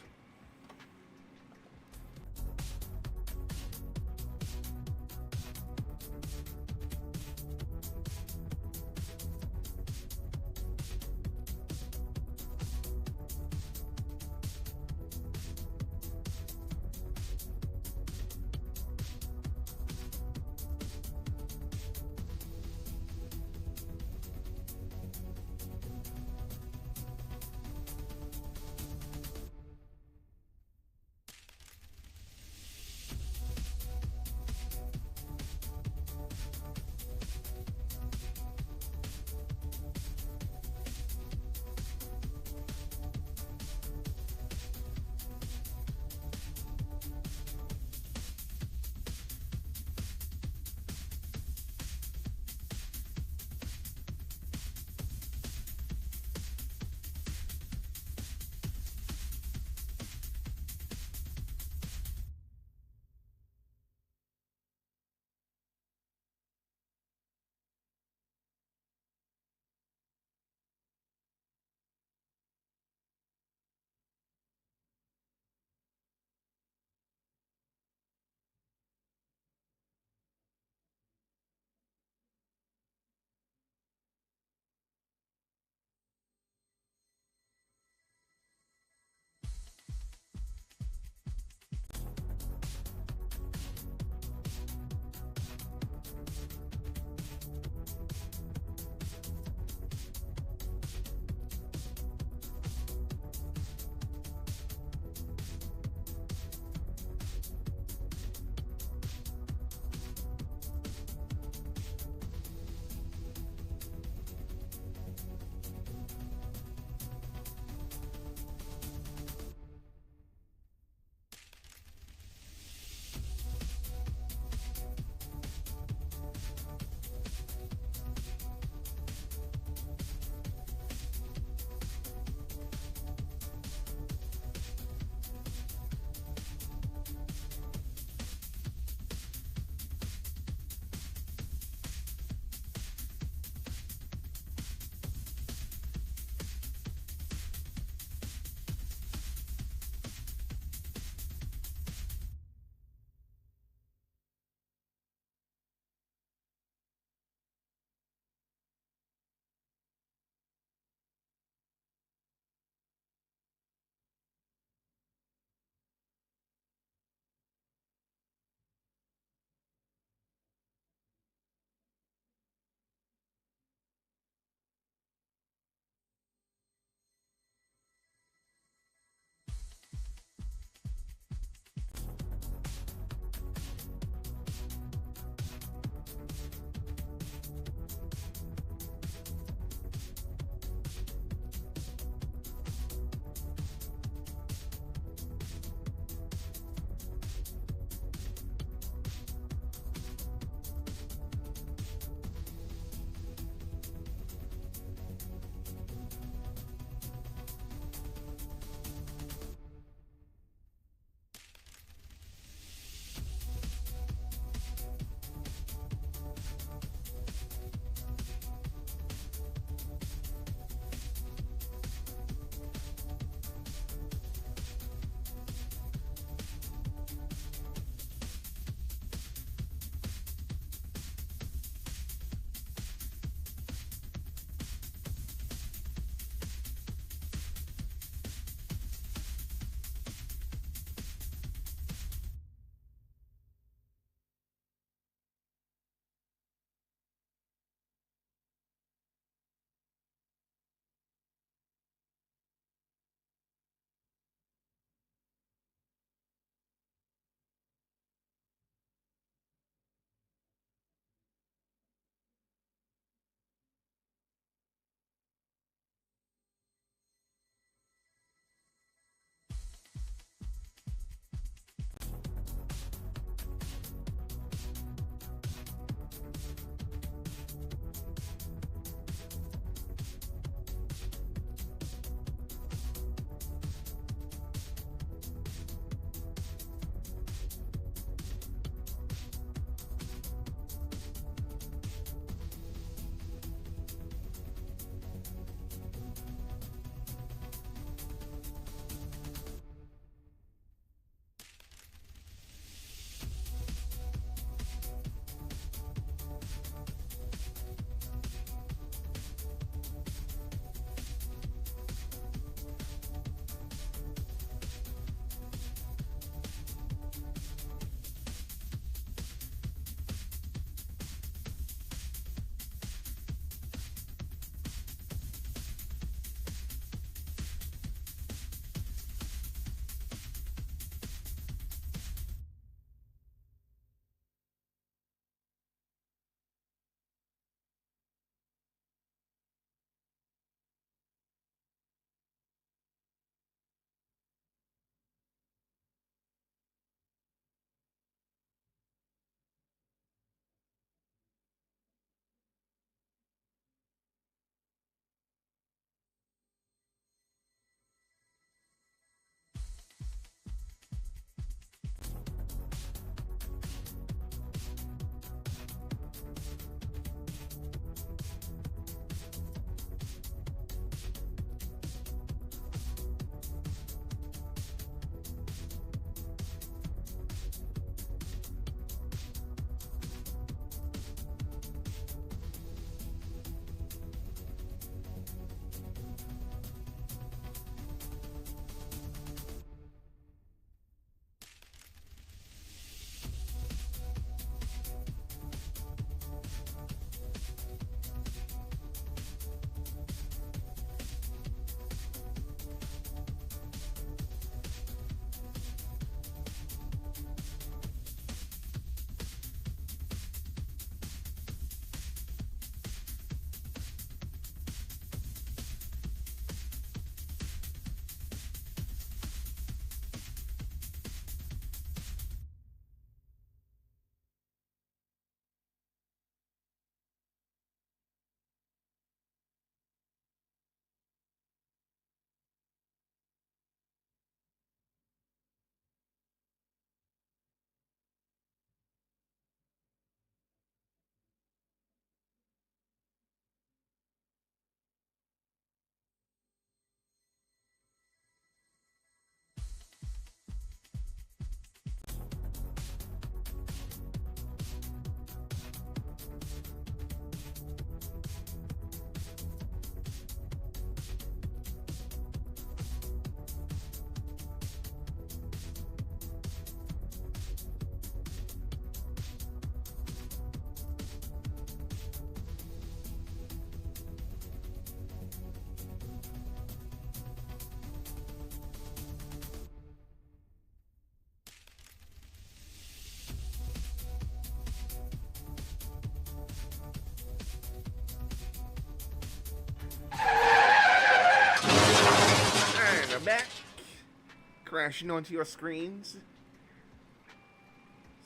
crashing onto your screens.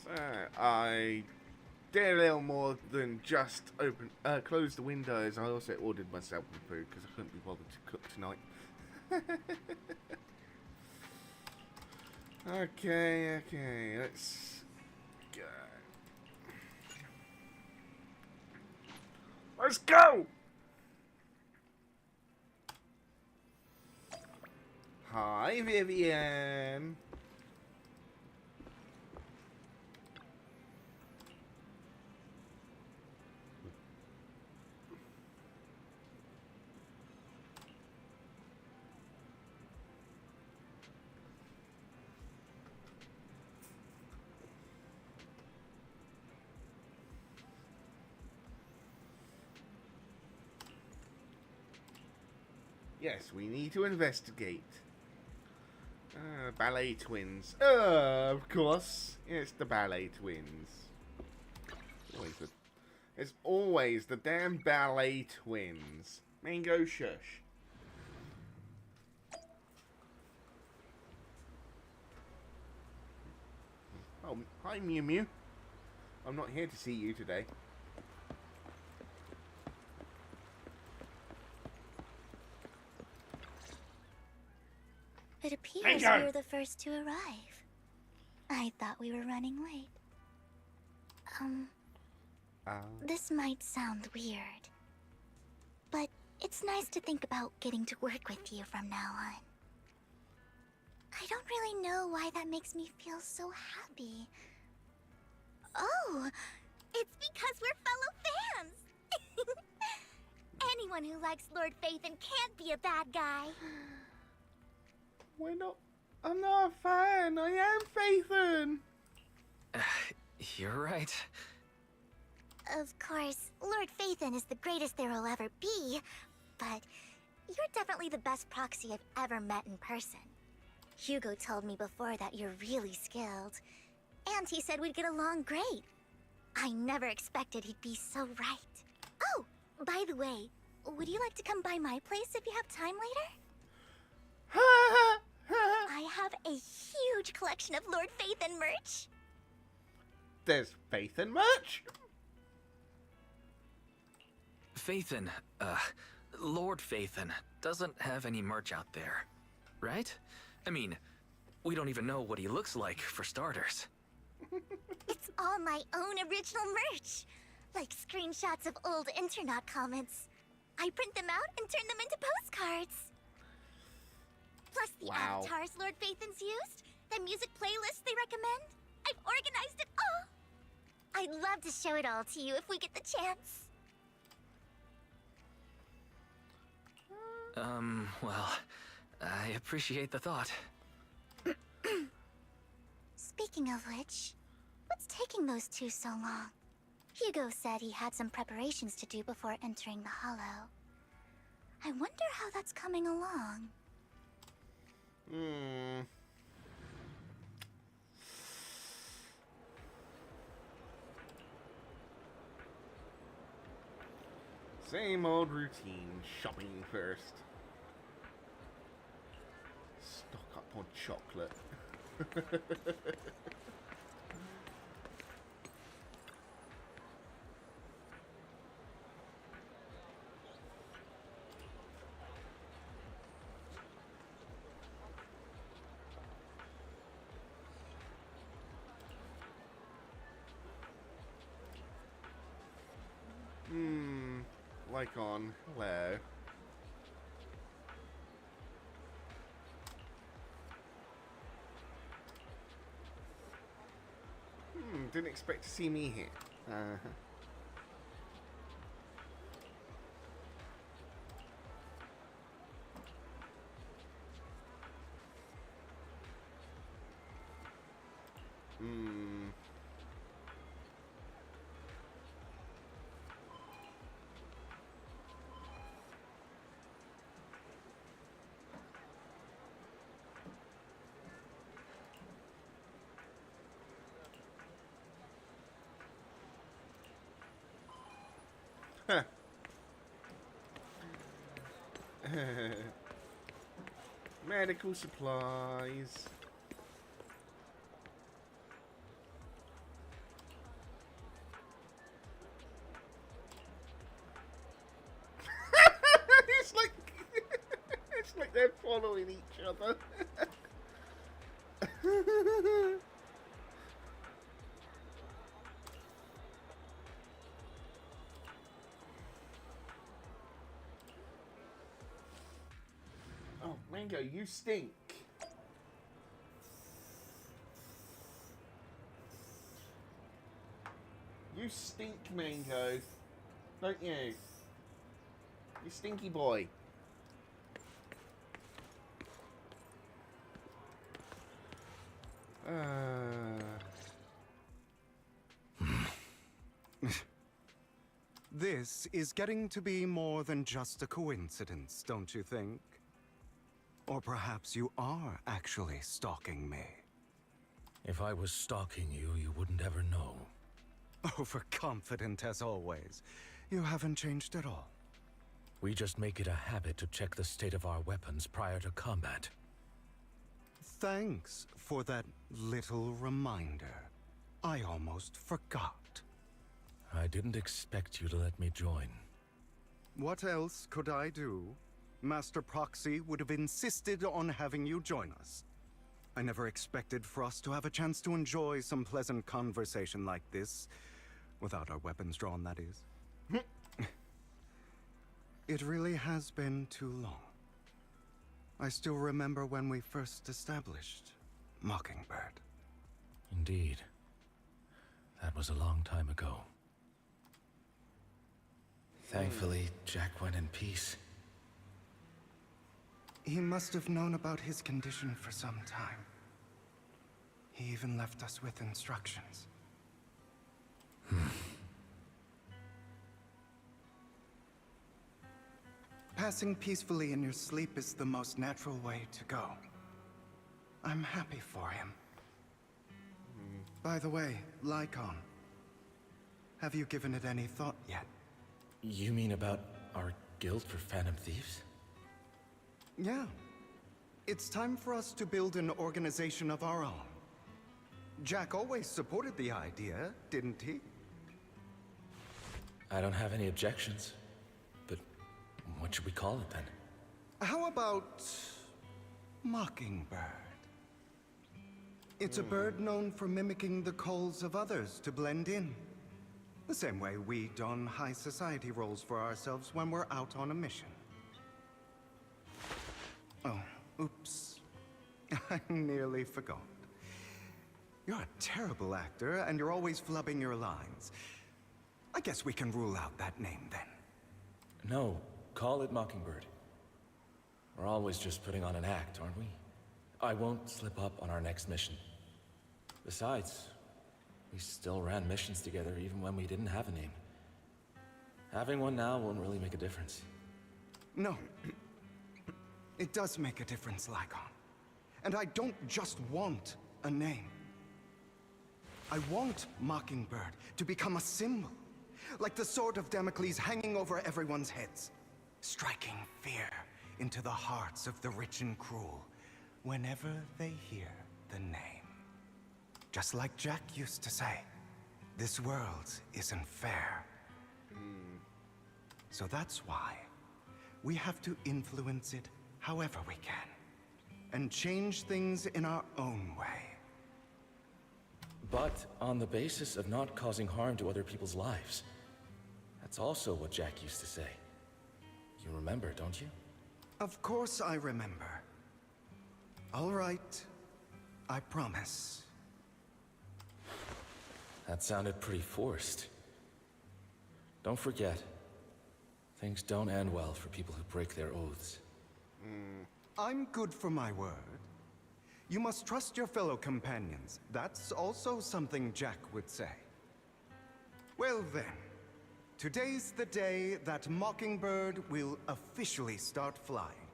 So I did a little more than just close the windows. I also ordered myself some food because I couldn't be bothered to cook tonight. Okay, let's go. Let's go! Hi, Vivian. Yes, we need to investigate. Ballet twins. Of course. It's the ballet twins. It's always the damn ballet twins. Mango shush. Oh, hi Mew Mew. I'm not here to see you today. It appears we were the first to arrive. I thought we were running late. This might sound weird, but it's nice to think about getting to work with you from now on. I don't really know why that makes me feel so happy. Oh, it's because we're fellow fans! Anyone who likes Lord Phaethon can't be a bad guy. We're not... I'm not a fan. I am Phaethon. You're right. Of course, Lord Phaethon is the greatest there will ever be, but you're definitely the best proxy I've ever met in person. Hugo told me before that you're really skilled, and he said we'd get along great. I never expected he'd be so right. Oh, by the way, would you like to come by my place if you have time later? I have a huge collection of Lord Phaethon merch. There's Phaethon merch? Phaethon, Lord Phaethon doesn't have any merch out there, right? I mean, we don't even know what he looks like, for starters. It's all my own original merch, like screenshots of old internet comments. I print them out and turn them into postcards. Plus the avatars Lord Phaethon's used, the music playlists they recommend. I've organized it all. I'd love to show it all to you if we get the chance. Well, I appreciate the thought. Speaking of which, what's taking those two so long? Hugo said he had some preparations to do before entering the Hollow. I wonder how that's coming along. Same old routine. Shopping first. Stock up on chocolate. Lycon, hello. Didn't expect to see me here. Medical supplies. following each other. Oh, Mango, you stink. You stink, Mango. Don't you? You stinky boy. This is getting to be more than just a coincidence, don't you think? Or perhaps you are actually stalking me. If I was stalking you, you wouldn't ever know. Overconfident as always. You haven't changed at all. We just make it a habit to check the state of our weapons prior to combat. Thanks for that little reminder. I almost forgot. I didn't expect you to let me join. What else could I do? Master Proxy would have insisted on having you join us. I never expected for us to have a chance to enjoy some pleasant conversation like this. Without our weapons drawn, that is. It really has been too long. I still remember when we first established Mockingbird. Indeed. That was a long time ago. Thankfully, Jack went in peace. He must have known about his condition for some time. He even left us with instructions. Passing peacefully in your sleep is the most natural way to go. I'm happy for him. By the way, Lycon, have you given it any thought yet? You mean about our guild for Phantom Thieves? Yeah. It's time for us to build an organization of our own. Jack always supported the idea, didn't he? I don't have any objections. But what should we call it then? How about Mockingbird? It's a bird known for mimicking the calls of others to blend in. The same way we don high society roles for ourselves when we're out on a mission. Oh, oops. I nearly forgot. You're a terrible actor, and you're always flubbing your lines. I guess we can rule out that name then. No, call it Mockingbird. We're always just putting on an act, aren't we? I won't slip up on our next mission. Besides, we still ran missions together even when we didn't have a name. Having one now won't really make a difference. No. It does make a difference, Lycon. And I don't just want a name. I want Mockingbird to become a symbol. Like the sword of Damocles hanging over everyone's heads. Striking fear into the hearts of the rich and cruel whenever they hear the name. Just like Jack used to say, this world isn't fair. So that's why we have to influence it however we can. And change things in our own way. But on the basis of not causing harm to other people's lives. That's also what Jack used to say. You remember, don't you? Of course I remember. All right. I promise. That sounded pretty forced. Don't forget, things don't end well for people who break their oaths. I'm good for my word. You must trust your fellow companions. That's also something Jack would say. Well then, today's the day that Mockingbird will officially start flying.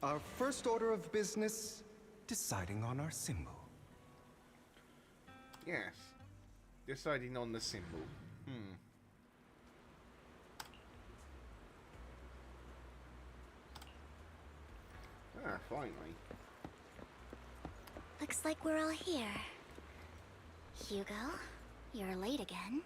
Our first order of business, deciding on our symbol. Yes. Deciding on the symbol. Ah, finally. Looks like we're all here. Hugo, you're late again.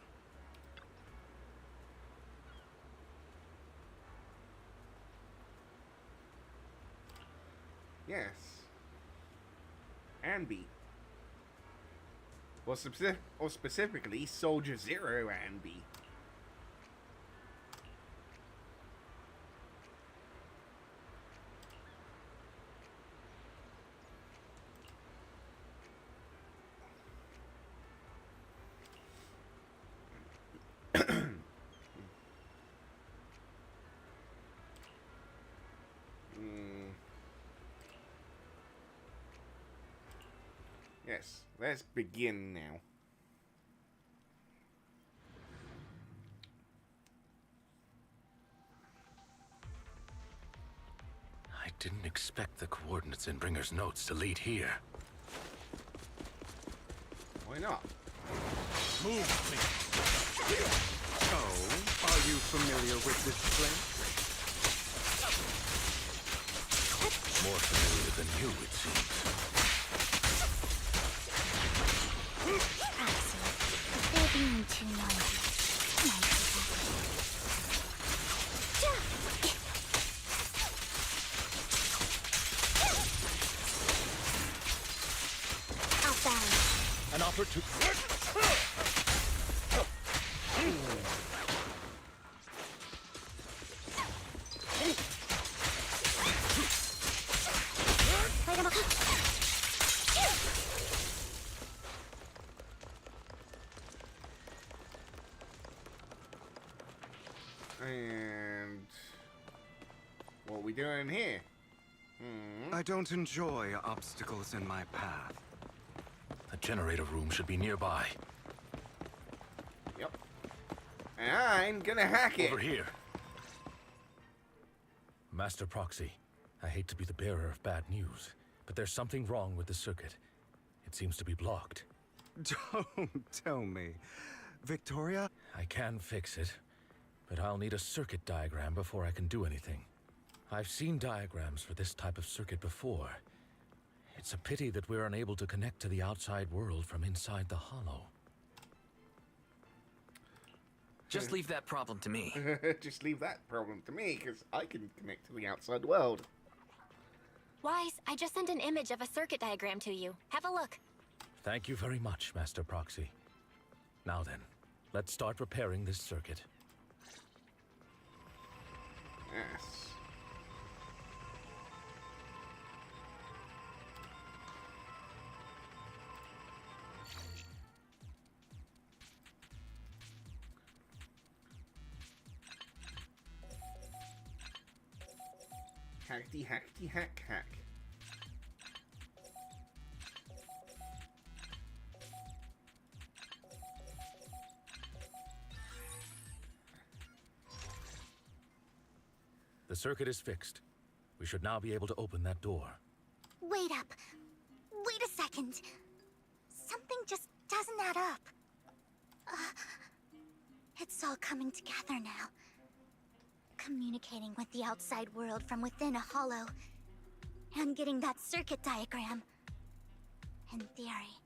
Yes. Anby. Or specifically, Soldier Zero Anby. Yes, let's begin now. I didn't expect the coordinates in Bringer's notes to lead here. Why not? Move, please. Oh, are you familiar with this place? More familiar than you, it seems. They're being too noisy. Outbound. An opportunity. And what are we doing here? I don't enjoy obstacles in my path. The generator room should be nearby. Yep. And I'm gonna hack it. Over here. Master Proxy, I hate to be the bearer of bad news, but there's something wrong with the circuit. It seems to be blocked. Don't tell me. Victoria? I can fix it, but I'll need a circuit diagram before I can do anything. I've seen diagrams for this type of circuit before. It's a pity that we're unable to connect to the outside world from inside the hollow. Just leave that problem to me. Just leave that problem to me, because I can connect to the outside world. Wise, I just sent an image of a circuit diagram to you. Have a look. Thank you very much, Master Proxy. Now then, let's start repairing this circuit. Yes. Hackety hackety hack hack. The circuit is fixed. We should now be able to open that door. Wait up. Wait a second. Something just doesn't add up. It's all coming together now. Communicating with the outside world from within a hollow. And getting that circuit diagram. In theory,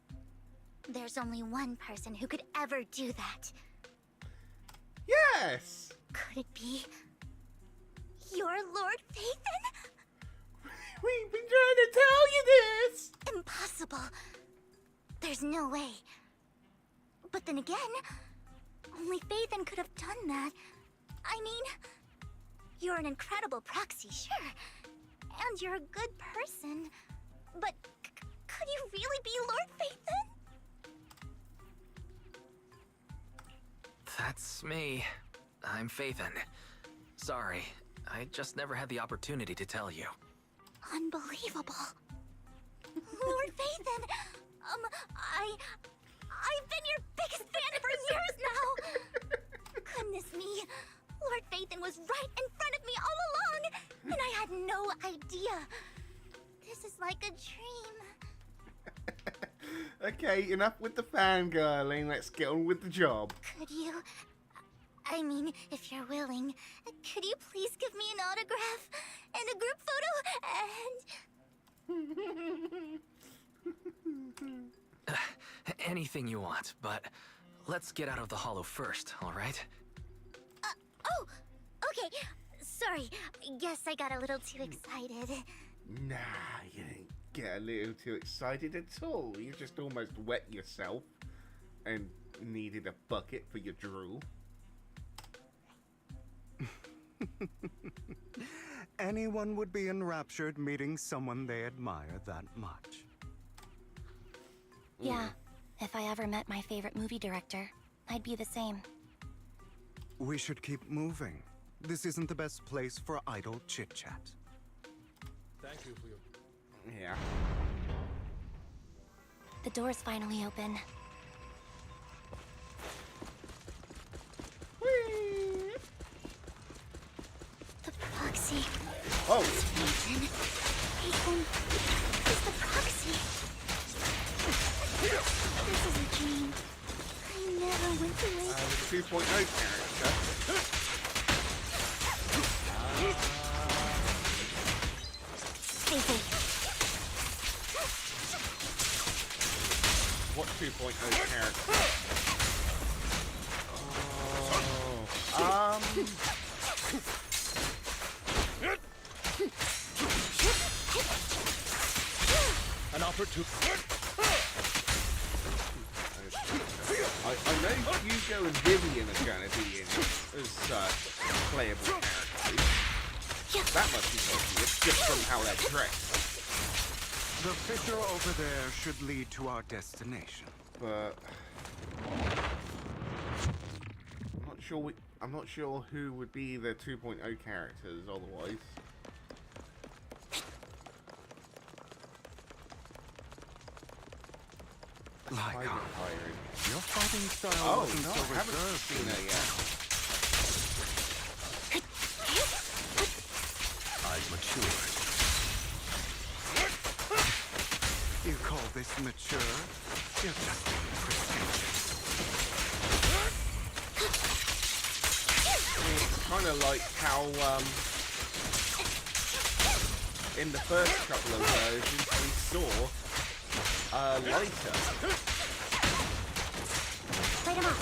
there's only one person who could ever do that. Yes! Could it be your Lord Phaethon? We've been trying to tell you this! Impossible. There's no way. But then again, only Phaethon could have done that. I mean, you're an incredible proxy, sure. And you're a good person. But could you really be Lord Phaethon? That's me. I'm Phaethon. Sorry, I just never had the opportunity to tell you. Unbelievable. Lord Phaethon, I've been your biggest fan for years now. Goodness me, Lord Phaethon was right in front of me all along, and I had no idea. This is like a dream. Okay, enough with the fangirling. Let's get on with the job. Could you... I mean, if you're willing, could you please give me an autograph and a group photo and... Anything you want, but let's get out of the hollow first, all right? Oh, okay. Sorry, guess I got a little too excited. Nah, you didn't get a little too excited at all. You just almost wet yourself and needed a bucket for your drool. Anyone would be enraptured meeting someone they admire that much. Yeah, if I ever met my favorite movie director, I'd be the same. We should keep moving. This isn't the best place for idle chit-chat. Thank you for your... Yeah. The door's finally open. The proxy. Oh. Ethan, is the proxy. This is a dream. I never went away. The 2.0 character. What 2.0 character? An opportunity. I know Hugo and Vivian are going to be in as playable characters. That must be obvious just from how they're dressed. The fissure over there should lead to our destination. But I'm not sure who would be the 2.0 characters otherwise. Like your fighting style Oh, wasn't no, so I haven't reserved seen her yet. I've matured. You call this mature? You're just being pretentious. It's kind of like how in the first couple of versions we saw Lighter. Light him up.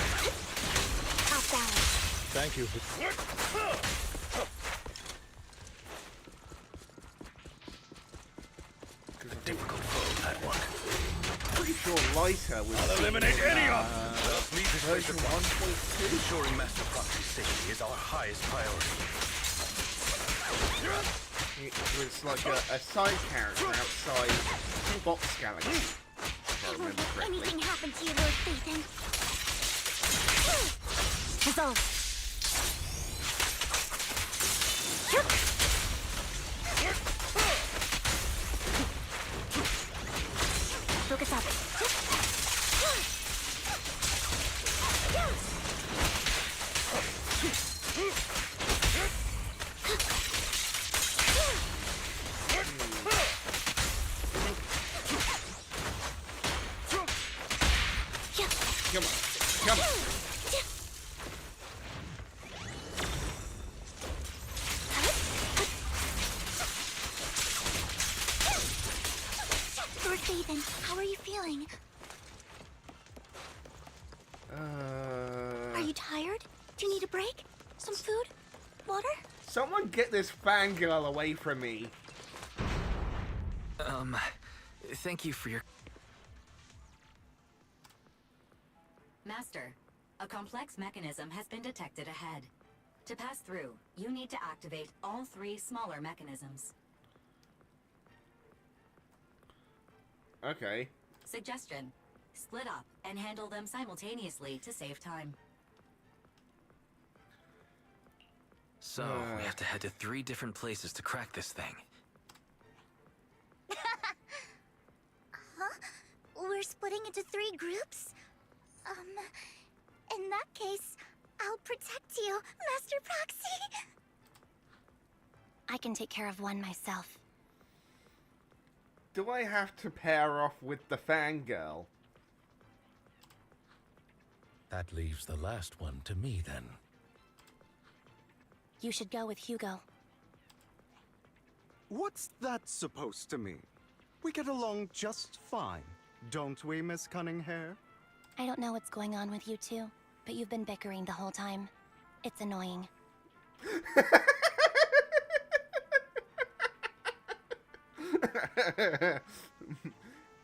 Off balance. Thank you for... A difficult foe, that one. Pretty sure Lighter was I'll eliminate any of version 1.2. Ensuring Master Proxy's safety is our highest priority. It was like a side character outside Box Galaxy, if I remember correctly. Anything happen to you, Lord Phaethon? Resolve. Focus up. Come on, come on. Lord Phaethon, how are you feeling? Are you tired? Do you need a break? Some food? Water? Someone get this fangirl away from me. Thank you for your... Master, a complex mechanism has been detected ahead. To pass through, you need to activate all 3 smaller mechanisms. Okay. Suggestion: split up and handle them simultaneously to save time. So, we have to head to 3 different places to crack this thing. Huh? We're splitting into 3 groups? In that case, I'll protect you, Master Proxy. I can take care of one myself. Do I have to pair off with the fangirl? That leaves the last one to me, then. You should go with Hugo. What's that supposed to mean? We get along just fine, don't we, Miss Cunninghair? I don't know what's going on with you two, but you've been bickering the whole time. It's annoying.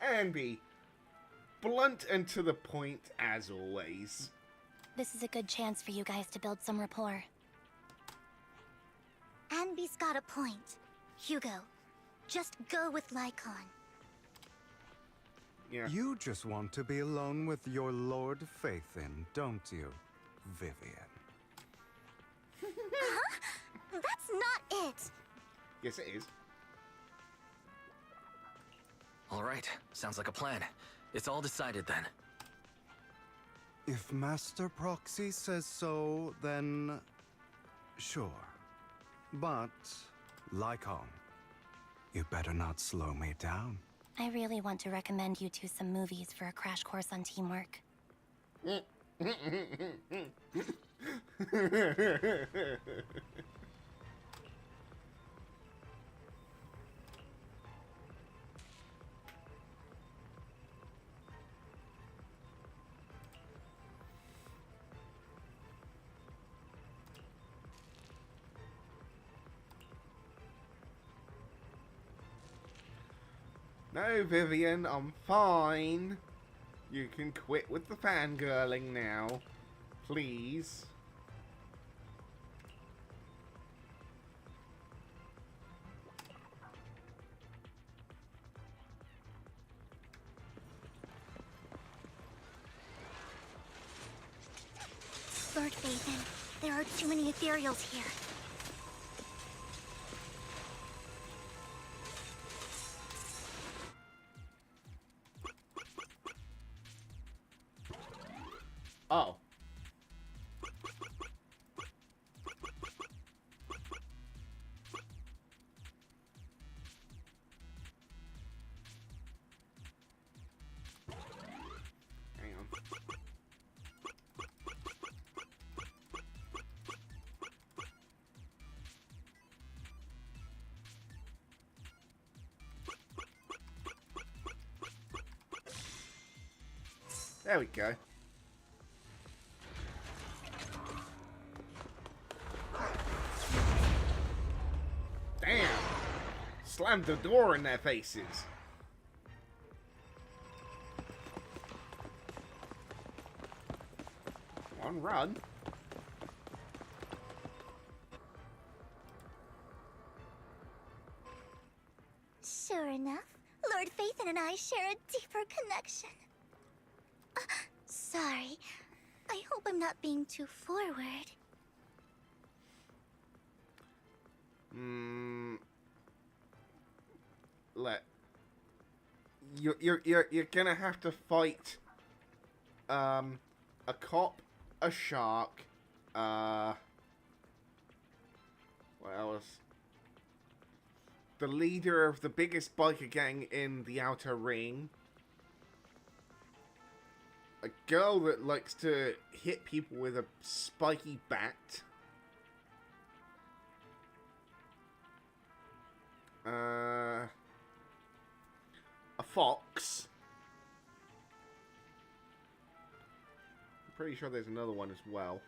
And be blunt and to the point as always. This is a good chance for you guys to build some rapport. Anby's got a point. Hugo, just go with Lycon. Yeah. You just want to be alone with your Lord Faithin, don't you, Vivian? Huh? That's not it. Yes, it is. All right, sounds like a plan. It's all decided then. If Master Proxy says so, then sure. But, Lycon, you better not slow me down. I really want to recommend you two some movies for a crash course on teamwork. No, Vivian, I'm fine. You can quit with the fangirling now. Please. Lord Faithin, there are too many ethereals here. Oh. Hang on. There we go. Damn! Slammed the door in their faces. On run. Sure enough, Lord Faithin and I share a deeper connection. Sorry. I hope I'm not being too forward. You're gonna have to fight a cop, a shark, what else? The leader of the biggest biker gang in the Outer Ring. A girl that likes to hit people with a spiky bat. A fox. I'm pretty sure there's another one as well.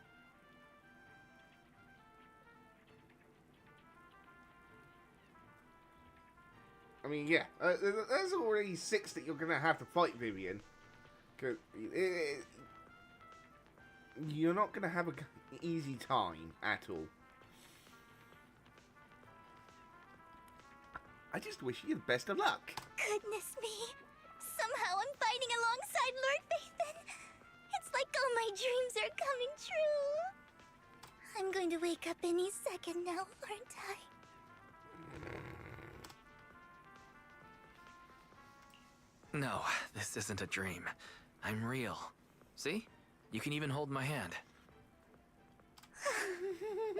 I mean, yeah, there's already 6 that you're gonna have to fight, Vivian. Cause you're not gonna have an easy time at all. I just wish you the best of luck. Goodness me. Somehow I'm fighting alongside Lord Faithin. It's like all my dreams are coming true. I'm going to wake up any second now, aren't I? No, this isn't a dream. I'm real. See? You can even hold my hand.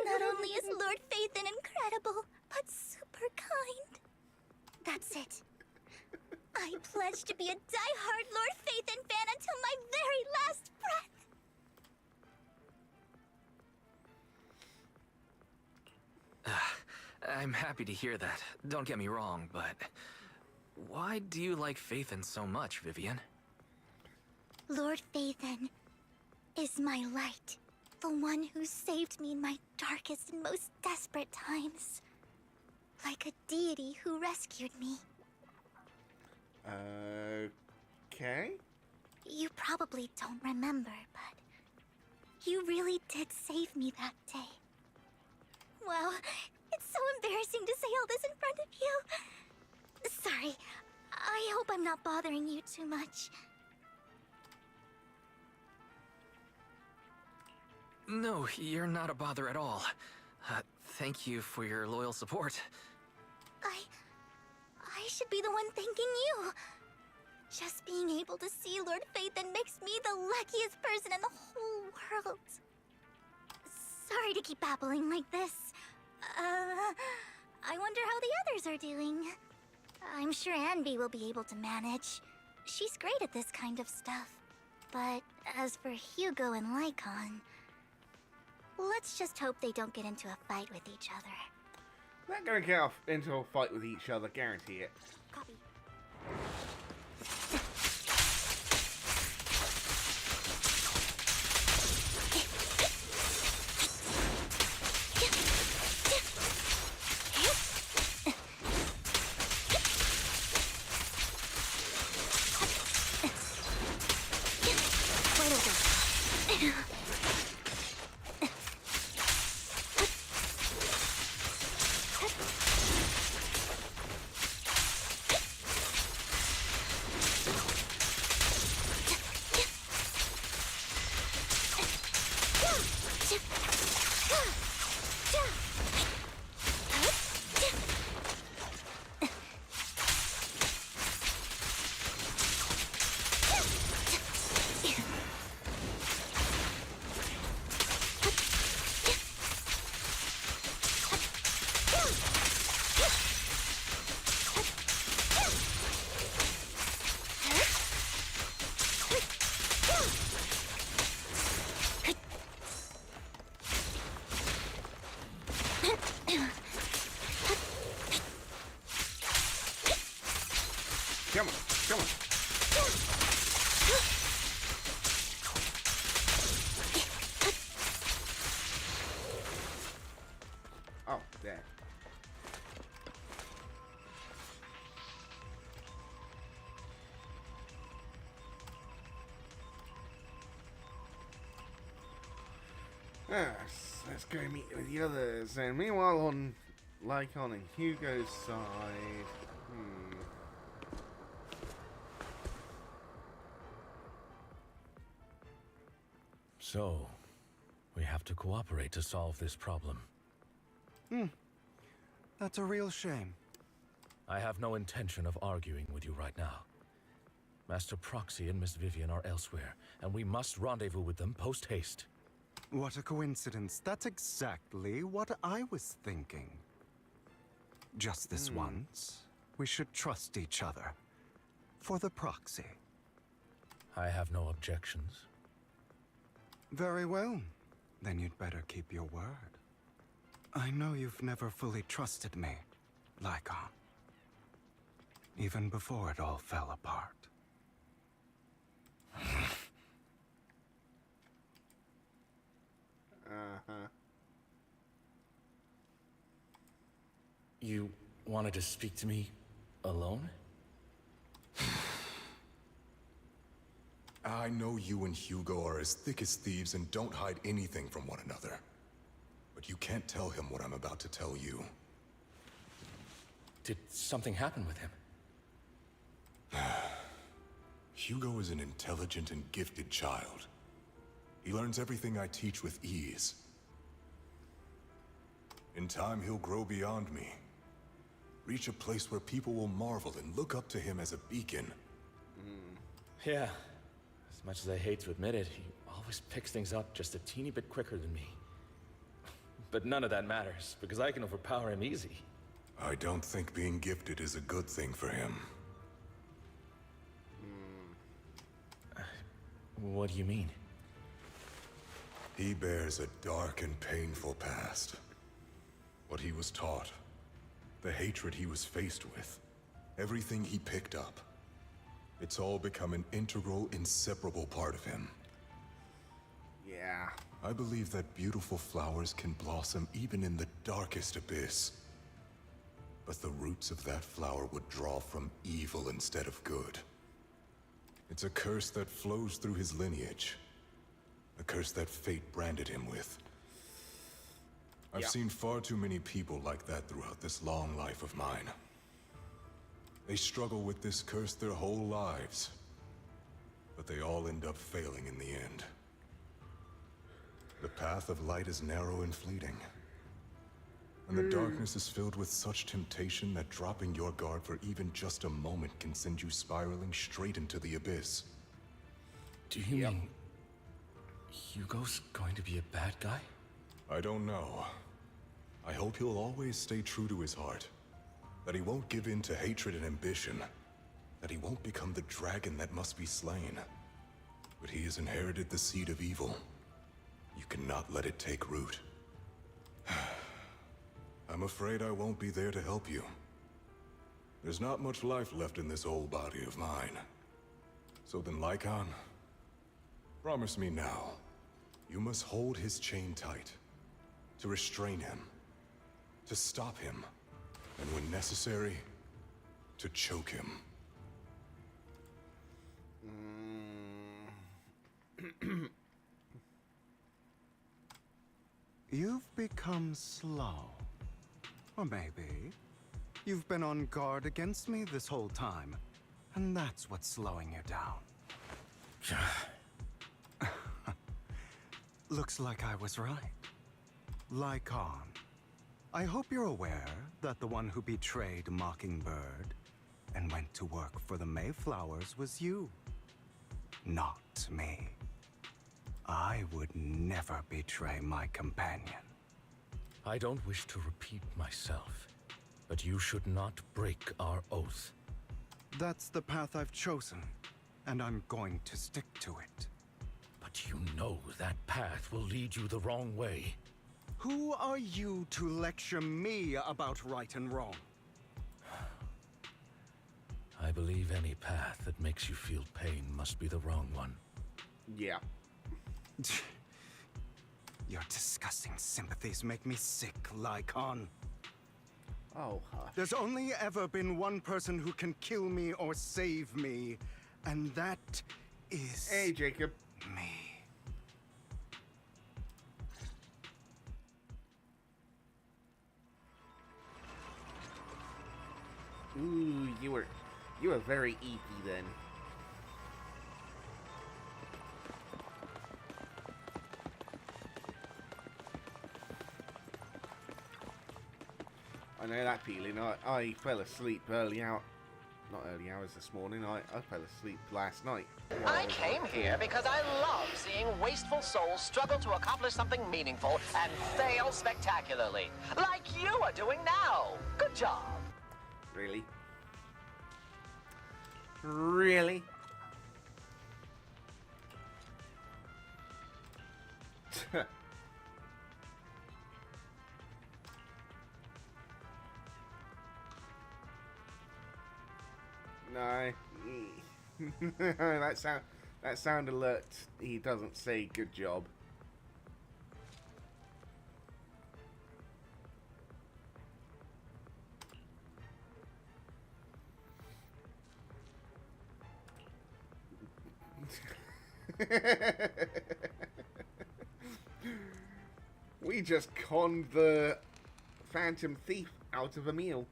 Not only is Lord Faithin incredible, but super kind. That's it. I pledge to be a die-hard Lord Faithin fan until my very last breath. I'm happy to hear that. Don't get me wrong, but why do you like Faithin so much, Vivian? Lord Faithin is my light. The one who saved me in my darkest and most desperate times. Like a deity who rescued me. Okay. You probably don't remember, but you really did save me that day. Wow, it's so embarrassing to say all this in front of you. Sorry, I hope I'm not bothering you too much. No, you're not a bother at all. Thank you for your loyal support. I should be the one thanking you. Just being able to see Lord Phaethon makes me the luckiest person in the whole world. Sorry to keep babbling like this. I wonder how the others are doing. I'm sure Anby will be able to manage. She's great at this kind of stuff. But as for Hugo and Lycon, let's just hope they don't get into a fight with each other. They're gonna get off into a fight with each other, guarantee it. Copy. Come on, come on. Oh, there. Let's go meet with the others. And meanwhile, on Lycon and Hugo's side, So, we have to cooperate to solve this problem. That's a real shame. I have no intention of arguing with you right now. Master Proxy and Miss Vivian are elsewhere, and we must rendezvous with them post-haste. What a coincidence. That's exactly what I was thinking. Just this once, we should trust each other. For the Proxy. I have no objections. Very well. Then you'd better keep your word. I know you've never fully trusted me, Lycon. Even before it all fell apart. You wanted to speak to me alone? I know you and Hugo are as thick as thieves and don't hide anything from one another. But you can't tell him what I'm about to tell you. Did something happen with him? Hugo is an intelligent and gifted child. He learns everything I teach with ease. In time, he'll grow beyond me. Reach a place where people will marvel and look up to him as a beacon. Yeah. As much as I hate to admit it, he always picks things up just a teeny bit quicker than me. But none of that matters, because I can overpower him easy. I don't think being gifted is a good thing for him. What do you mean? He bears a dark and painful past. What he was taught, the hatred he was faced with, everything he picked up. It's all become an integral, inseparable part of him. Yeah. I believe that beautiful flowers can blossom even in the darkest abyss. but the roots of that flower would draw from evil instead of good. It's a curse that flows through his lineage. A curse that fate branded him with. I've seen far too many people like that throughout this long life of mine. They struggle with this curse their whole lives, but they all end up failing in the end. The path of light is narrow and fleeting. And the darkness is filled with such temptation that dropping your guard for even just a moment can send you spiraling straight into the abyss. Do you mean Hugo's going to be a bad guy? I don't know. I hope he'll always stay true to his heart. That he won't give in to hatred and ambition. That he won't become the dragon that must be slain. But he has inherited the seed of evil. You cannot let it take root. I'm afraid I won't be there to help you. There's not much life left in this old body of mine. So then, Lycon, promise me now, you must hold his chain tight, to restrain him, to stop him, and when necessary, to choke him. You've become slow. Or maybe you've been on guard against me this whole time, and that's what's slowing you down. Looks like I was right. Lycon, I hope you're aware that the one who betrayed Mockingbird and went to work for the Mayflowers was you, not me. I would never betray my companion. I don't wish to repeat myself, but you should not break our oath. That's the path I've chosen, and I'm going to stick to it. But you know that path will lead you the wrong way. Who are you to lecture me about right and wrong? I believe any path that makes you feel pain must be the wrong one. Yeah. Your disgusting sympathies make me sick, Lycon. Oh, hush. There's only ever been one person who can kill me or save me, and that is... Hey, Jacob. Me. Ooh, you were very Yipee then. I know that feeling. I fell asleep not early hours this morning. I fell asleep last night. I came here because I love seeing wasteful souls struggle to accomplish something meaningful and fail spectacularly. Like you are doing now. Good job. Really? Really? No. that sound alert. He doesn't say good job. We just conned the Phantom Thief out of a meal.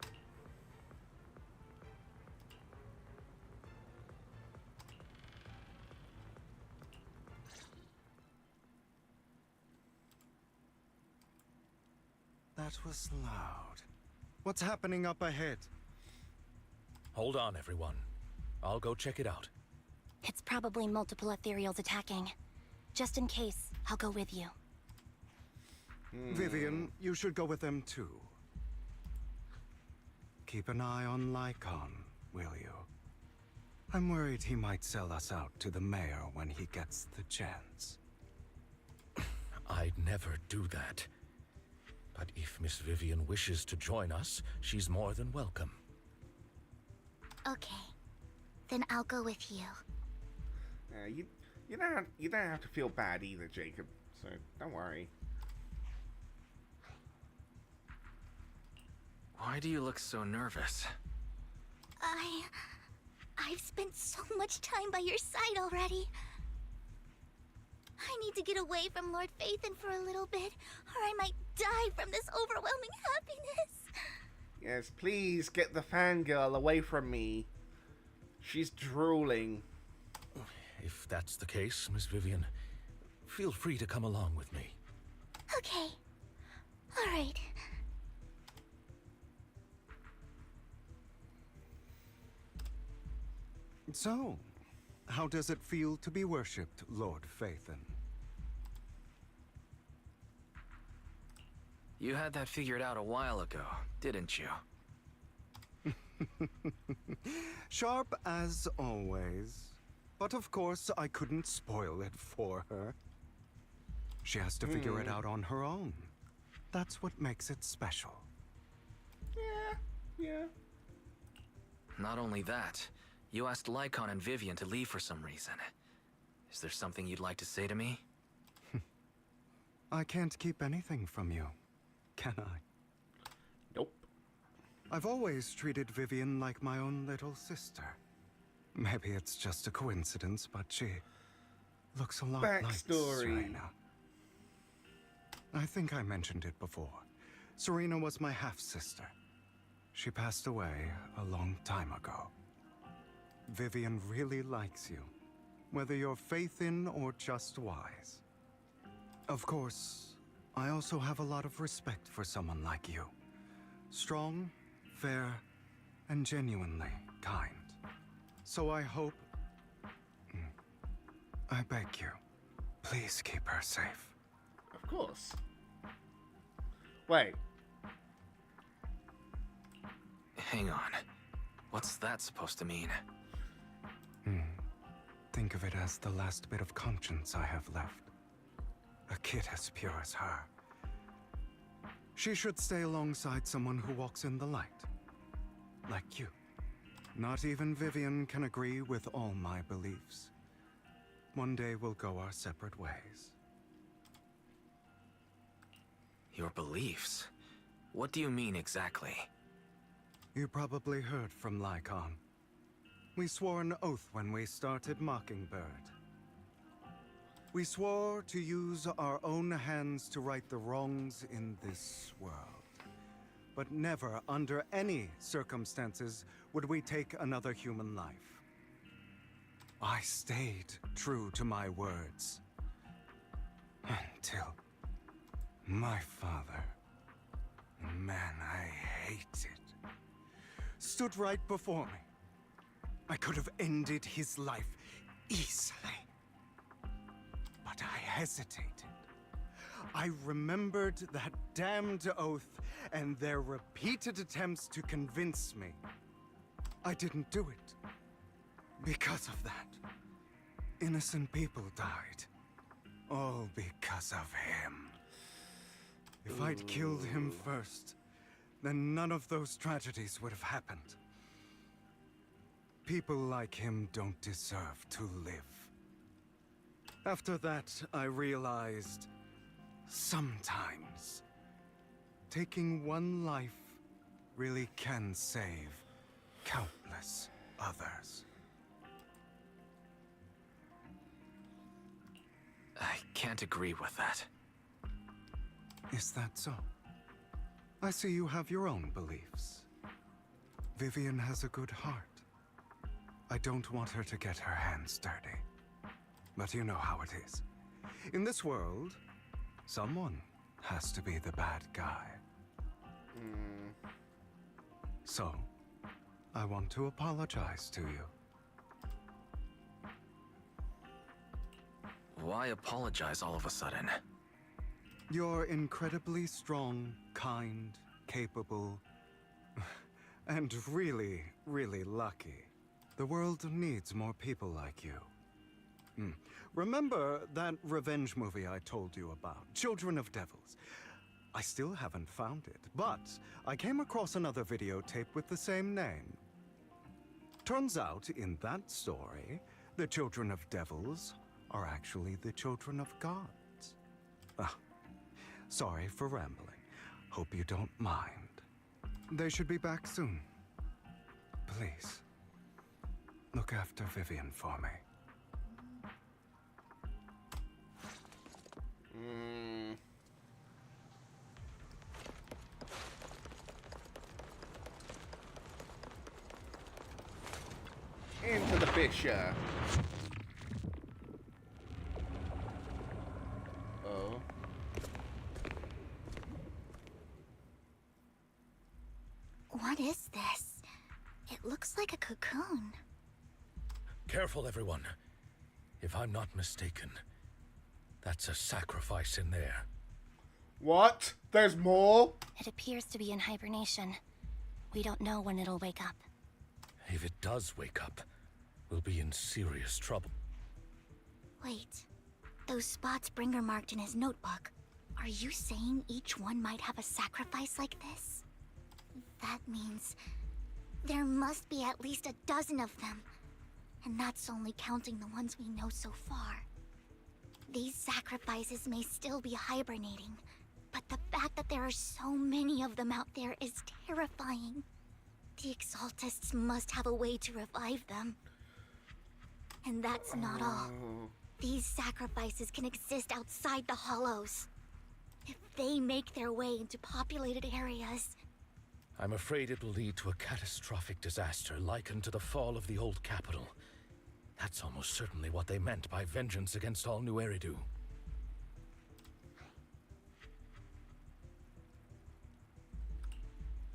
That was loud. What's happening up ahead? Hold on, everyone. I'll go check it out. It's probably multiple ethereals attacking. Just in case, I'll go with you. Vivian, you should go with them too. Keep an eye on Lycon, will you? I'm worried he might sell us out to the mayor when he gets the chance. I'd never do that. But if Miss Vivian wishes to join us, she's more than welcome. Okay. Then I'll go with you. You don't have to feel bad either, Jacob. So don't worry. Why do you look so nervous? I've spent so much time by your side already. I need to get away from Lord Phaethon for a little bit, or I might die from this overwhelming happiness. Yes, please get the fangirl away from me. She's drooling. If that's the case, Miss Vivian, feel free to come along with me. Okay. All right. So, how does it feel to be worshipped, Lord Phaethon? You had that figured out a while ago, didn't you? Sharp as always. But of course, I couldn't spoil it for her. She has to figure it out on her own. That's what makes it special. Yeah. Not only that, you asked Lycon and Vivian to leave for some reason. Is there something you'd like to say to me? I can't keep anything from you, can I? Nope. I've always treated Vivian like my own little sister. Maybe it's just a coincidence, but she looks a lot like Serena. I think I mentioned it before. Serena was my half-sister. She passed away a long time ago. Vivian really likes you, whether you're Phaethon or just wise. Of course, I also have a lot of respect for someone like you. Strong, fair, and genuinely kind. So I hope... I beg you, please keep her safe. Of course. Wait. Hang on. What's that supposed to mean? Think of it as the last bit of conscience I have left. A kid as pure as her. She should stay alongside someone who walks in the light. Like you. Not even Vivian can agree with all my beliefs. One day we'll go our separate ways. Your beliefs? What do you mean exactly? You probably heard from Lycon. We swore an oath when we started Mockingbird. We swore to use our own hands to right the wrongs in this world. But never, under any circumstances, would we take another human life. I stayed true to my words. Until my father, a man I hated, stood right before me. I could have ended his life easily. But I hesitated. I remembered that damned oath and their repeated attempts to convince me. I didn't do it. Because of that, innocent people died. All because of him. If I'd killed him first, then none of those tragedies would have happened. People like him don't deserve to live. After that, I realized sometimes taking one life really can save countless others. I can't agree with that. Is that so? I see you have your own beliefs. Vivian has a good heart. I don't want her to get her hands dirty. But you know how it is. In this world, someone has to be the bad guy. So, I want to apologize to you. Why apologize all of a sudden? You're incredibly strong, kind, capable, and really, really lucky. The world needs more people like you. Remember that revenge movie I told you about, Children of Devils? I still haven't found it, but I came across another videotape with the same name. Turns out, in that story, the Children of Devils are actually the children of gods. Sorry for rambling. Hope you don't mind. They should be back soon. Please, look after Vivian for me. Into the fissure. Oh. What is this? It looks like a cocoon. Careful, everyone. If I'm not mistaken, that's a sacrifice in there. What? There's more? It appears to be in hibernation. We don't know when it'll wake up. If it does wake up, we'll be in serious trouble. Wait. Those spots Bringer marked in his notebook. Are you saying each one might have a sacrifice like this? That means there must be at least a dozen of them. And that's only counting the ones we know so far. These sacrifices may still be hibernating, but the fact that there are so many of them out there is terrifying. The Exaltists must have a way to revive them. And that's not all. These sacrifices can exist outside the Hollows. If they make their way into populated areas... I'm afraid it will lead to a catastrophic disaster likened to the fall of the old capital. That's almost certainly what they meant by vengeance against all New Eridu.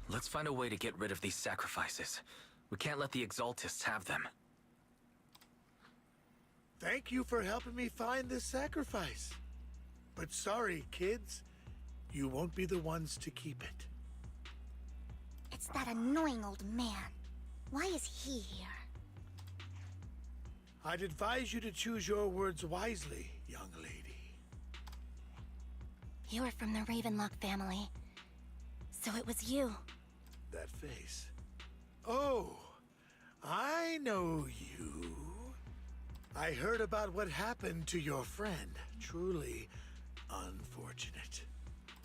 Let's find a way to get rid of these sacrifices. We can't let the Exaltists have them. Thank you for helping me find this sacrifice. But sorry, kids. You won't be the ones to keep it. It's that annoying old man. Why is he here? I'd advise you to choose your words wisely, young lady. You're from the Ravenlock family. So it was you. That face. Oh, I know you. I heard about what happened to your friend. Truly unfortunate.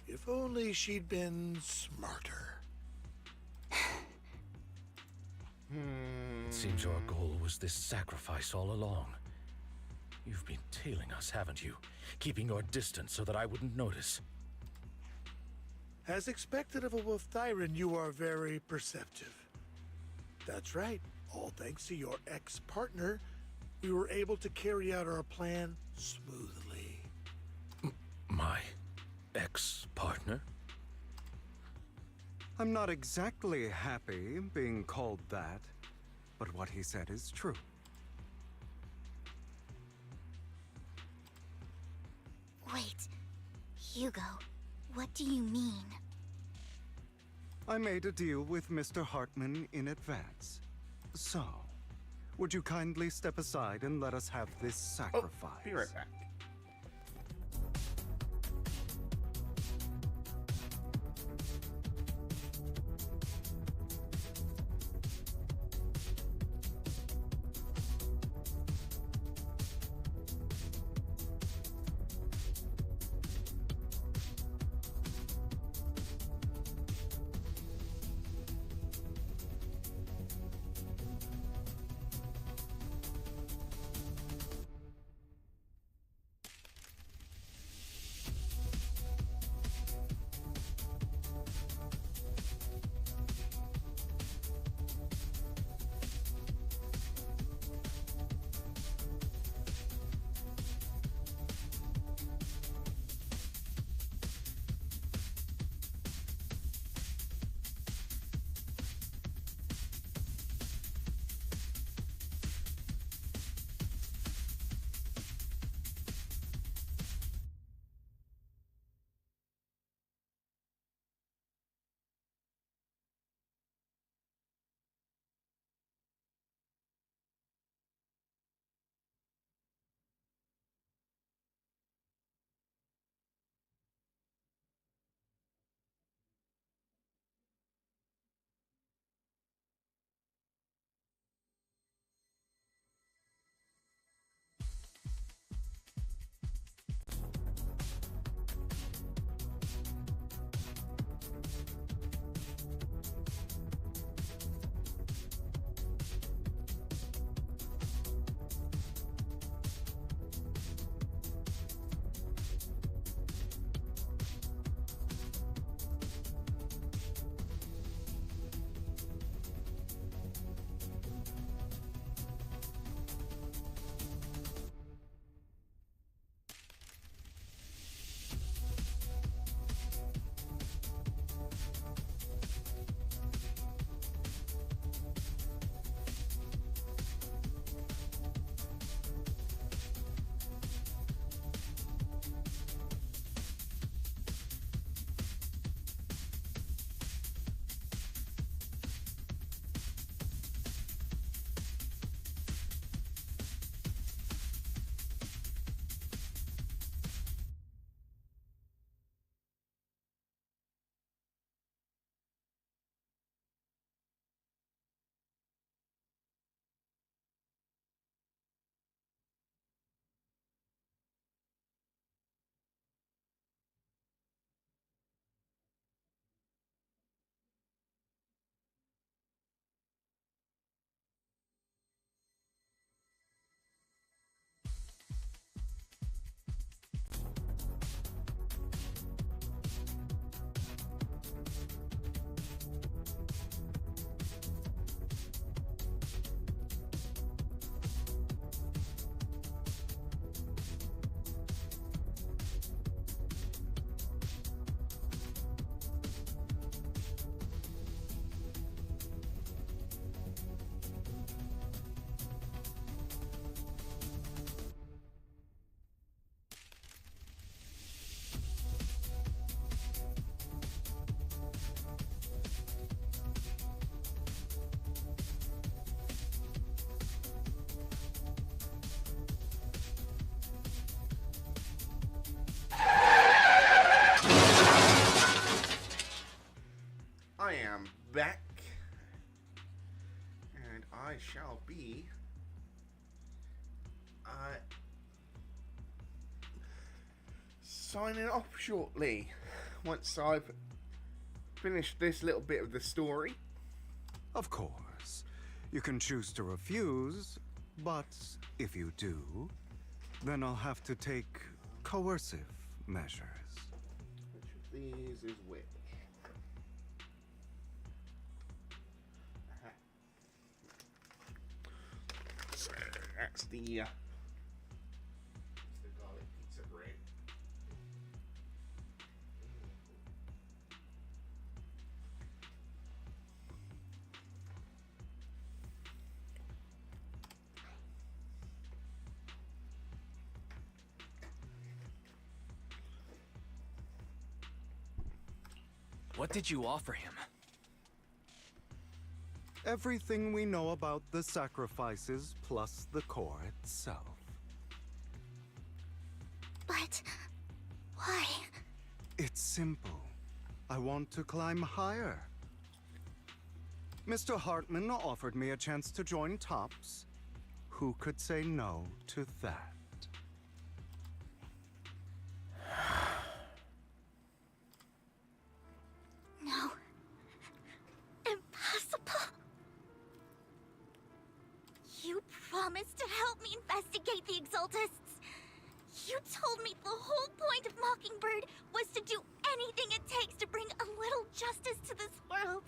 If only she'd been smarter. It seems your goal was this sacrifice all along. You've been tailing us, haven't you? Keeping your distance so that I wouldn't notice. As expected of a Wolf Thyran, you are very perceptive. That's right. All thanks to your ex-partner, we were able to carry out our plan smoothly. My ex-partner? I'm not exactly happy being called that, but what he said is true. Wait, Hugo, what do you mean? I made a deal with Mr. Hartman in advance. So, would you kindly step aside and let us have this sacrifice? Be right back. shall be signing off shortly once I've finished this little bit of the story. Of course. You can choose to refuse, but if you do, then I'll have to take coercive measures. Which of these is which? Aha. So that's the garlic pizza bread. What did you offer him? Everything we know about the sacrifices plus the core itself. But why? It's simple. I want to climb higher. Mr. Hartman offered me a chance to join Tops. Who could say no to that? No. Impossible. You promised to help me investigate the Exaltists. You told me the whole point of Mockingbird was to do anything it takes to bring a little justice to this world.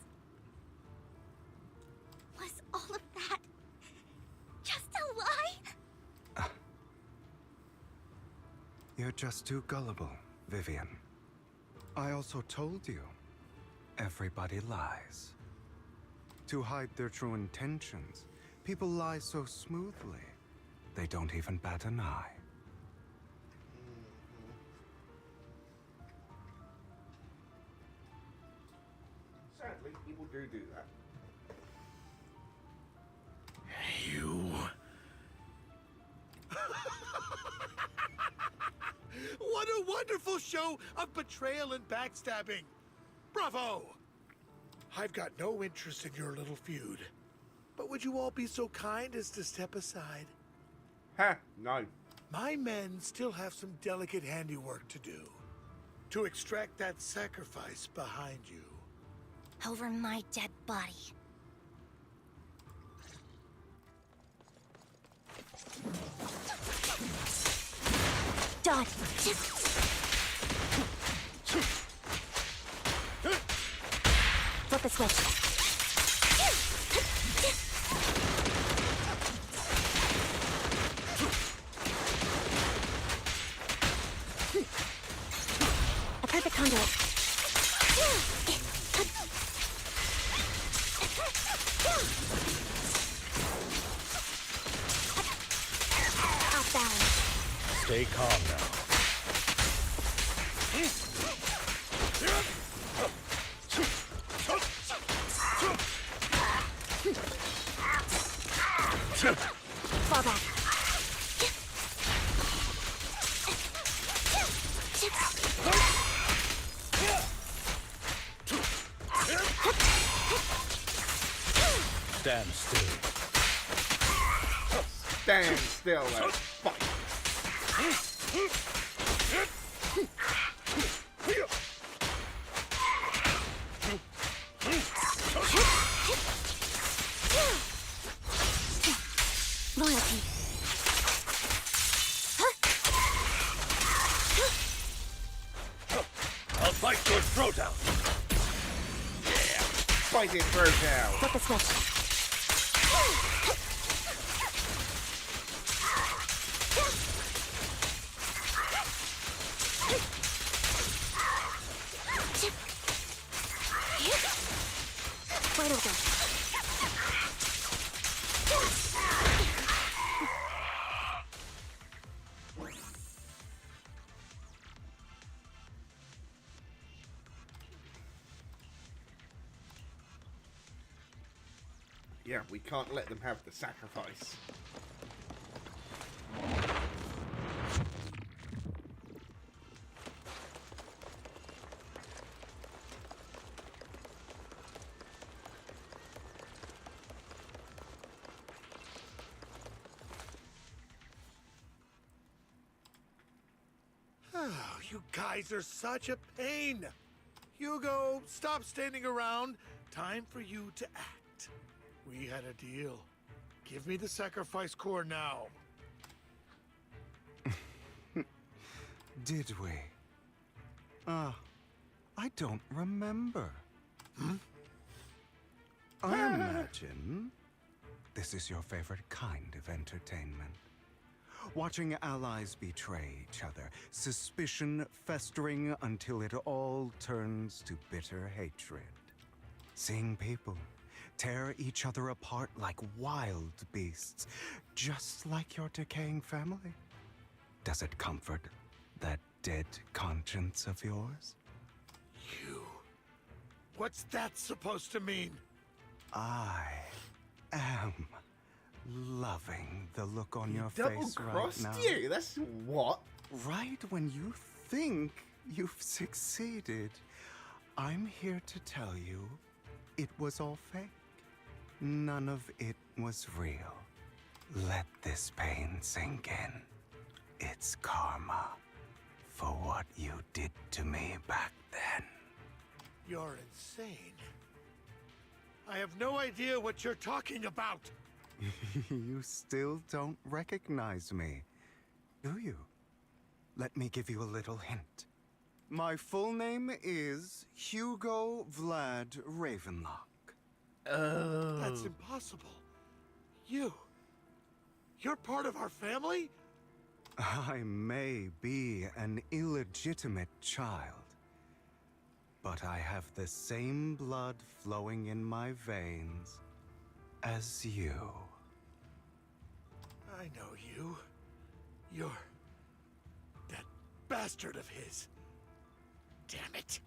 Was all of that just a lie? You're just too gullible, Vivian. I also told you, everybody lies. To hide their true intentions, people lie so smoothly, they don't even bat an eye. Sadly, people do that. You... What a wonderful show of betrayal and backstabbing! Bravo! I've got no interest in your little feud. But would you all be so kind as to step aside? Ha! No. My men still have some delicate handiwork to do. To extract that sacrifice behind you. Over my dead body. Done. Flip the switch. A perfect conduit. Off balance. Stay calm now. Fall back. Stand still. Stand still and fight. Loyalty. I'll fight your throat out. Yeah, fight it throat out. Flip the switch. Wide open. Yeah, we can't let them have the sacrifice. you guys are such a pain. Hugo, stop standing around. Time for you to act. We had a deal. Give me the sacrifice core now. Did we? I don't remember. I imagine this is your favorite kind of entertainment. Watching allies betray each other, suspicion festering until it all turns to bitter hatred. Seeing people tear each other apart like wild beasts, just like your decaying family. Does it comfort that dead conscience of yours? You. What's that supposed to mean? I am loving the look on your face right Double-crossed now. you? That's what? Right when you think you've succeeded, I'm here to tell you it was all fake. None of it was real. Let this pain sink in. It's karma for what you did to me back then. You're insane. I have no idea what you're talking about. You still don't recognize me, do you? Let me give you a little hint. My full name is Hugo Vlad Ravenlock. Oh. That's impossible. You're part of our family? I may be an illegitimate child, but I have the same blood flowing in my veins as you. I know you. You're that bastard of his. Damn it.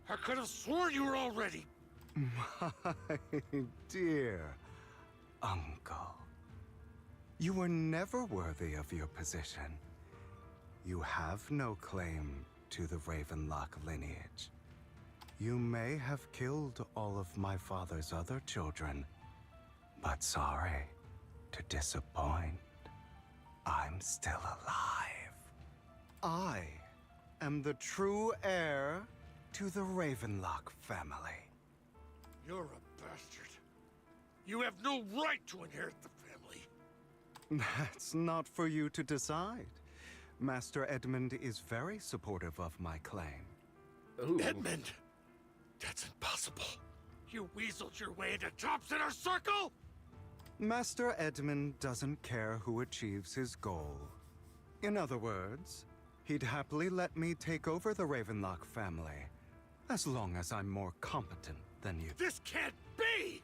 I could have sworn you were already. My dear uncle. You were never worthy of your position. You have no claim to the Ravenlock lineage. You may have killed all of my father's other children, but sorry to disappoint. I'm still alive. I am the true heir to the Ravenlock family. You're a bastard. You have no right to inherit the family. That's not for you to decide. Master Edmund is very supportive of my claim. Ooh. Edmund? That's impossible. You weaseled your way into Top's inner circle? Master Edmund doesn't care who achieves his goal. In other words, he'd happily let me take over the Ravenlock family, as long as I'm more competent than you. This can't be!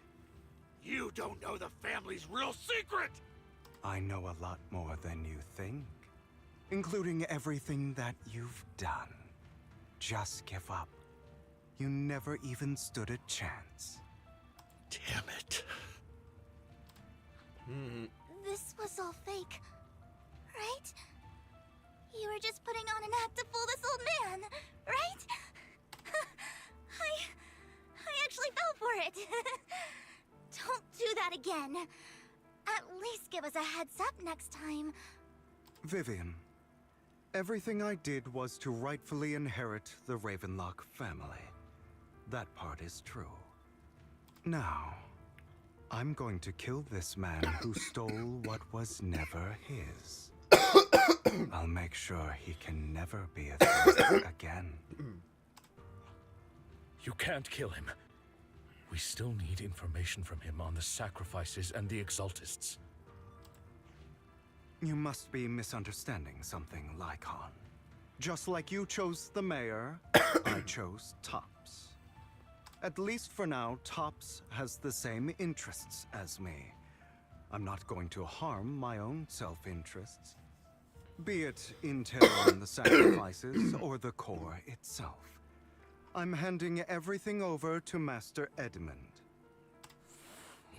You don't know the family's real secret! I know a lot more than you think, including everything that you've done. Just give up. You never even stood a chance. Damn it. This was all fake, right? You were just putting on an act to fool this old man, right? I actually fell for it. Don't do that again. At least give us a heads up next time. Vivian, everything I did was to rightfully inherit the Ravenlock family. That part is true. Now, I'm going to kill this man who stole what was never his. I'll make sure he can never be a threat again. You can't kill him. We still need information from him on the sacrifices and the Exaltists. You must be misunderstanding something, Lycon. Just like you chose the mayor, I chose Tops. At least for now, Tops has the same interests as me. I'm not going to harm my own self-interests. Be it intel on the sacrifices or the core itself. I'm handing everything over to Master Edmund.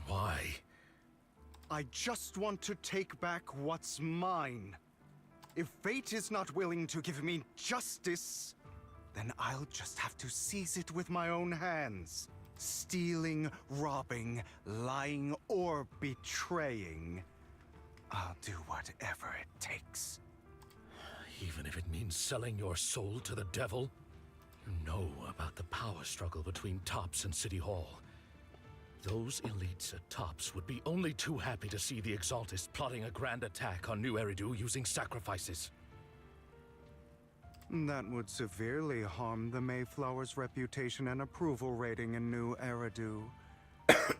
Why? I just want to take back what's mine. If fate is not willing to give me justice, then I'll just have to seize it with my own hands. Stealing, robbing, lying, or betraying. I'll do whatever it takes. Even if it means selling your soul to the devil? You know about the power struggle between Tops and City Hall. Those elites at Tops would be only too happy to see the Exaltists plotting a grand attack on New Eridu using sacrifices. That would severely harm the Mayflower's reputation and approval rating in New Eridu.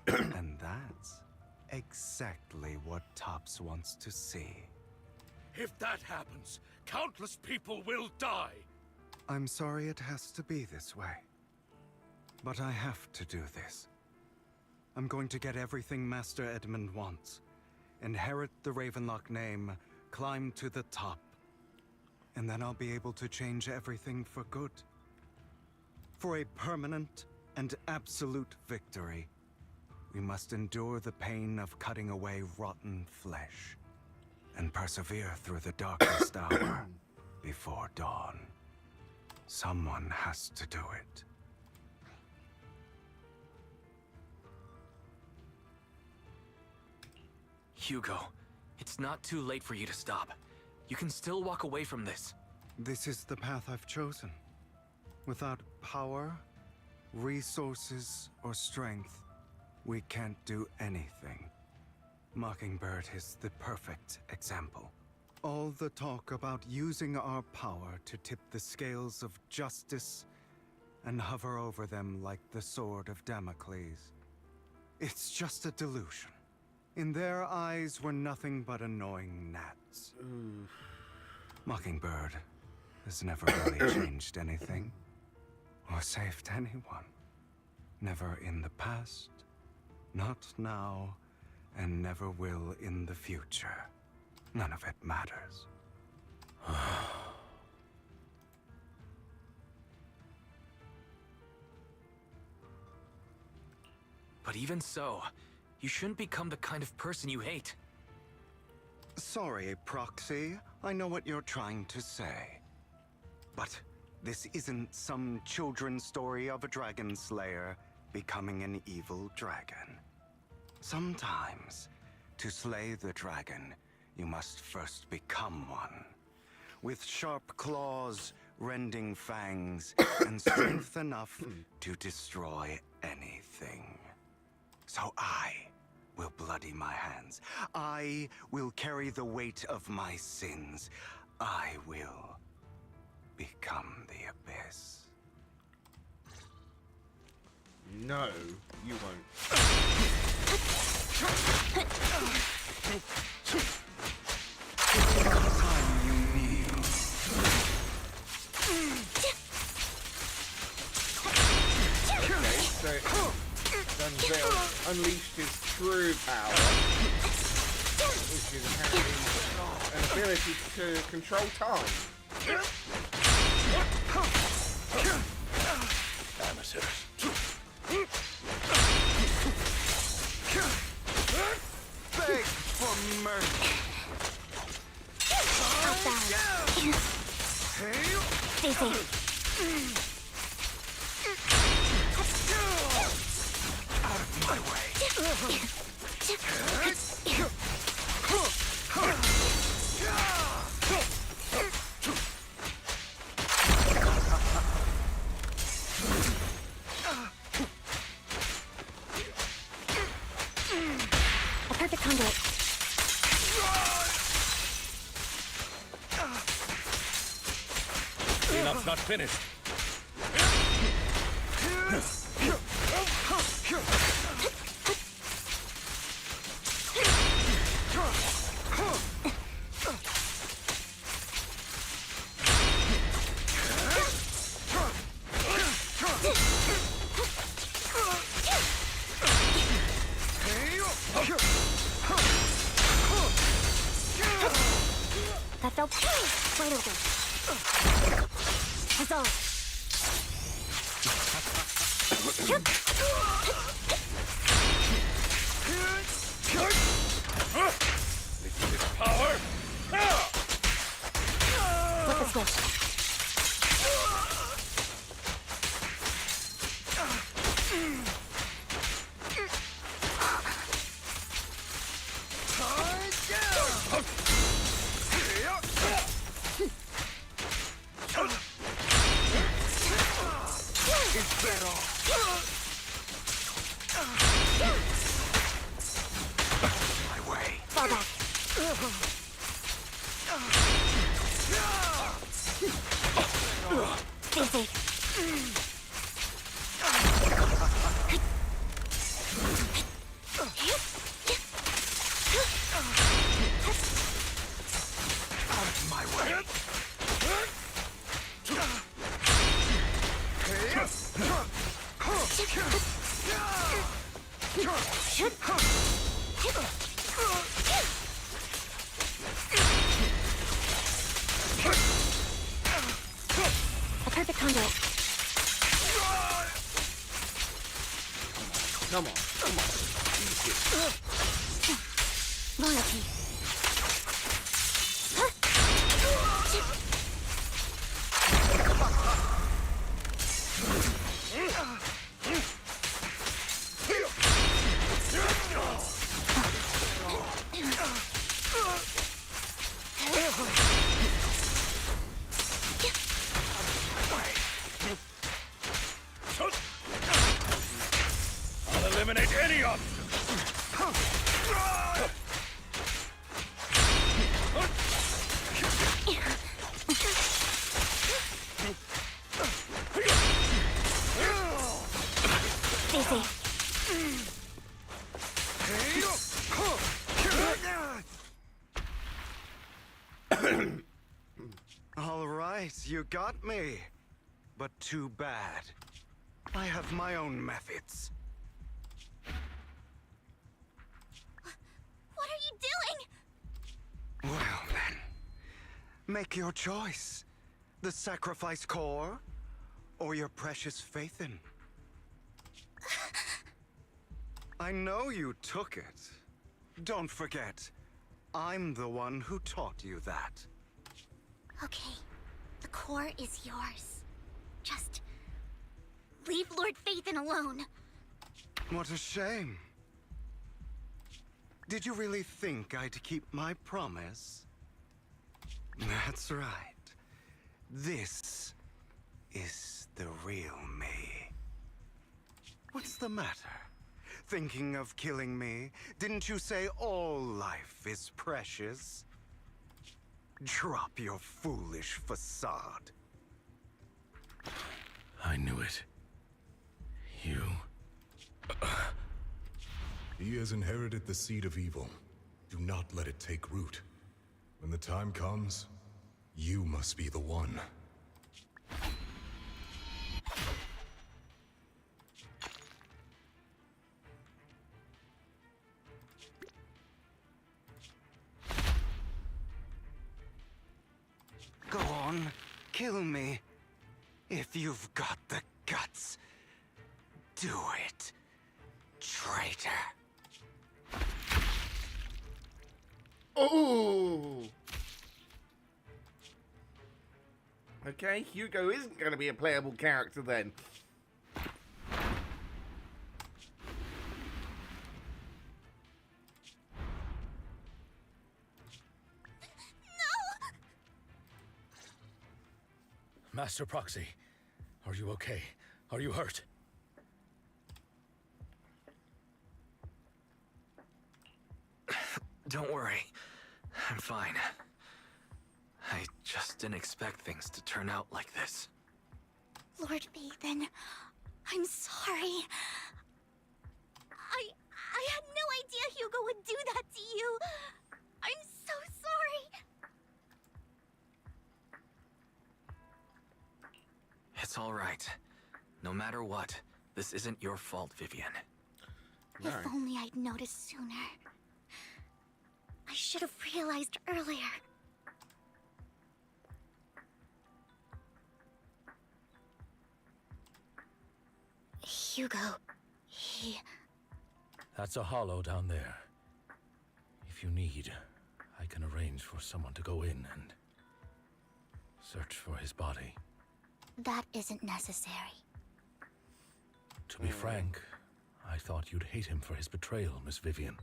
And that's exactly what Tops wants to see. If that happens, countless people will die! I'm sorry it has to be this way. But I have to do this. I'm going to get everything Master Edmund wants. Inherit the Ravenlock name, climb to the top. And then I'll be able to change everything for good. For a permanent and absolute victory, we must endure the pain of cutting away rotten flesh and persevere through the darkest hour before dawn. Someone has to do it. Hugo, it's not too late for you to stop. You can still walk away from this. This is the path I've chosen. Without power, resources, or strength, we can't do anything. Mockingbird is the perfect example. All the talk about using our power to tip the scales of justice and hover over them like the sword of Damocles. It's just a delusion. In their eyes, we're nothing but annoying gnats. Mockingbird has never really changed anything or saved anyone. Never in the past, not now, and never will in the future. None of it matters. But even so, you shouldn't become the kind of person you hate. Sorry, Proxy. I know what you're trying to say. But this isn't some children's story of a dragon slayer becoming an evil dragon. Sometimes, to slay the dragon, you must first become one. With sharp claws, rending fangs, and strength enough to destroy anything. So I will bloody my hands. I will carry the weight of my sins. I will become the Abyss. No, you won't. Time you kneel. Okay, so Dunzel unleashed his true power, which is apparently an ability to control time. Amateurs. Beg for mercy. ZZ. Out of my way. A perfect conduit. Cleanup's not finished. That felt quite open. That's all. This power. Flip the switch. My way. Fall back. Stay safe. My way. A perfect conduit. Come on, come on. Loyalty. I'll eliminate any of Stay safe. All right, you got me. But too bad. I have my own methods. What are you doing? Well then, make your choice. The sacrifice core, or your precious Faithin. I know you took it. Don't forget, I'm the one who taught you that. Okay, the core is yours. Just leave Lord Faithin alone. What a shame. Did you really think I'd keep my promise? That's right. This is the real me. What's the matter? Thinking of killing me? Didn't you say all life is precious? Drop your foolish facade. I knew it. You... He has inherited the seed of evil. Do not let it take root. When the time comes, you must be the one. Go on, kill me. If you've got the guts, do it, traitor. Oh! Okay, Hugo isn't going to be a playable character then. Master Proxy, are you okay? Are you hurt? Don't worry. I'm fine. I just didn't expect things to turn out like this. Lord Faithin, I'm sorry. I had no idea Hugo would do that to you. I'm so sorry. It's all right. No matter what, this isn't your fault, Vivian. No. If only I'd noticed sooner. I should have realized earlier. Hugo, he... That's a hollow down there. If you need, I can arrange for someone to go in and search for his body. That isn't necessary. To be frank, I thought you'd hate him for his betrayal, Miss Vivian.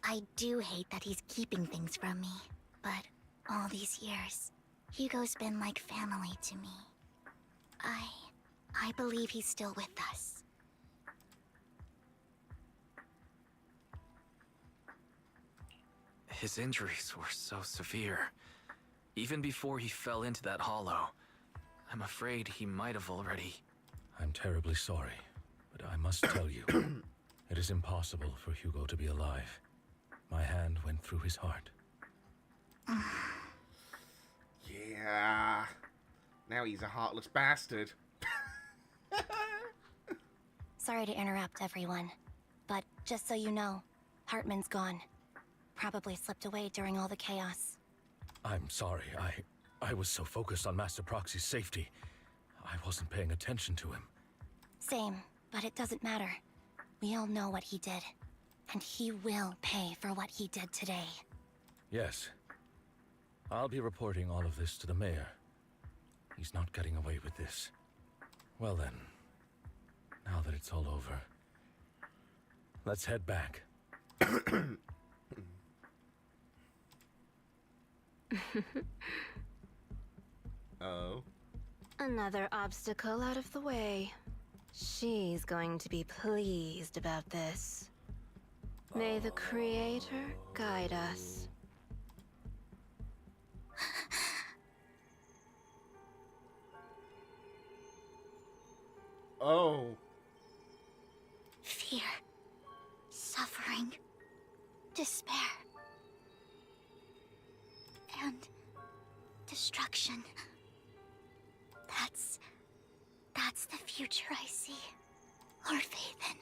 I do hate that he's keeping things from me, but all these years, Hugo's been like family to me. I believe he's still with us. His injuries were so severe. Even before he fell into that hollow, I'm afraid he might have already... I'm terribly sorry, but I must tell you, it is impossible for Hugo to be alive. My hand went through his heart. Yeah. Now he's a heartless bastard. Sorry to interrupt, everyone. But just so you know, Hartman's gone. Probably slipped away during all the chaos. I'm sorry, I was so focused on Master Proxy's safety. I wasn't paying attention to him. Same, but it doesn't matter. We all know what he did. And he will pay for what he did today. Yes. I'll be reporting all of this to the mayor. He's not getting away with this. Well then, now that it's all over, let's head back. Oh. Another obstacle out of the way. She's going to be pleased about this. May the Creator guide us. Oh. Fear, suffering, despair, and destruction. That's the future I see, Lord Phaethon.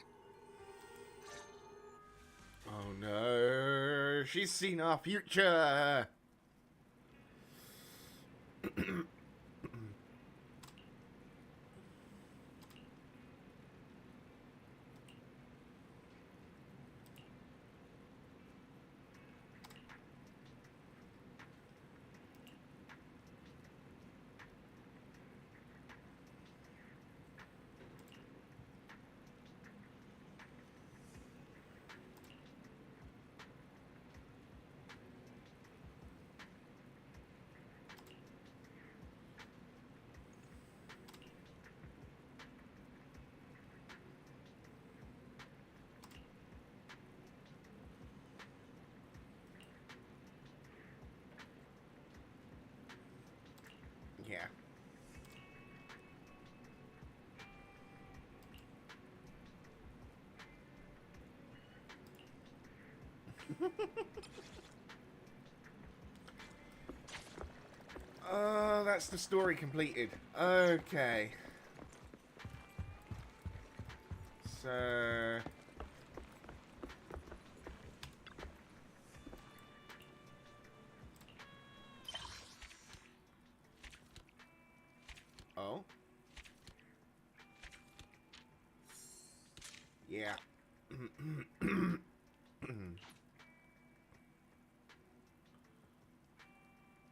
Oh no, she's seen our future. Yeah. Oh, that's the story completed. Okay. So... Oh? Yeah.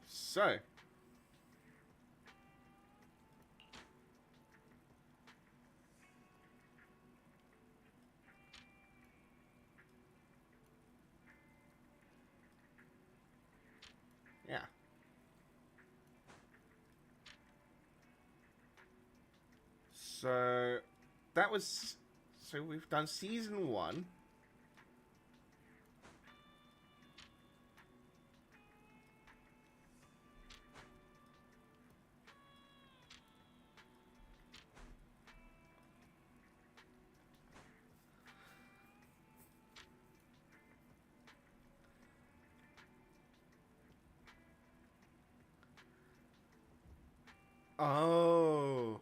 So... Yeah. So that was, so we've done season 1. Oh.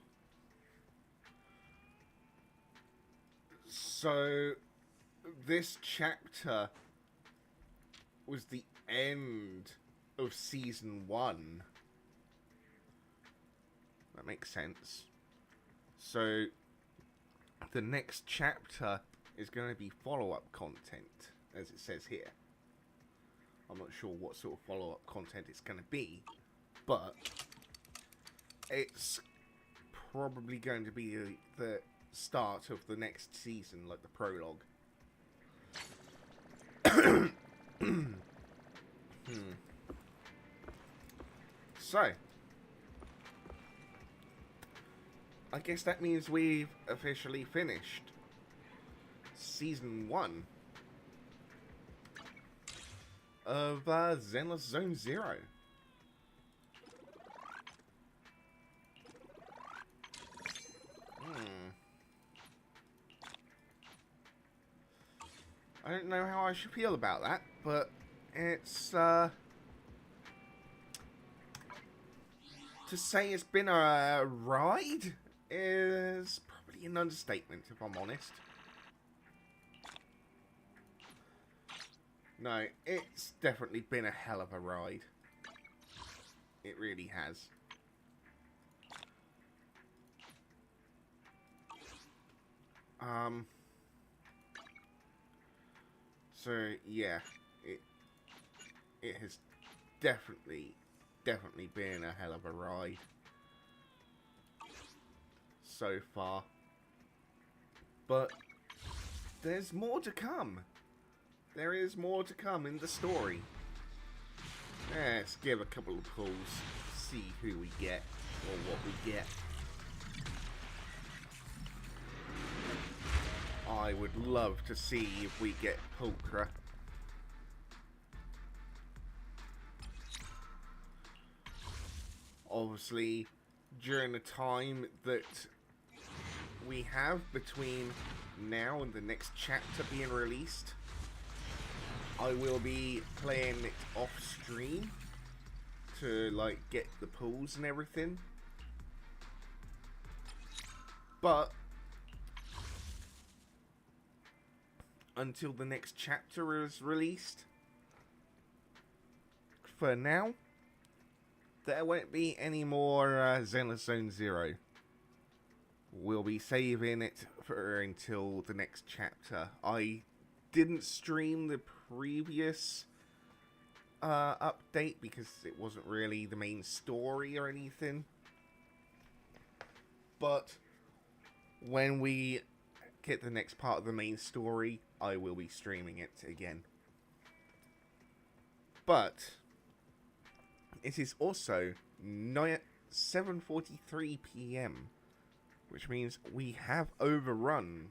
So this chapter was the end of season 1. That makes sense. So the next chapter is going to be follow-up content, as it says here. I'm not sure what sort of follow-up content it's going to be, but it's probably going to be the start of the next season, like the prologue. So, I guess that means we've officially finished Season 1 of Zenless Zone Zero. I don't know how I should feel about that, but it's, to say it's been a ride is probably an understatement, if I'm honest. No, it's definitely been a hell of a ride. It really has. So yeah, it has definitely been a hell of a ride so far. But there's more to come. There is more to come in the story. Let's give a couple of pulls, see who we get or what we get. I would love to see if we get Pulchra. Obviously, during the time that we have between now and the next chapter being released, I will be playing it off stream to like get the pulls and everything. But until the next chapter is released, for now, there won't be any more Zenless Zone Zero. We'll be saving it for until the next chapter. I didn't stream the previous update because it wasn't really the main story or anything. But when we get the next part of the main story, I will be streaming it again. But it is also 7:43 PM, which means we have overrun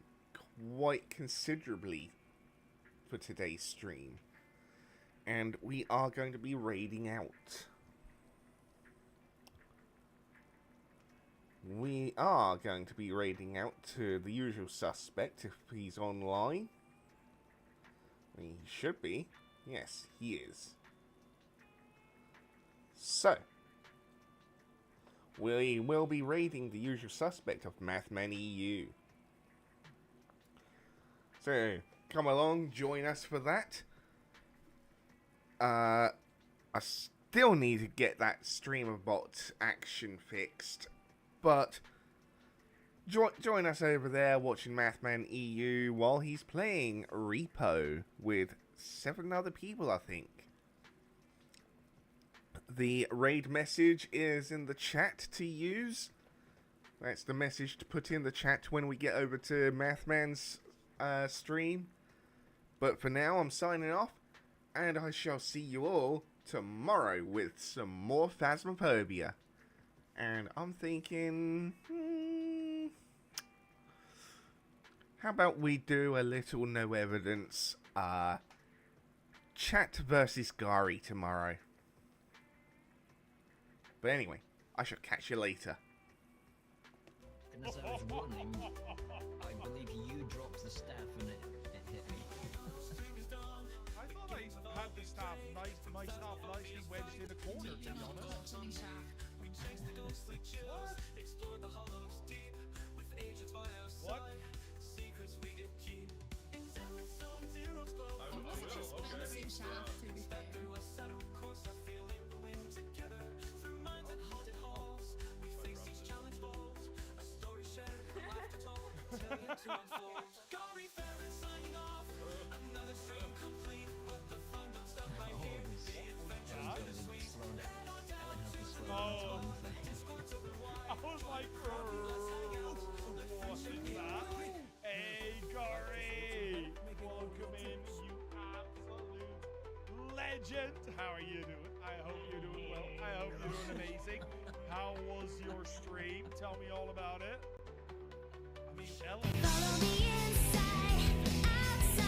quite considerably for today's stream, and we are going to be raiding out. We are going to be raiding out to the usual suspect if he's online. He should be. Yes, he is. So, we will be raiding the usual suspect of Mathman EU. So, come along, join us for that. I still need to get that streamer bot action fixed, but join us over there watching Mathman EU while he's playing Repo with 7 other people, I think. The raid message is in the chat to use. That's the message to put in the chat when we get over to Mathman's stream. But for now, I'm signing off, and I shall see you all tomorrow with some more Phasmophobia. And I'm thinking, how about we do a little no evidence chat versus Gary tomorrow. But anyway, I shall catch you later. In the service warning, I believe you dropped the staff and it hit me. I thought I had the staff my staff nicely wedged in a corner, to be honest. What? I was like, what is that? Hey, Corey! Welcome in, you absolute legend! How are you doing? I hope you're doing well. I hope you're doing amazing. How was your stream? Tell me all about it. me tell him.